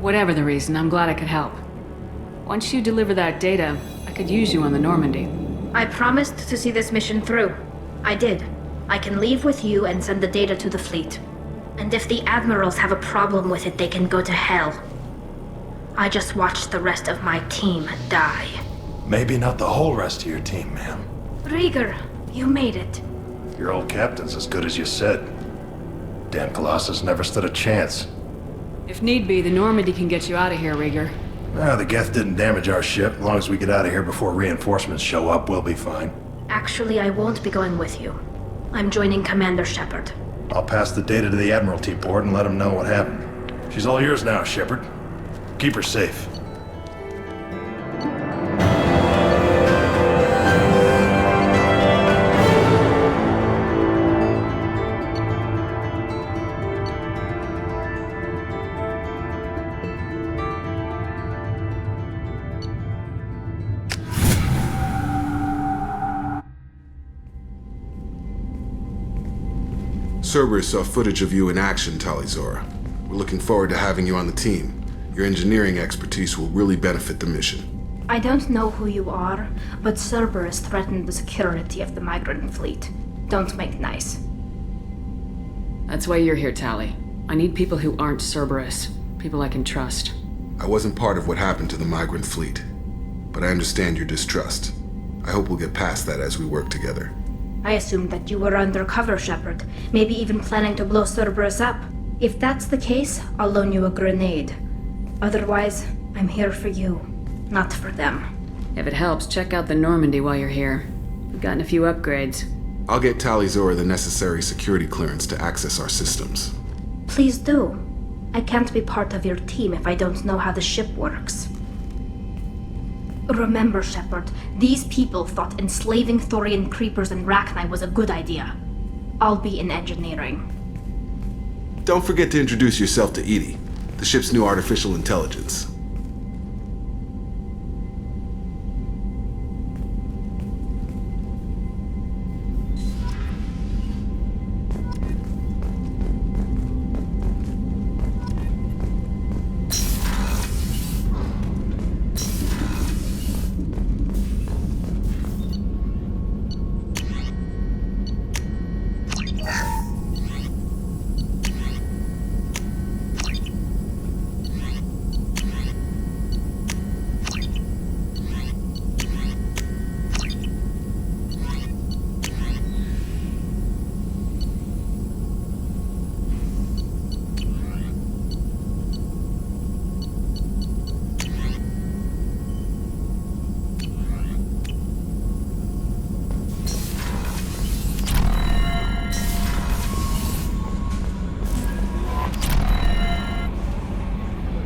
Whatever the reason, I'm glad I could help. Once you deliver that data, I could use you on the Normandy. I promised to see this mission through. I did. I can leave with you and send the data to the fleet. And if the admirals have a problem with it, they can go to hell. I just watched the rest of my team die. Maybe not the whole rest of your team, ma'am. Rieger, you made it. Your old captain's as good as you said. Damn Colossus never stood a chance. If need be, the Normandy can get you out of here, Rieger. The Geth didn't damage our ship. As long as we get out of here before reinforcements show up, we'll be fine. Actually, I won't be going with you. I'm joining Commander Shepard. I'll pass the data to the Admiralty board and let them know what happened. She's all yours now, Shepard. Keep her safe. Cerberus saw footage of you in action, Talizora. We're looking forward to having you on the team. Your engineering expertise will really benefit the mission. I don't know who you are, but Cerberus threatened the security of the migrant fleet. Don't make nice. That's why you're here, Tali. I need people who aren't Cerberus. People I can trust. I wasn't part of what happened to the migrant fleet, but I understand your distrust. I hope we'll get past that as we work together. I assumed that you were undercover, Shepard. Maybe even planning to blow Cerberus up. If that's the case, I'll loan you a grenade. Otherwise, I'm here for you, not for them. If it helps, check out the Normandy while you're here. We've gotten a few upgrades. I'll get Talizora the necessary security clearance to access our systems. Please do. I can't be part of your team if I don't know how the ship works. Remember, Shepard, these people thought enslaving Thorian creepers and Rachni was a good idea. I'll be in engineering. Don't forget to introduce yourself to Edie, the ship's new artificial intelligence.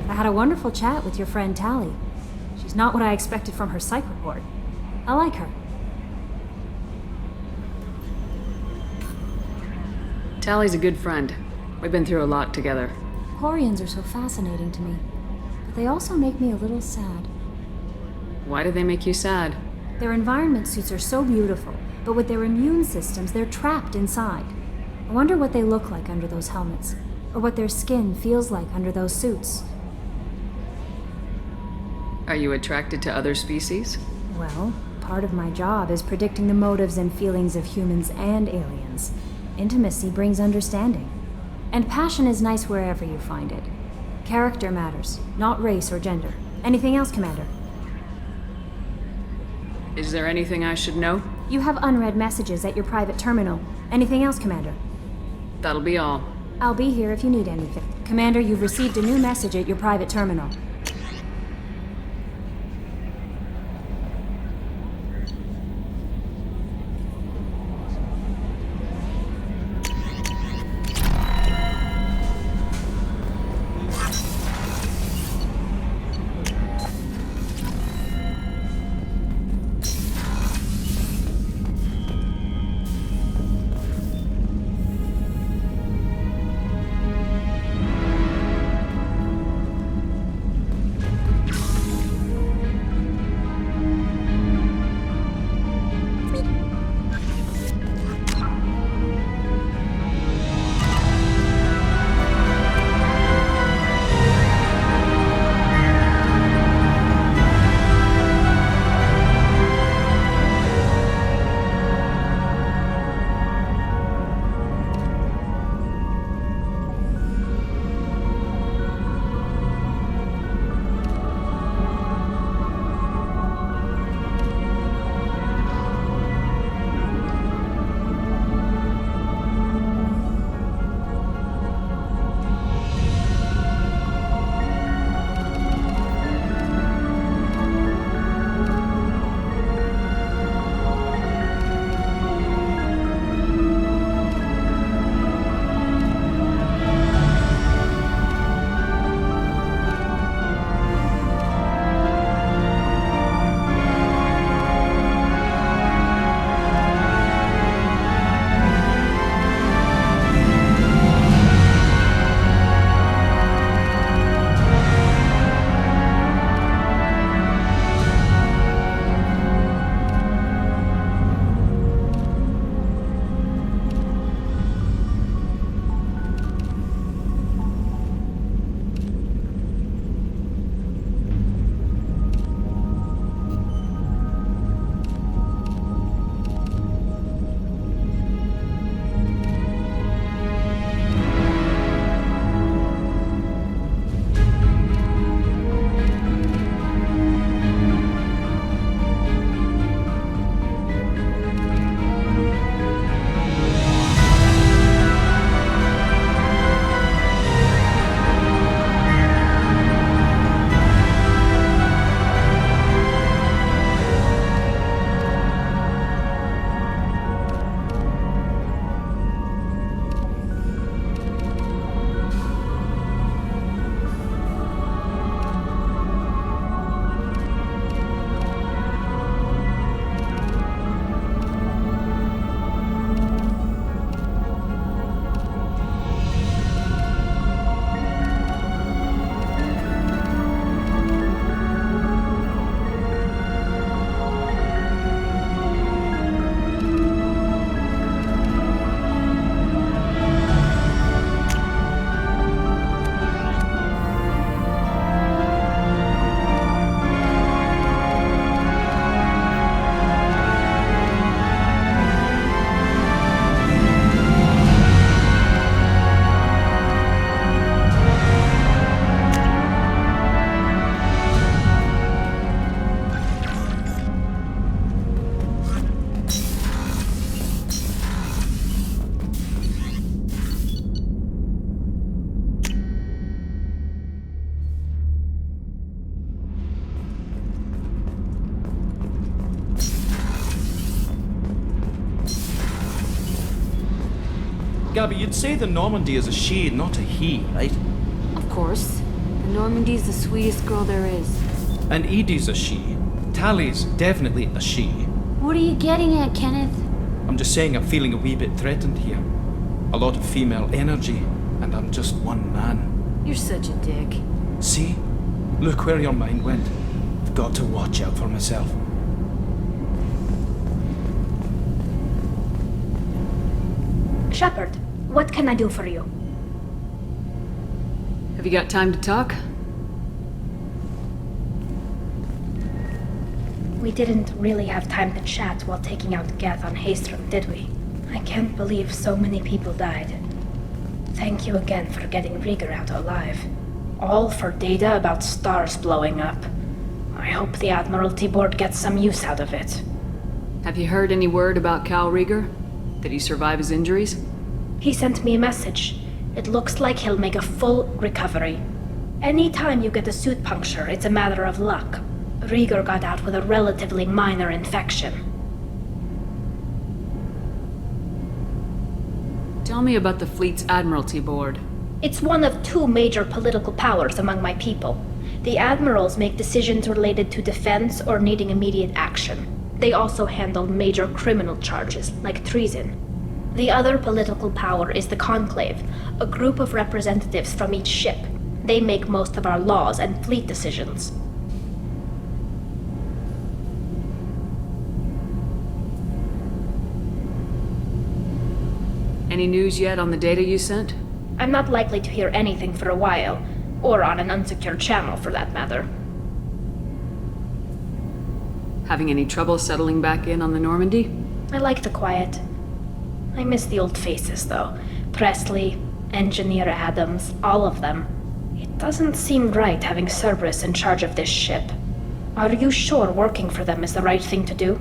I had a wonderful chat with your friend Tali. She's not what I expected from her psych report. I like her. Tali's a good friend. We've been through a lot together. Quarians are so fascinating to me, but they also make me a little sad. Why do they make you sad? Their environment suits are so beautiful, but with their immune systems, they're trapped inside. I wonder what they look like under those helmets, or what their skin feels like under those suits. Are you attracted to other species? Well, part of my job is predicting the motives and feelings of humans and aliens. Intimacy brings understanding. And passion is nice wherever you find it. Character matters, not race or gender. Anything else, Commander? Is there anything I should know? You have unread messages at your private terminal. Anything else, Commander? That'll be all. I'll be here if you need anything. Commander, you've received a new message at your private terminal. Gabby, you'd say the Normandy is a she, not a he, right? Of course. The Normandy's the sweetest girl there is. And Edie's a she. Tally's definitely a she. What are you getting at, Kenneth? I'm just saying I'm feeling a wee bit threatened here. A lot of female energy, and I'm just one man. You're such a dick. See? Look where your mind went. I've got to watch out for myself. Shepard, what can I do for you? Have you got time to talk? We didn't really have time to chat while taking out Geth on Haestrom, did we? I can't believe so many people died. Thank you again for getting Rieger out alive. All for data about stars blowing up. I hope the Admiralty Board gets some use out of it. Have you heard any word about Cal Rieger? Did he survive his injuries? He sent me a message. It looks like he'll make a full recovery. Anytime you get a suit puncture, it's a matter of luck. Rieger got out with a relatively minor infection. Tell me about the fleet's Admiralty Board. It's one of two major political powers among my people. The admirals make decisions related to defense or needing immediate action. They also handle major criminal charges, like treason. The other political power is the Conclave, a group of representatives from each ship. They make most of our laws and fleet decisions. Any news yet on the data you sent? I'm not likely to hear anything for a while, or on an unsecured channel for that matter. Having any trouble settling back in on the Normandy? I like the quiet. I miss the old faces, though. Presley, Engineer Adams, all of them. It doesn't seem right having Cerberus in charge of this ship. Are you sure working for them is the right thing to do?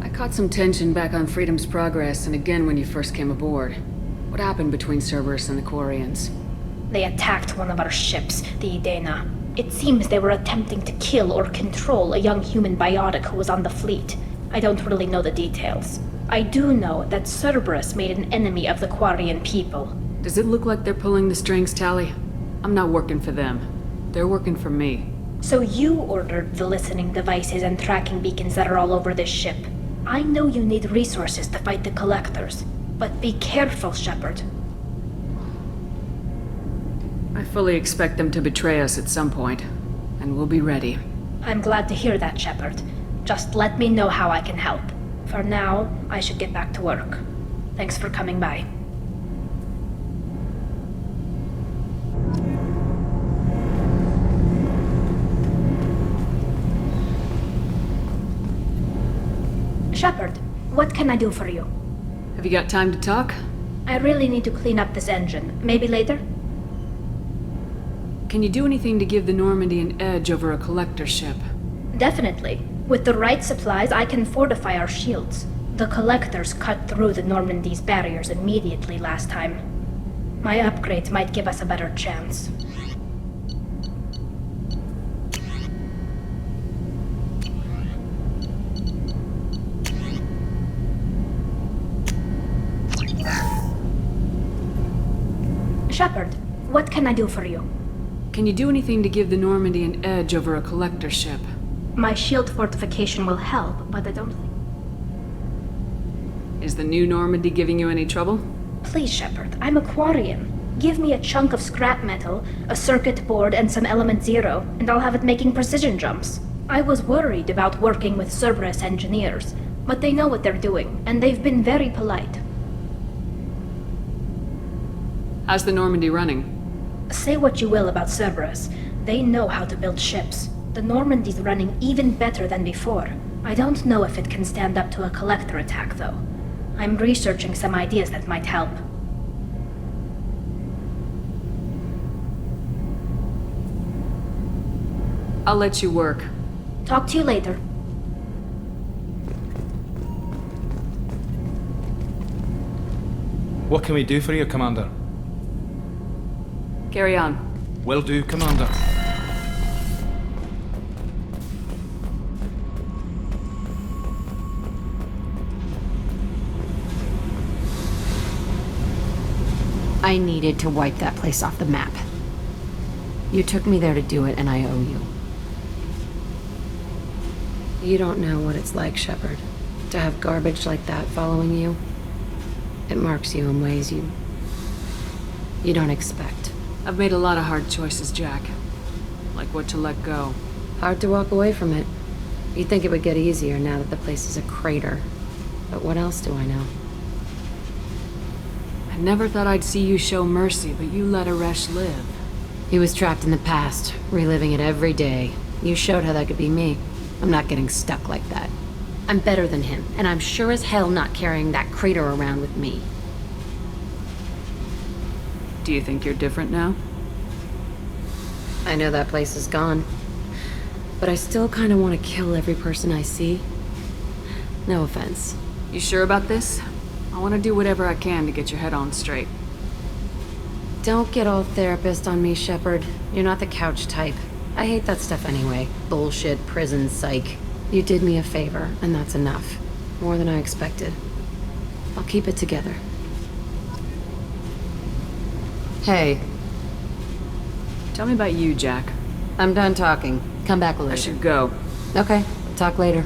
I caught some tension back on Freedom's Progress and again when you first came aboard. What happened between Cerberus and the Quarians? They attacked one of our ships, the Edena. It seems they were attempting to kill or control a young human biotic who was on the fleet. I don't really know the details. I do know that Cerberus made an enemy of the Quarian people. Does it look like they're pulling the strings, Tally? I'm not working for them. They're working for me. So you ordered the listening devices and tracking beacons that are all over this ship. I know you need resources to fight the Collectors, but be careful, Shepard. I fully expect them to betray us at some point, and we'll be ready. I'm glad to hear that, Shepard. Just let me know how I can help. For now, I should get back to work. Thanks for coming by. Shepard, what can I do for you? Have you got time to talk? I really need to clean up this engine. Maybe later? Can you do anything to give the Normandy an edge over a collector ship? Definitely. With the right supplies, I can fortify our shields. The Collectors cut through the Normandy's barriers immediately last time. My upgrades might give us a better chance. Shepard, what can I do for you? Can you do anything to give the Normandy an edge over a collector ship? My shield fortification will help, but I don't think... Is the new Normandy giving you any trouble? Please, Shepard, I'm a Quarian. Give me a chunk of scrap metal, a circuit board, and some Element Zero, and I'll have it making precision jumps. I was worried about working with Cerberus engineers, but they know what they're doing, and they've been very polite. How's the Normandy running? Say what you will about Cerberus. They know how to build ships. The Normandy's running even better than before. I don't know if it can stand up to a collector attack, though. I'm researching some ideas that might help. I'll let you work. Talk to you later. What can we do for you, Commander? Carry on. Will do, Commander. I needed to wipe that place off the map. You took me there to do it, and I owe you. You don't know what it's like, Shepard, to have garbage like that following you. It marks you in ways you don't expect. I've made a lot of hard choices, Jack. Like what to let go. Hard to walk away from it. You'd think it would get easier now that the place is a crater. But what else do I know? I never thought I'd see you show mercy, but you let Aresh live. He was trapped in the past, reliving it every day. You showed how that could be me. I'm not getting stuck like that. I'm better than him, and I'm sure as hell not carrying that crater around with me. Do you think you're different now? I know that place is gone. But I still kind of want to kill every person I see. No offense. You sure about this? I want to do whatever I can to get your head on straight. Don't get all therapist on me, Shepard. You're not the couch type. I hate that stuff anyway. Bullshit, prison, psych. You did me a favor, and that's enough. More than I expected. I'll keep it together. Hey. Tell me about you, Jack. I'm done talking. Come back later. I should go. Okay, talk later.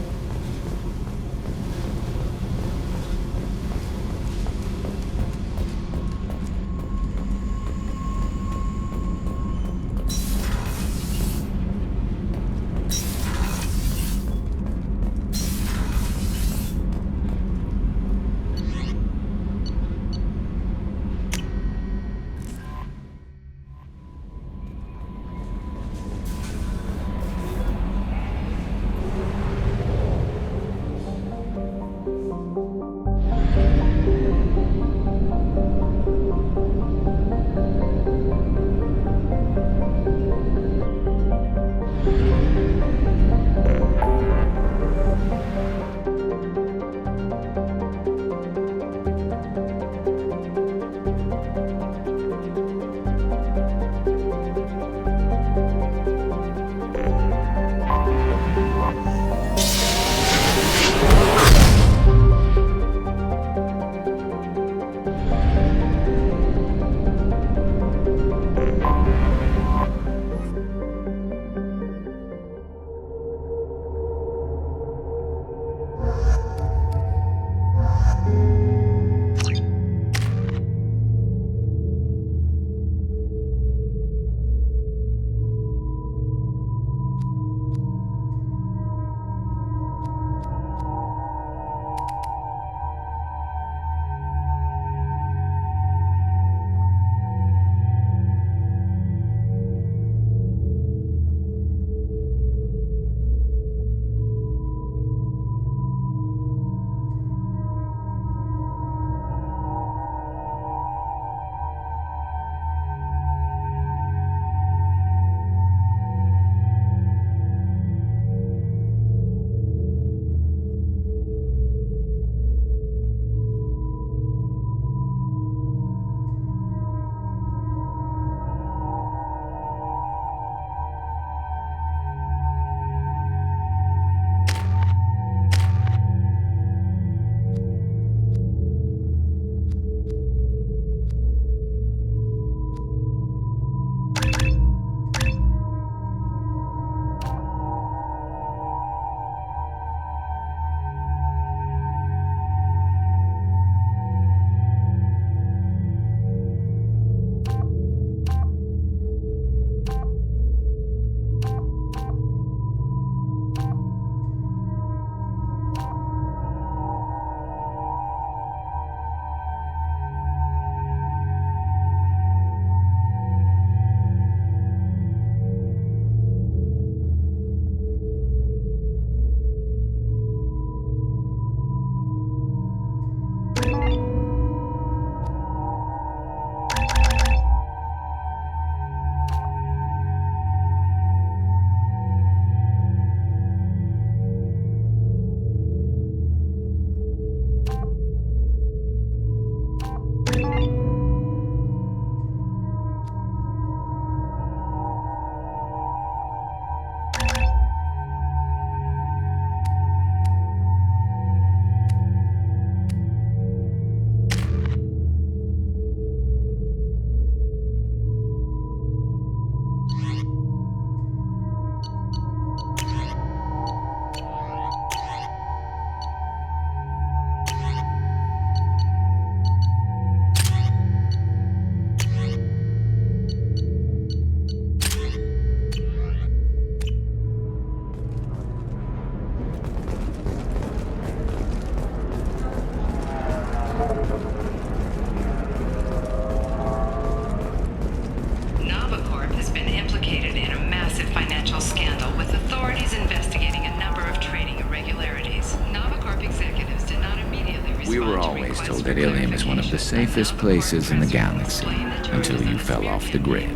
told that Ilium is one of the safest places in the galaxy, until you fell off the grid.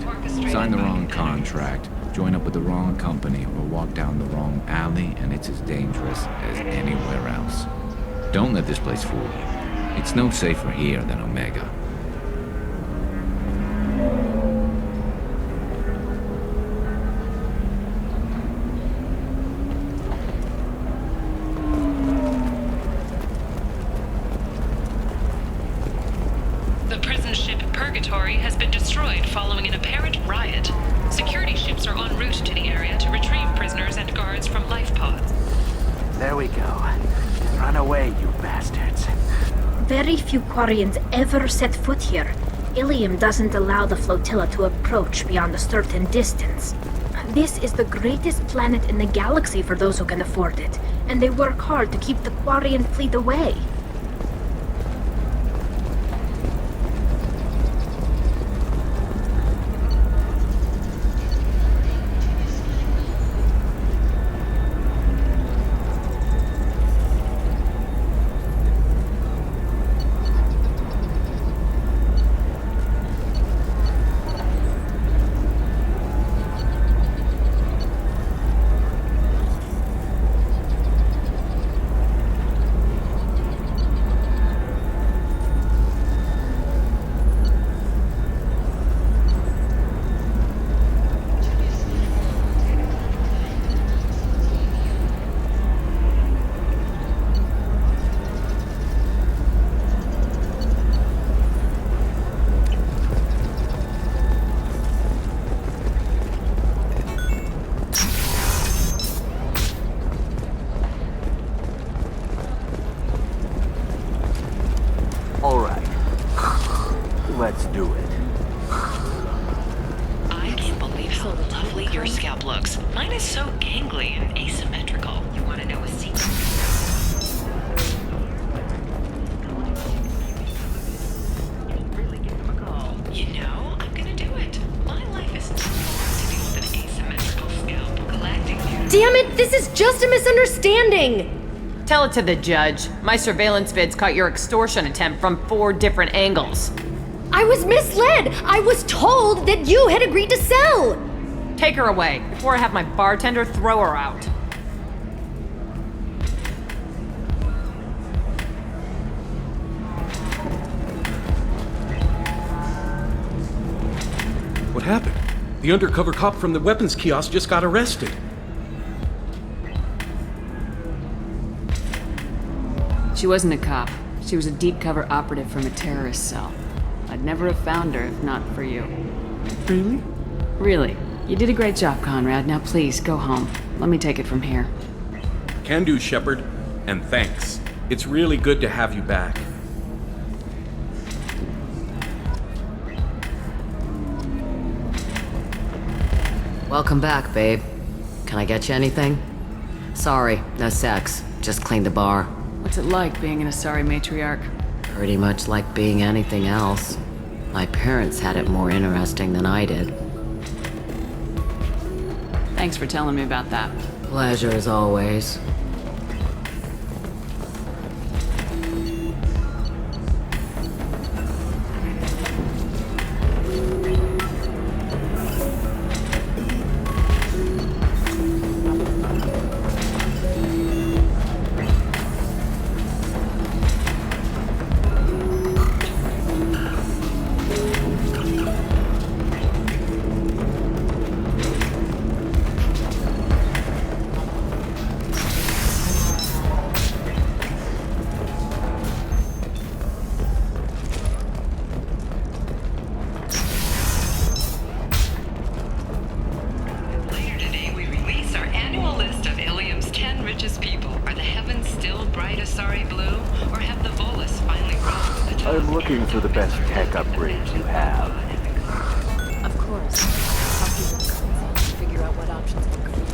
Sign the wrong contract, join up with the wrong company, or walk down the wrong alley, and it's as dangerous as anywhere else. Don't let this place fool you. It's no safer here than Omega. The prison ship Purgatory has been destroyed following an apparent riot. Security ships are en route to the area to retrieve prisoners and guards from life pods. There we go. Run away, you bastards. Very few Quarians ever set foot here. Ilium doesn't allow the flotilla to approach beyond a certain distance. This is the greatest planet in the galaxy for those who can afford it, and they work hard to keep the Quarian fleet away. Let's do it. I can't believe how lovely your scalp looks. Mine is so gangly and asymmetrical. You want to know a secret? You know, I'm gonna do it. My life is too long to deal with an asymmetrical scalp. Galactic. Damn it, this is just a misunderstanding! Tell it to the judge. My surveillance vids caught your extortion attempt from 4 different angles. I was misled! I was told that you had agreed to sell! Take her away, before I have my bartender throw her out. What happened? The undercover cop from the weapons kiosk just got arrested. She wasn't a cop. She was a deep cover operative from a terrorist cell. I'd never have found her if not for you. Really? Really. You did a great job, Conrad. Now please, go home. Let me take it from here. Can do, Shepard. And thanks. It's really good to have you back. Welcome back, babe. Can I get you anything? Sorry, no sex. Just cleaned the bar. What's it like being an Asari matriarch? Pretty much like being anything else. My parents had it more interesting than I did. Thanks for telling me about that. Pleasure as always. I'm looking for the best tech upgrades you have. Of course. I'll figure out what options work for you.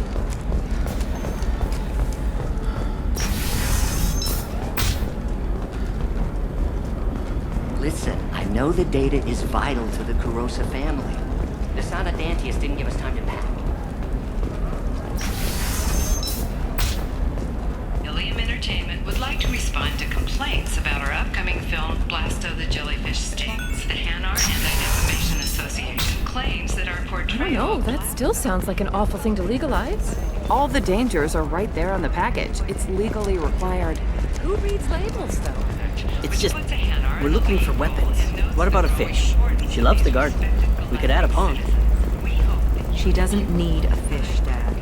Listen, I know the data is vital to the Kurosa family. The Sana Dantius didn't give us time to pack. Ilium Entertainment would like to respond to complaints about our upcoming film, I don't know, that still sounds like an awful thing to legalize. All the dangers are right there on the package. It's legally required. Who reads labels, though? It's just, we're looking for weapons. What about a fish? She loves the garden. We could add a pond. She doesn't need a fish, Dad.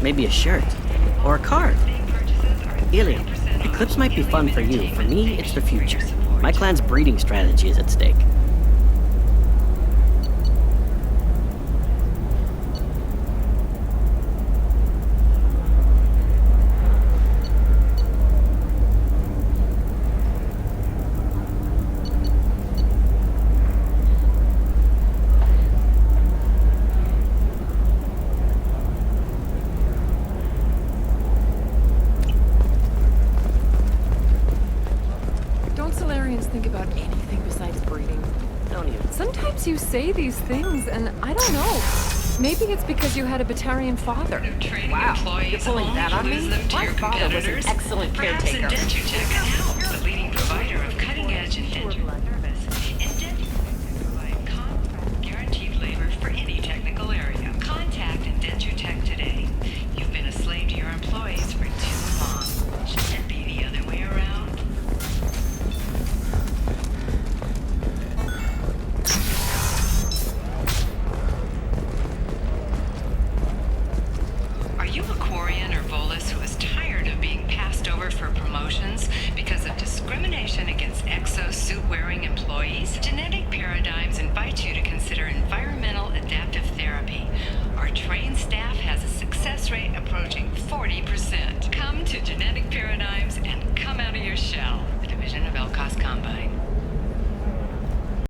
Maybe a shirt. Or a card. Ilium, Eclipse might be fun for you. For me, it's the future. My clan's breeding strategy is at stake. Think about anything besides breeding. Don't you? Sometimes you say these things, and I don't know. Maybe it's because you had a Batarian father. Wow, you're pulling that on me? My father was an excellent caretaker. Perhaps Indentutech can help. The leading provider of cutting-edge indenture service. Indentutech provide contract guaranteed labor for any technical area. Contact Indentutech today. You've been a slave to your employees for too long. Should it be the other way around? Are you a Quarian or Volus who is tired of being passed over for promotions because of discrimination against exosuit-wearing employees? Genetic Paradigms invite you to consider environmental adaptive therapy. Our trained staff has a success rate approaching 40%. Come to Genetic